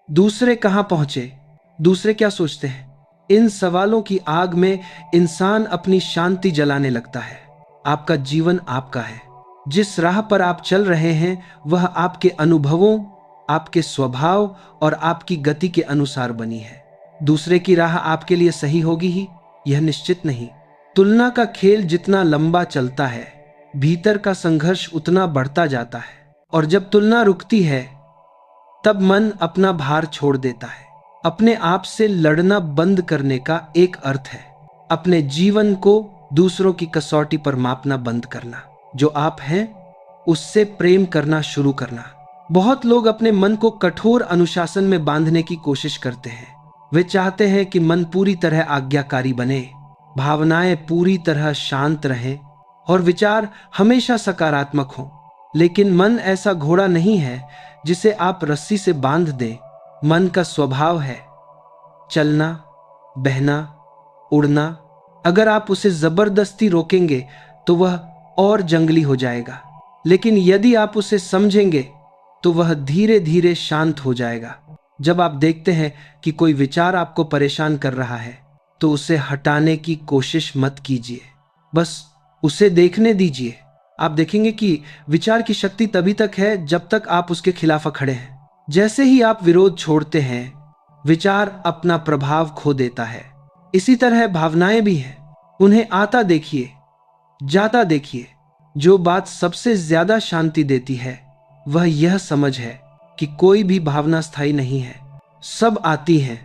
दूसरे कहां पहुंचे, दूसरे क्या सोचते हैं, इन सवालों की आग में इंसान अपनी शांति जलाने लगता है। आपका जीवन आपका है। जिस राह पर आप चल रहे हैं वह आपके अनुभवों, आपके स्वभाव और आपकी गति के अनुसार बनी है। दूसरे की राह आपके लिए सही होगी ही, यह निश्चित नहीं। तुलना का खेल जितना लंबा चलता है, भीतर का संघर्ष उतना बढ़ता जाता है। और जब तुलना रुकती है तब मन अपना भार छोड़ देता है। अपने आप से लड़ना बंद करने का एक अर्थ है अपने जीवन को दूसरों की कसौटी पर मापना बंद करना। जो आप हैं उससे प्रेम करना शुरू करना। बहुत लोग अपने मन को कठोर अनुशासन में बांधने की कोशिश करते हैं। वे चाहते हैं कि मन पूरी तरह आज्ञाकारी बने, भावनाएं पूरी तरह शांत रहें और विचार हमेशा सकारात्मक हों। लेकिन मन ऐसा घोड़ा नहीं है जिसे आप रस्सी से बांध दें। मन का स्वभाव है चलना, बहना, उड़ना। अगर आप उसे जबरदस्ती रोकेंगे तो वह और जंगली हो जाएगा, लेकिन यदि आप उसे समझेंगे तो वह धीरे धीरे शांत हो जाएगा। जब आप देखते हैं कि कोई विचार आपको परेशान कर रहा है तो उसे हटाने की कोशिश मत कीजिए, बस उसे देखने दीजिए। आप देखेंगे कि विचार की शक्ति तभी तक है जब तक आप उसके खिलाफ खड़े हैं। जैसे ही आप विरोध छोड़ते हैं, विचार अपना प्रभाव खो देता है। इसी तरह भावनाएं भी हैं। उन्हें आता देखिए, जाता देखिए। जो बात सबसे ज्यादा शांति देती है वह यह समझ है कि कोई भी भावना स्थायी नहीं है। सब आती हैं,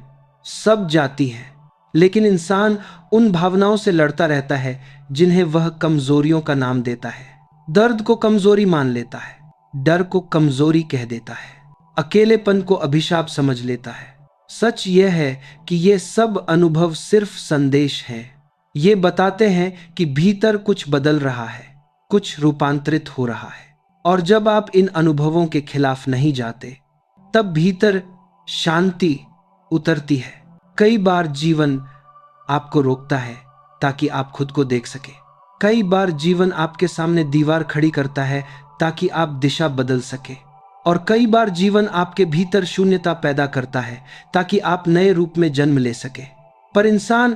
सब जाती हैं, लेकिन इंसान उन भावनाओं से लड़ता रहता है जिन्हें वह कमजोरियों का नाम देता है। दर्द को कमजोरी मान लेता है, डर को कमजोरी कह देता है, अकेलेपन को अभिशाप समझ लेता है। सच यह है कि ये सब अनुभव सिर्फ संदेश हैं। ये बताते हैं कि भीतर कुछ बदल रहा है, कुछ रूपांतरित हो रहा है। और जब आप इन अनुभवों के खिलाफ नहीं जाते, तब भीतर शांति उतरती है। कई बार जीवन आपको रोकता है ताकि आप खुद को देख सके। कई बार जीवन आपके सामने दीवार खड़ी करता है ताकि आप दिशा बदल सके। और कई बार जीवन आपके भीतर शून्यता पैदा करता है ताकि आप नए रूप में जन्म ले सके। पर इंसान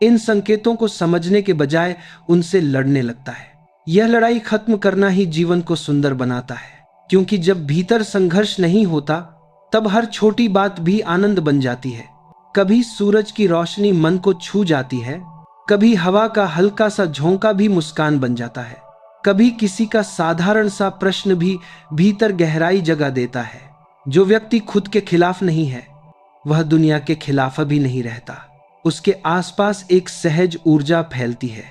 इन संकेतों को समझने के बजाय उनसे लड़ने लगता है। यह लड़ाई खत्म करना ही जीवन को सुंदर बनाता है, क्योंकि जब भीतर संघर्ष नहीं होता तब हर छोटी बात भी आनंद बन जाती है। कभी सूरज की रोशनी मन को छू जाती है, कभी हवा का हल्का सा झोंका भी मुस्कान बन जाता है, कभी किसी का साधारण सा प्रश्न भी भीतर गहराई जगा देता है। जो व्यक्ति खुद के खिलाफ नहीं है वह दुनिया के खिलाफ भी नहीं रहता। उसके आसपास एक सहज ऊर्जा फैलती है।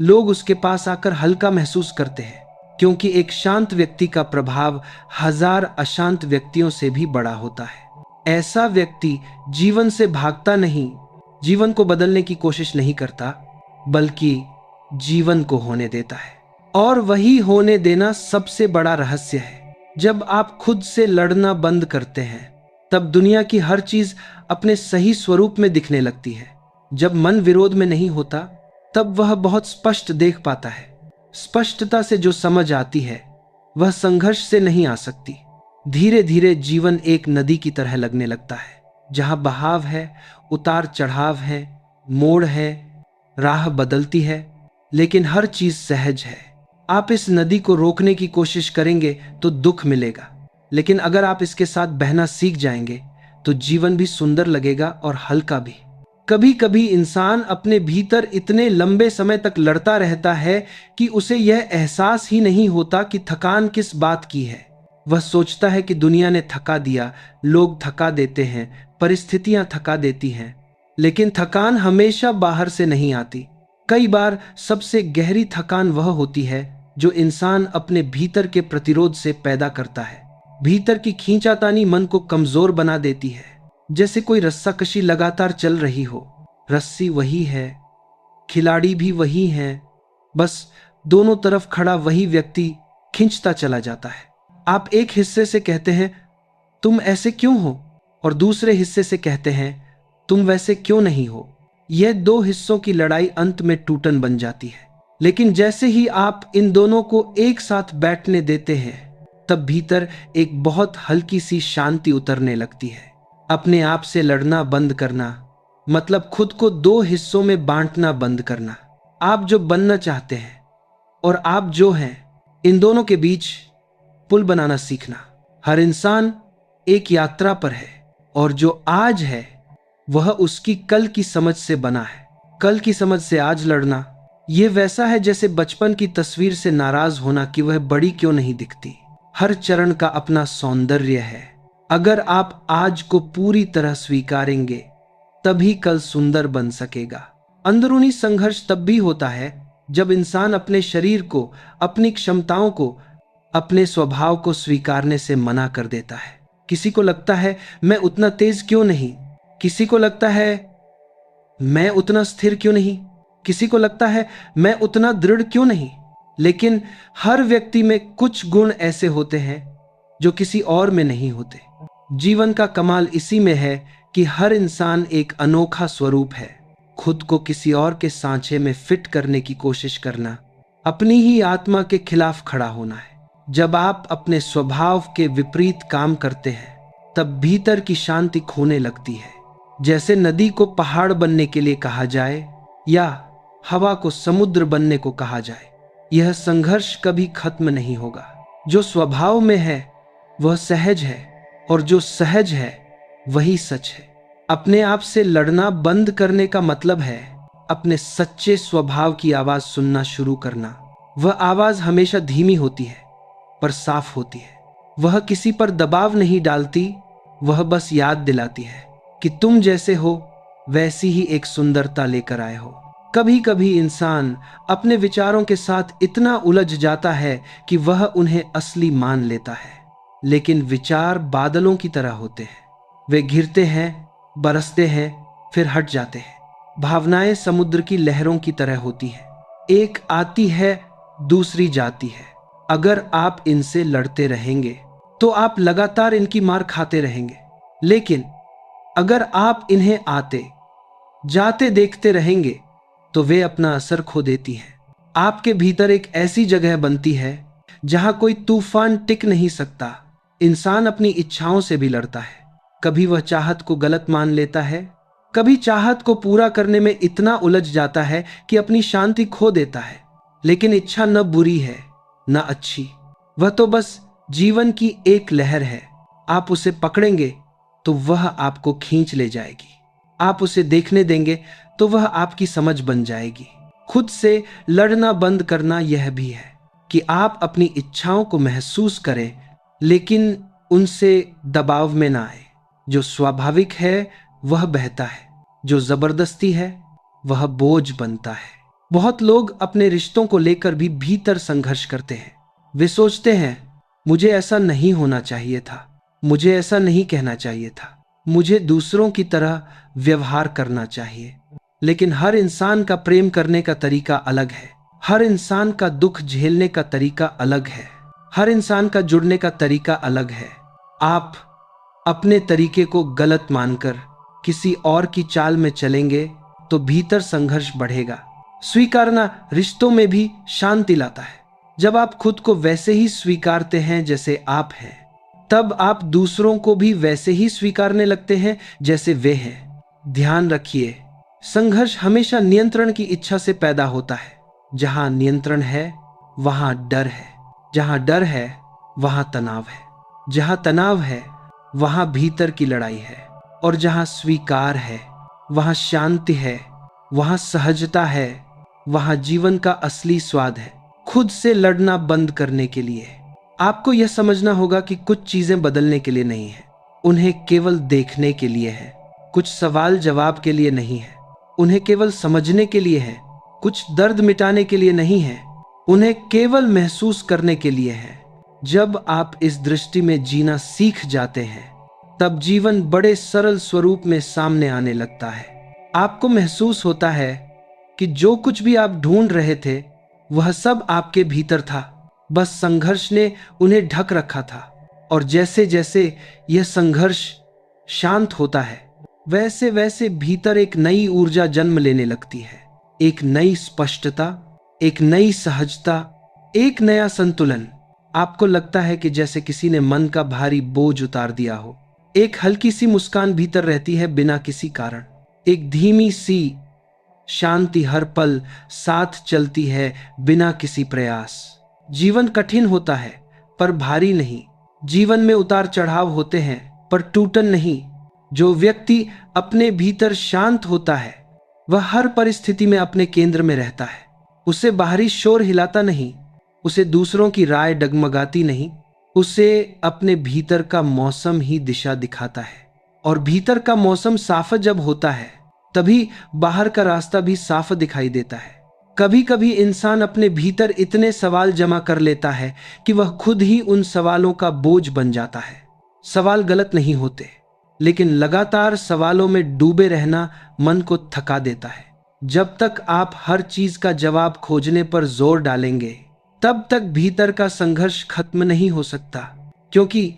लोग उसके पास आकर हल्का महसूस करते हैं, क्योंकि एक शांत व्यक्ति का प्रभाव हजार अशांत व्यक्तियों से भी बड़ा होता है। ऐसा व्यक्ति जीवन से भागता नहीं, जीवन को बदलने की कोशिश नहीं करता, बल्कि जीवन को होने देता है। और वही होने देना सबसे बड़ा रहस्य है। जब आप खुद से लड़ना बंद करते हैं, तब दुनिया की हर चीज अपने सही स्वरूप में दिखने लगती है। जब मन विरोध में नहीं होता, तब वह बहुत स्पष्ट देख पाता है। स्पष्टता से जो समझ आती है वह संघर्ष से नहीं आ सकती। धीरे धीरे जीवन एक नदी की तरह लगने लगता है, जहां बहाव है, उतार चढ़ाव है, मोड़ है, राह बदलती है, लेकिन हर चीज सहज है। आप इस नदी को रोकने की कोशिश करेंगे तो दुख मिलेगा, लेकिन अगर आप इसके साथ बहना सीख जाएंगे तो जीवन भी सुंदर लगेगा और हल्का भी। कभी कभी इंसान अपने भीतर इतने लंबे समय तक लड़ता रहता है कि उसे यह एहसास ही नहीं होता कि थकान किस बात की है। वह सोचता है कि दुनिया ने थका दिया, लोग थका देते हैं, परिस्थितियां थका देती हैं, लेकिन थकान हमेशा बाहर से नहीं आती। कई बार सबसे गहरी थकान वह होती है जो इंसान अपने भीतर के प्रतिरोध से पैदा करता है। भीतर की खींचातानी मन को कमजोर बना देती है, जैसे कोई रस्साकशी लगातार चल रही हो। रस्सी वही है, खिलाड़ी भी वही है, बस दोनों तरफ खड़ा वही व्यक्ति खींचता चला जाता है। आप एक हिस्से से कहते हैं तुम ऐसे क्यों हो, और दूसरे हिस्से से कहते हैं तुम वैसे क्यों नहीं हो। यह दो हिस्सों की लड़ाई अंत में टूटन बन जाती है। लेकिन जैसे ही आप इन दोनों को एक साथ बैठने देते हैं, तब भीतर एक बहुत हल्की सी शांति उतरने लगती है। अपने आप से लड़ना बंद करना मतलब खुद को दो हिस्सों में बांटना बंद करना। आप जो बनना चाहते हैं और आप जो हैं, इन दोनों के बीच पुल बनाना सीखना। हर इंसान एक यात्रा पर है, और जो आज है वह उसकी कल की समझ से बना है। कल की समझ से आज लड़ना, यह वैसा है जैसे बचपन की तस्वीर से नाराज होना कि वह बड़ी क्यों नहीं दिखती। हर चरण का अपना सौंदर्य है। अगर आप आज को पूरी तरह स्वीकारेंगे तभी कल सुंदर बन सकेगा। अंदरूनी संघर्ष तब भी होता है जब इंसान अपने शरीर को, अपनी क्षमताओं को, अपने स्वभाव को स्वीकारने से मना कर देता है। किसी को लगता है मैं उतना तेज क्यों नहीं, किसी को लगता है मैं उतना स्थिर क्यों नहीं, किसी को लगता है मैं उतना दृढ़ क्यों नहीं। लेकिन हर व्यक्ति में कुछ गुण ऐसे होते हैं जो किसी और में नहीं होते। जीवन का कमाल इसी में है कि हर इंसान एक अनोखा स्वरूप है। खुद को किसी और के सांचे में फिट करने की कोशिश करना अपनी ही आत्मा के खिलाफ खड़ा होना है। जब आप अपने स्वभाव के विपरीत काम करते हैं तब भीतर की शांति खोने लगती है। जैसे नदी को पहाड़ बनने के लिए कहा जाए या हवा को समुद्र बनने को कहा जाए, यह संघर्ष कभी खत्म नहीं होगा। जो स्वभाव में है वह सहज है और जो सहज है वही सच है। अपने आप से लड़ना बंद करने का मतलब है अपने सच्चे स्वभाव की आवाज सुनना शुरू करना। वह आवाज हमेशा धीमी होती है पर साफ होती है। वह किसी पर दबाव नहीं डालती, वह बस याद दिलाती है कि तुम जैसे हो वैसी ही एक सुंदरता लेकर आए हो। कभी कभी इंसान अपने विचारों के साथ इतना उलझ जाता है कि वह उन्हें असली मान लेता है। लेकिन विचार बादलों की तरह होते हैं, वे घिरते हैं, बरसते हैं, फिर हट जाते हैं। भावनाएं समुद्र की लहरों की तरह होती हैं, एक आती है दूसरी जाती है। अगर आप इनसे लड़ते रहेंगे तो आप लगातार इनकी मार खाते रहेंगे। लेकिन अगर आप इन्हें आते जाते देखते रहेंगे तो वे अपना असर खो देती हैं। आपके भीतर एक ऐसी जगह बनती है जहां कोई तूफान टिक नहीं सकता। इंसान अपनी इच्छाओं से भी लड़ता है। कभी वह चाहत को गलत मान लेता है, कभी चाहत को पूरा करने में इतना उलझ जाता है कि अपनी शांति खो देता है। लेकिन इच्छा न बुरी है न अच्छी, वह तो बस जीवन की एक लहर है। आप उसे पकड़ेंगे तो वह आपको खींच ले जाएगी। आप उसे देखने देंगे तो वह आपकी समझ बन जाएगी। खुद से लड़ना बंद करना यह भी है कि आप अपनी इच्छाओं को महसूस करें लेकिन उनसे दबाव में ना आए। जो स्वाभाविक है वह बहता है, जो जबरदस्ती है वह बोझ बनता है। बहुत लोग अपने रिश्तों को लेकर भी भीतर संघर्ष करते हैं। वे सोचते हैं मुझे ऐसा नहीं होना चाहिए था, मुझे ऐसा नहीं कहना चाहिए था, मुझे दूसरों की तरह व्यवहार करना चाहिए। लेकिन हर इंसान का प्रेम करने का तरीका अलग है, हर इंसान का दुख झेलने का तरीका अलग है, हर इंसान का जुड़ने का तरीका अलग है। आप अपने तरीके को गलत मानकर किसी और की चाल में चलेंगे तो भीतर संघर्ष बढ़ेगा। स्वीकारना रिश्तों में भी शांति लाता है। जब आप खुद को वैसे ही स्वीकारते हैं जैसे आप हैं, तब आप दूसरों को भी वैसे ही स्वीकारने लगते हैं जैसे वे हैं। ध्यान रखिए, संघर्ष हमेशा नियंत्रण की इच्छा से पैदा होता है। जहां नियंत्रण है वहां डर है, जहां डर है वहां तनाव है, जहां तनाव है वहां भीतर की लड़ाई है, और जहां स्वीकार है वहां शांति है, वहां सहजता है, वहां जीवन का असली स्वाद है। खुद से लड़ना बंद करने के लिए आपको यह समझना होगा कि कुछ चीजें बदलने के लिए नहीं है, उन्हें केवल देखने के लिए है। कुछ सवाल जवाब के लिए नहीं है, उन्हें केवल समझने के लिए है। कुछ दर्द मिटाने के लिए नहीं है, उन्हें केवल महसूस करने के लिए है। जब आप इस दृष्टि में जीना सीख जाते हैं तब जीवन बड़े सरल स्वरूप में सामने आने लगता है। आपको महसूस होता है कि जो कुछ भी आप ढूंढ रहे थे वह सब आपके भीतर था, बस संघर्ष ने उन्हें ढक रखा था। और जैसे जैसे यह संघर्ष शांत होता है वैसे वैसे भीतर एक नई ऊर्जा जन्म लेने लगती है, एक नई स्पष्टता, एक नई सहजता, एक नया संतुलन। आपको लगता है कि जैसे किसी ने मन का भारी बोझ उतार दिया हो। एक हल्की सी मुस्कान भीतर रहती है बिना किसी कारण, एक धीमी सी शांति हर पल साथ चलती है बिना किसी प्रयास। जीवन कठिन होता है पर भारी नहीं, जीवन में उतार चढ़ाव होते हैं पर टूटन नहीं। जो व्यक्ति अपने भीतर शांत होता है वह हर परिस्थिति में अपने केंद्र में रहता है। उसे बाहरी शोर हिलाता नहीं, उसे दूसरों की राय डगमगाती नहीं, उसे अपने भीतर का मौसम ही दिशा दिखाता है। और भीतर का मौसम साफ जब होता है तभी बाहर का रास्ता भी साफ दिखाई देता है। कभी कभी इंसान अपने भीतर इतने सवाल जमा कर लेता है कि वह खुद ही उन सवालों का बोझ बन जाता है। सवाल गलत नहीं होते, लेकिन लगातार सवालों में डूबे रहना मन को थका देता है। जब तक आप हर चीज का जवाब खोजने पर जोर डालेंगे, तब तक भीतर का संघर्ष खत्म नहीं हो सकता। क्योंकि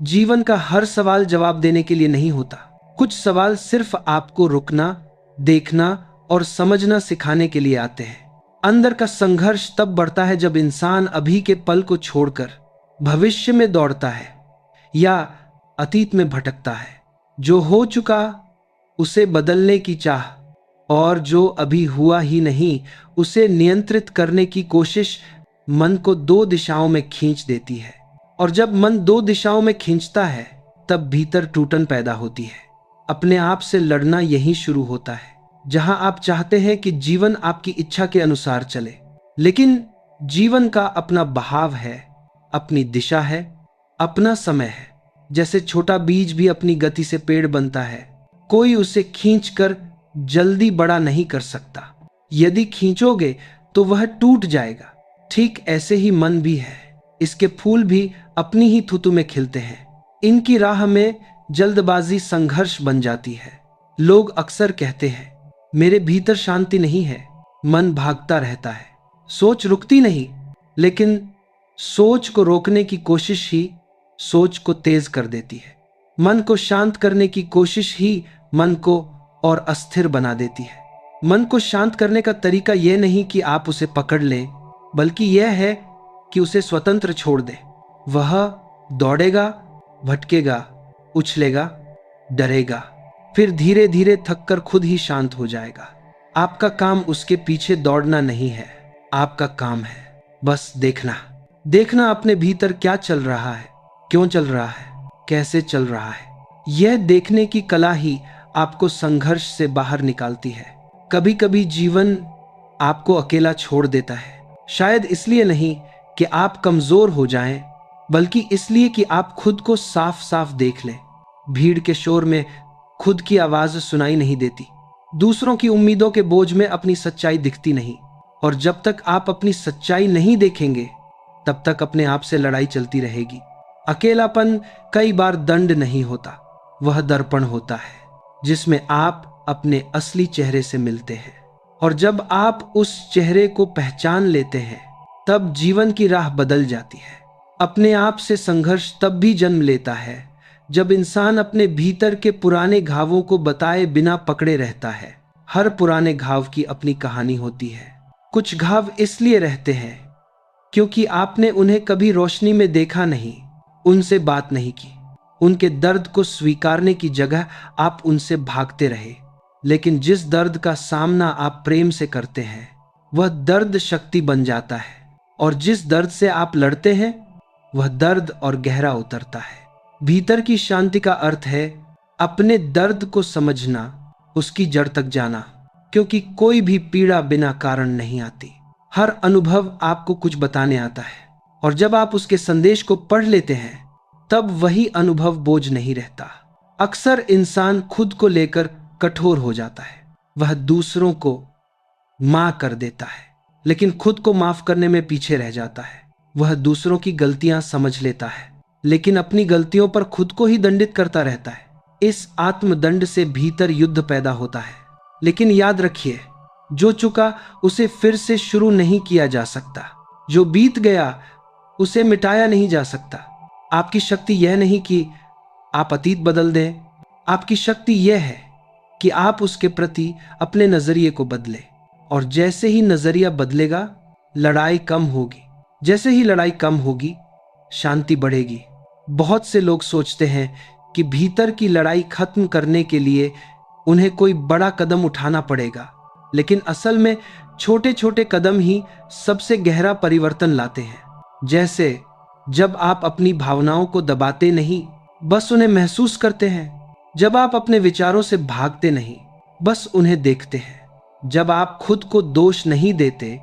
जीवन का हर सवाल जवाब देने के लिए नहीं होता। कुछ सवाल सिर्फ आपको रुकना, देखना और समझना सिखाने के लिए आते हैं। अंदर का संघर्ष तब बढ़ता है जब इंसान अभी के पल को छोड़कर भविष्य में दौड़ता है या अतीत में भटकता है। जो हो चुका उसे बदलने की चाह और जो अभी हुआ ही नहीं उसे नियंत्रित करने की कोशिश मन को दो दिशाओं में खींच देती है। और जब मन दो दिशाओं में खींचता है तब भीतर टूटन पैदा होती है। अपने आप से लड़ना यही शुरू होता है, जहां आप चाहते हैं कि जीवन आपकी इच्छा के अनुसार चले, लेकिन जीवन का अपना बहाव है, अपनी दिशा है, अपना समय है। जैसे छोटा बीज भी अपनी गति से पेड़ बनता है, कोई उसे खींचकर जल्दी बड़ा नहीं कर सकता। यदि खींचोगे तो वह टूट जाएगा। ठीक ऐसे ही मन भी है। इसके फूल भी अपनी ही थुतु में खिलते हैं। इनकी राह में जल्दबाजी संघर्ष बन जाती है। लोग अक्सर कहते हैं, मेरे भीतर शांति नहीं है, मन भागता रहता है, सोच रुकती नहीं। लेकिन सोच को रोकने की कोशिश ही सोच को तेज कर देती है। मन को शांत करने की कोशिश ही मन को और अस्थिर बना देती है। मन को शांत करने का तरीका यह नहीं कि आप उसे पकड़ लें, बल्कि यह है कि उसे स्वतंत्र छोड़ दें। वह दौड़ेगा, भटकेगा, उछलेगा, डरेगा, फिर धीरे धीरे थककर खुद ही शांत हो जाएगा। आपका काम उसके पीछे दौड़ना नहीं है, आपका काम है बस देखना अपने भीतर क्या चल रहा है, क्यों चल रहा है, कैसे चल रहा है। यह देखने की कला ही आपको संघर्ष से बाहर निकालती है। कभी कभी जीवन आपको अकेला छोड़ देता है, शायद इसलिए नहीं कि आप कमजोर हो जाएं, बल्कि इसलिए कि आप खुद को साफ साफ देख लें। भीड़ के शोर में खुद की आवाज सुनाई नहीं देती, दूसरों की उम्मीदों के बोझ में अपनी सच्चाई दिखती नहीं। और जब तक आप अपनी सच्चाई नहीं देखेंगे, तब तक अपने आप से लड़ाई चलती रहेगी। अकेलापन कई बार दंड नहीं होता, वह दर्पण होता है जिसमें आप अपने असली चेहरे से मिलते हैं। और जब आप उस चेहरे को पहचान लेते हैं, तब जीवन की राह बदल जाती है। अपने आप से संघर्ष तब भी जन्म लेता है जब इंसान अपने भीतर के पुराने घावों को बताए बिना पकड़े रहता है। हर पुराने घाव की अपनी कहानी होती है। कुछ घाव इसलिए रहते हैं क्योंकि आपने उन्हें कभी रोशनी में देखा नहीं, उनसे बात नहीं की। उनके दर्द को स्वीकारने की जगह आप उनसे भागते रहे। लेकिन जिस दर्द का सामना आप प्रेम से करते हैं, वह दर्द शक्ति बन जाता है। और जिस दर्द से आप लड़ते हैं, वह दर्द और गहरा उतरता है। भीतर की शांति का अर्थ है अपने दर्द को समझना, उसकी जड़ तक जाना। क्योंकि कोई भी पीड़ा बिना कारण नहीं आती। हर अनुभव आपको कुछ बताने आता है, और जब आप उसके संदेश को पढ़ लेते हैं, तब वही अनुभव बोझ नहीं रहता। अक्सर इंसान खुद को लेकर कठोर हो जाता है। वह दूसरों को माफ कर देता है, लेकिन खुद को माफ करने में पीछे रह जाता है। वह दूसरों की गलतियां समझ लेता है, लेकिन अपनी गलतियों पर खुद को ही दंडित करता रहता है। इस आत्मदंड से भीतर युद्ध पैदा होता है। लेकिन याद रखिए, जो चुका उसे फिर से शुरू नहीं किया जा सकता। जो बीत गया उसे मिटाया नहीं जा सकता। आपकी शक्ति यह नहीं कि आप अतीत बदल दें, आपकी शक्ति यह है कि आप उसके प्रति अपने नजरिए को बदलें। और जैसे ही नजरिया बदलेगा, लड़ाई कम होगी। जैसे ही लड़ाई कम होगी, शांति बढ़ेगी। बहुत से लोग सोचते हैं कि भीतर की लड़ाई खत्म करने के लिए उन्हें कोई बड़ा कदम उठाना पड़ेगा, लेकिन असल में छोटे छोटे कदम ही सबसे गहरा परिवर्तन लाते हैं। जैसे जब आप अपनी भावनाओं को दबाते नहीं, बस उन्हें महसूस करते हैं। जब आप अपने विचारों से भागते नहीं, बस उन्हें देखते हैं। जब आप खुद को दोष नहीं देते,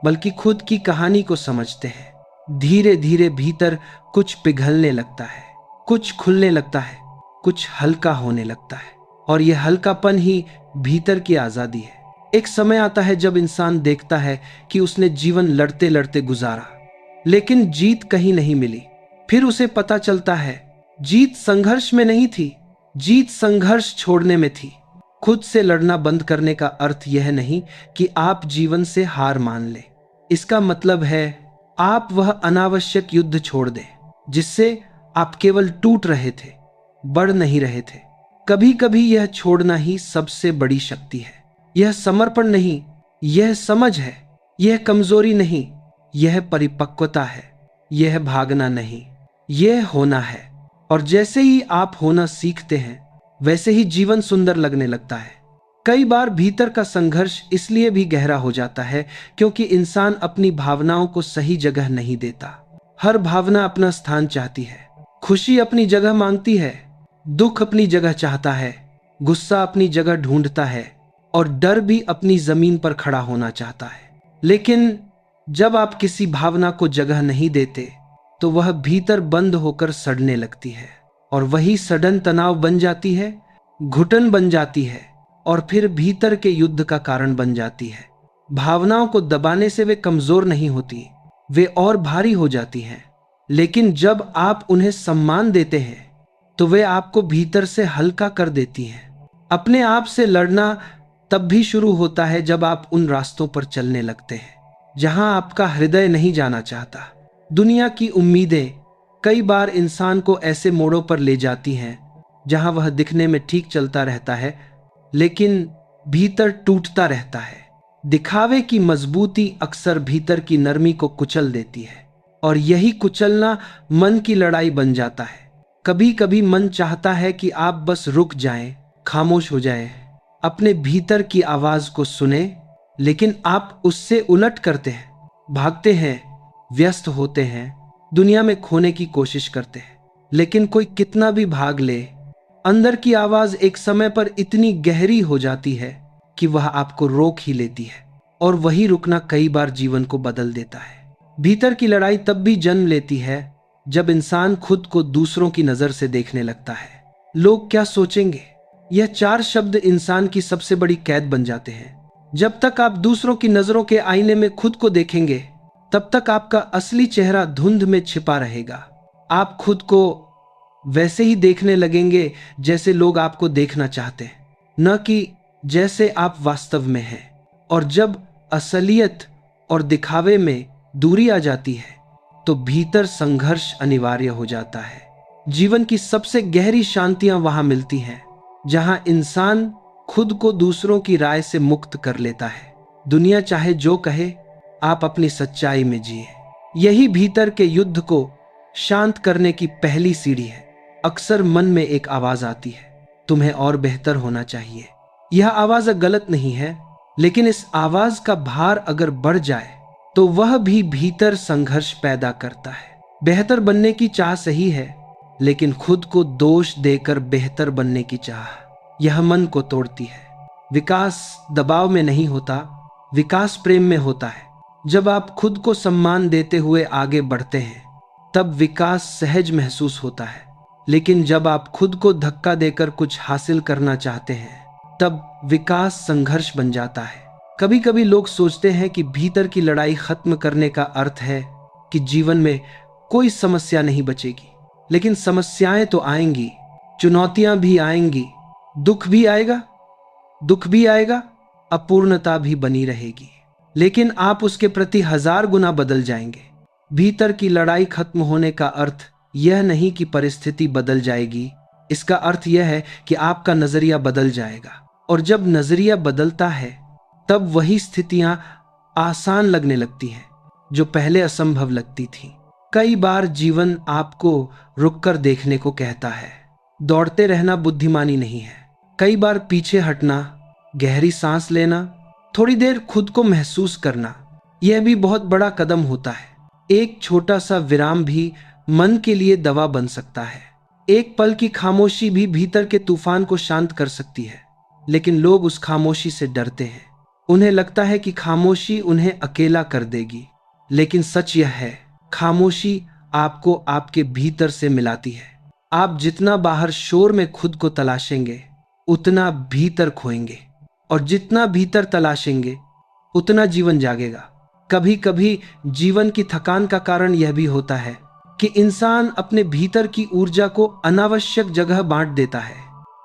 बल्कि खुद की कहानी को समझते हैं। धीरे धीरे भीतर कुछ पिघलने लगता है, कुछ खुलने लगता है, कुछ हल्का होने लगता है। और यह हल्कापन ही भीतर की आजादी है। एक समय आता है जब इंसान देखता है कि उसने जीवन लड़ते लड़ते गुजारा, लेकिन जीत कहीं नहीं मिली। फिर उसे पता चलता है जीत संघर्ष में नहीं थी, जीत संघर्ष छोड़ने में थी। खुद से लड़ना बंद करने का अर्थ यह नहीं कि आप जीवन से हार मान लें। इसका मतलब है आप वह अनावश्यक युद्ध छोड़ दें जिससे आप केवल टूट रहे थे, बढ़ नहीं रहे थे। कभी कभी यह छोड़ना ही सबसे बड़ी शक्ति है। यह समर्पण नहीं, यह समझ है। यह कमजोरी नहीं, यह परिपक्वता है। यह भागना नहीं, यह होना है। और जैसे ही आप होना सीखते हैं वैसे ही जीवन सुंदर लगने लगता है। कई बार भीतर का संघर्ष इसलिए भी गहरा हो जाता है क्योंकि इंसान अपनी भावनाओं को सही जगह नहीं देता। हर भावना अपना स्थान चाहती है। खुशी अपनी जगह मांगती है, दुख अपनी जगह चाहता है, गुस्सा अपनी जगह ढूंढता है और डर भी अपनी जमीन पर खड़ा होना चाहता है। लेकिन जब आप किसी भावना को जगह नहीं देते तो वह भीतर बंद होकर सड़ने लगती है, और वही सड़न तनाव बन जाती है, घुटन बन जाती है और फिर भीतर के युद्ध का कारण बन जाती है। भावनाओं को दबाने से वे कमजोर नहीं होती, वे और भारी हो जाती हैं। लेकिन जब आप उन्हें सम्मान देते हैं तो वे आपको भीतर से हल्का कर देती हैं। अपने आप से लड़ना तब भी शुरू होता है जब आप उन रास्तों पर चलने लगते हैं जहां आपका हृदय नहीं जाना चाहता। दुनिया की उम्मीदें कई बार इंसान को ऐसे मोड़ों पर ले जाती हैं जहां वह दिखने में ठीक चलता रहता है लेकिन भीतर टूटता रहता है। दिखावे की मजबूती अक्सर भीतर की नरमी को कुचल देती है, और यही कुचलना मन की लड़ाई बन जाता है। कभी कभी मन चाहता है कि आप बस रुक जाएं, खामोश हो जाएं, अपने भीतर की आवाज को सुने, लेकिन आप उससे उलट करते हैं, भागते हैं, व्यस्त होते हैं, दुनिया में खोने की कोशिश करते हैं। लेकिन कोई कितना भी भाग ले, अंदर की आवाज एक समय पर इतनी गहरी हो जाती है कि वह आपको रोक ही लेती है, और वही रुकना कई बार जीवन को बदल देता है। भीतर की लड़ाई तब भी जन्म लेती है जब इंसान खुद को दूसरों की नजर से देखने लगता है। लोग क्या सोचेंगे, यह 4 शब्द इंसान की सबसे बड़ी कैद बन जाते हैं। जब तक आप दूसरों की नजरों के आईने में खुद को देखेंगे तब तक आपका असली चेहरा धुंध में छिपा रहेगा। आप खुद को वैसे ही देखने लगेंगे जैसे लोग आपको देखना चाहते हैं, न कि जैसे आप वास्तव में हैं। और जब असलियत और दिखावे में दूरी आ जाती है तो भीतर संघर्ष अनिवार्य हो जाता है। जीवन की सबसे गहरी शांतियां वहां मिलती हैं जहां इंसान खुद को दूसरों की राय से मुक्त कर लेता है। दुनिया चाहे जो कहे, आप अपनी सच्चाई में जिए। यही भीतर के युद्ध को शांत करने की पहली सीढ़ी है। अक्सर मन में एक आवाज आती है, तुम्हें और बेहतर होना चाहिए। यह आवाज गलत नहीं है, लेकिन इस आवाज का भार अगर बढ़ जाए तो वह भी भीतर संघर्ष पैदा करता है। बेहतर बनने की चाह सही है, लेकिन खुद को दोष देकर बेहतर बनने की चाह, यह मन को तोड़ती है। विकास दबाव में नहीं होता, विकास प्रेम में होता है। जब आप खुद को सम्मान देते हुए आगे बढ़ते हैं तब विकास सहज महसूस होता है। लेकिन जब आप खुद को धक्का देकर कुछ हासिल करना चाहते हैं तब विकास संघर्ष बन जाता है। कभी कभी लोग सोचते हैं कि भीतर की लड़ाई खत्म करने का अर्थ है कि जीवन में कोई समस्या नहीं बचेगी। लेकिन समस्याएं तो आएंगी, चुनौतियां भी आएंगी, दुख भी आएगा, अपूर्णता भी बनी रहेगी। लेकिन आप उसके प्रति 1000 गुना बदल जाएंगे। भीतर की लड़ाई खत्म होने का अर्थ यह नहीं कि परिस्थिति बदल जाएगी, इसका अर्थ यह है कि आपका नजरिया बदल जाएगा। और जब नजरिया बदलता है तब वही स्थितियां आसान लगने लगती हैं जो पहले असंभव लगती थी। कई बार जीवन आपको रुककर देखने को कहता है। दौड़ते रहना बुद्धिमानी नहीं है। कई बार पीछे हटना, गहरी सांस लेना, थोड़ी देर खुद को महसूस करना, यह भी बहुत बड़ा कदम होता है। एक छोटा सा विराम भी मन के लिए दवा बन सकता है। एक पल की खामोशी भी भीतर के तूफान को शांत कर सकती है। लेकिन लोग उस खामोशी से डरते हैं। उन्हें लगता है कि खामोशी उन्हें अकेला कर देगी। लेकिन सच यह है, खामोशी आपको आपके भीतर से मिलाती है। आप जितना बाहर शोर में खुद को तलाशेंगे उतना भीतर खोएंगे, और जितना भीतर तलाशेंगे उतना जीवन जागेगा। कभी कभी जीवन की थकान का कारण यह भी होता है कि इंसान अपने भीतर की ऊर्जा को अनावश्यक जगह बांट देता है।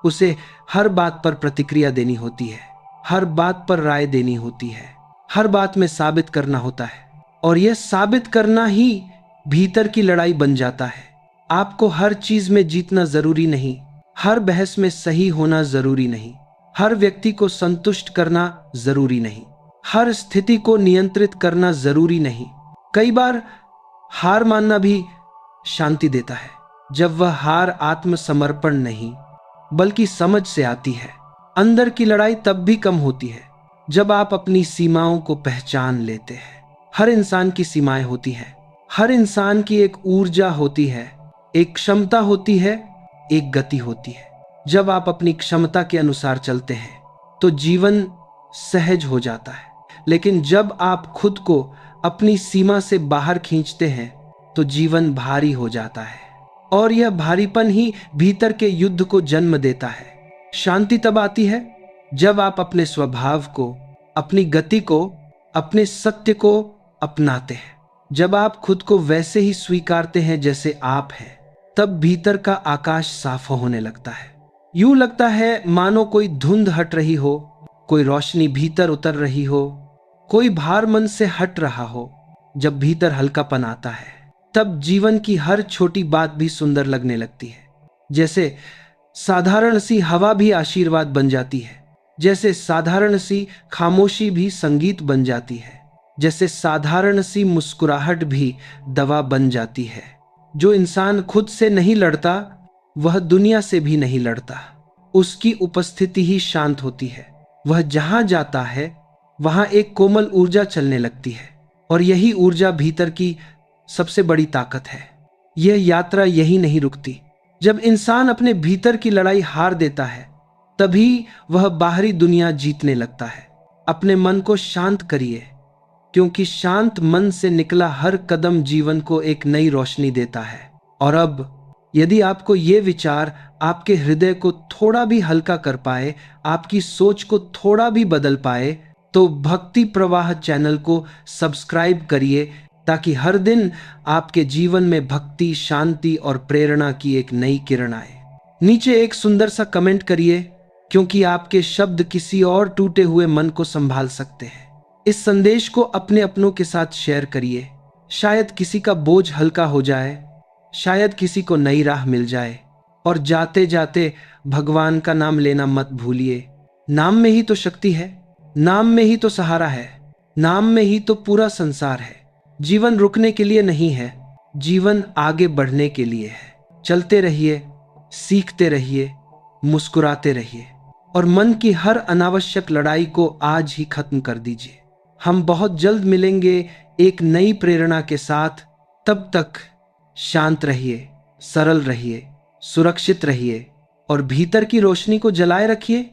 उसे हर बात पर प्रतिक्रिया देनी होती है, हर बात पर राय देनी होती है, हर बात में साबित करना होता है, और यह साबित करना ही भीतर की लड़ाई बन जाता है। आपको हर चीज में जीतना जरूरी नहीं, हर बहस में सही होना जरूरी नहीं, हर व्यक्ति को संतुष्ट करना जरूरी नहीं, हर स्थिति को नियंत्रित करना जरूरी नहीं। कई बार हार मानना भी शांति देता है, जब वह हार आत्मसमर्पण नहीं बल्कि समझ से आती है। अंदर की लड़ाई तब भी कम होती है जब आप अपनी सीमाओं को पहचान लेते हैं। हर इंसान की सीमाएं होती हैं, हर इंसान की एक ऊर्जा होती है, एक क्षमता होती है, एक गति होती है। जब आप अपनी क्षमता के अनुसार चलते हैं तो जीवन सहज हो जाता है, लेकिन जब आप खुद को अपनी सीमा से बाहर खींचते हैं तो जीवन भारी हो जाता है, और यह भारीपन ही भीतर के युद्ध को जन्म देता है। शांति तब आती है जब आप अपने स्वभाव को, अपनी गति को, अपने सत्य को अपनाते हैं। जब आप खुद को वैसे ही स्वीकारते हैं जैसे आप हैं, तब भीतर का आकाश साफ होने लगता है। यूं लगता है मानो कोई धुंध हट रही हो, कोई रोशनी भीतर उतर रही हो, कोई भार मन से हट रहा हो। जब भीतर हल्कापन आता है तब जीवन की हर छोटी बात भी सुंदर लगने लगती है। जैसे साधारण सी हवा भी आशीर्वाद बन जाती है, जैसे साधारण सी खामोशी भी संगीत बन जाती है, जैसे साधारण सी मुस्कुराहट भी दवा बन जाती है। जो इंसान खुद से नहीं लड़ता वह दुनिया से भी नहीं लड़ता। उसकी उपस्थिति ही शांत होती है। वह जहां जाता है वहां एक कोमल ऊर्जा चलने लगती है, और यही ऊर्जा भीतर की सबसे बड़ी ताकत है। यह यात्रा यही नहीं रुकती। जब इंसान अपने भीतर की लड़ाई हार देता है तभी वह बाहरी दुनिया जीतने लगता है। अपने मन को शांत करिए, क्योंकि शांत मन से निकला हर कदम जीवन को एक नई रोशनी देता है। और अब यदि आपको ये विचार आपके हृदय को थोड़ा भी हल्का कर पाए, आपकी सोच को थोड़ा भी बदल पाए, तो भक्ति प्रवाह चैनल को सब्सक्राइब करिए, ताकि हर दिन आपके जीवन में भक्ति, शांति और प्रेरणा की एक नई किरण आए। नीचे एक सुंदर सा कमेंट करिए, क्योंकि आपके शब्द किसी और टूटे हुए मन को संभाल सकते हैं। इस संदेश को अपने अपनों के साथ शेयर करिए। शायद किसी का बोझ हल्का हो जाए, शायद किसी को नई राह मिल जाए। और जाते जाते भगवान का नाम लेना मत भूलिए। नाम में ही तो शक्ति है, नाम में ही तो सहारा है, नाम में ही तो पूरा संसार है। जीवन रुकने के लिए नहीं है, जीवन आगे बढ़ने के लिए है। चलते रहिए, सीखते रहिए, मुस्कुराते रहिए, और मन की हर अनावश्यक लड़ाई को आज ही खत्म कर दीजिए। हम बहुत जल्द मिलेंगे एक नई प्रेरणा के साथ। तब तक शांत रहिए, सरल रहिए, सुरक्षित रहिए, और भीतर की रोशनी को जलाए रखिए।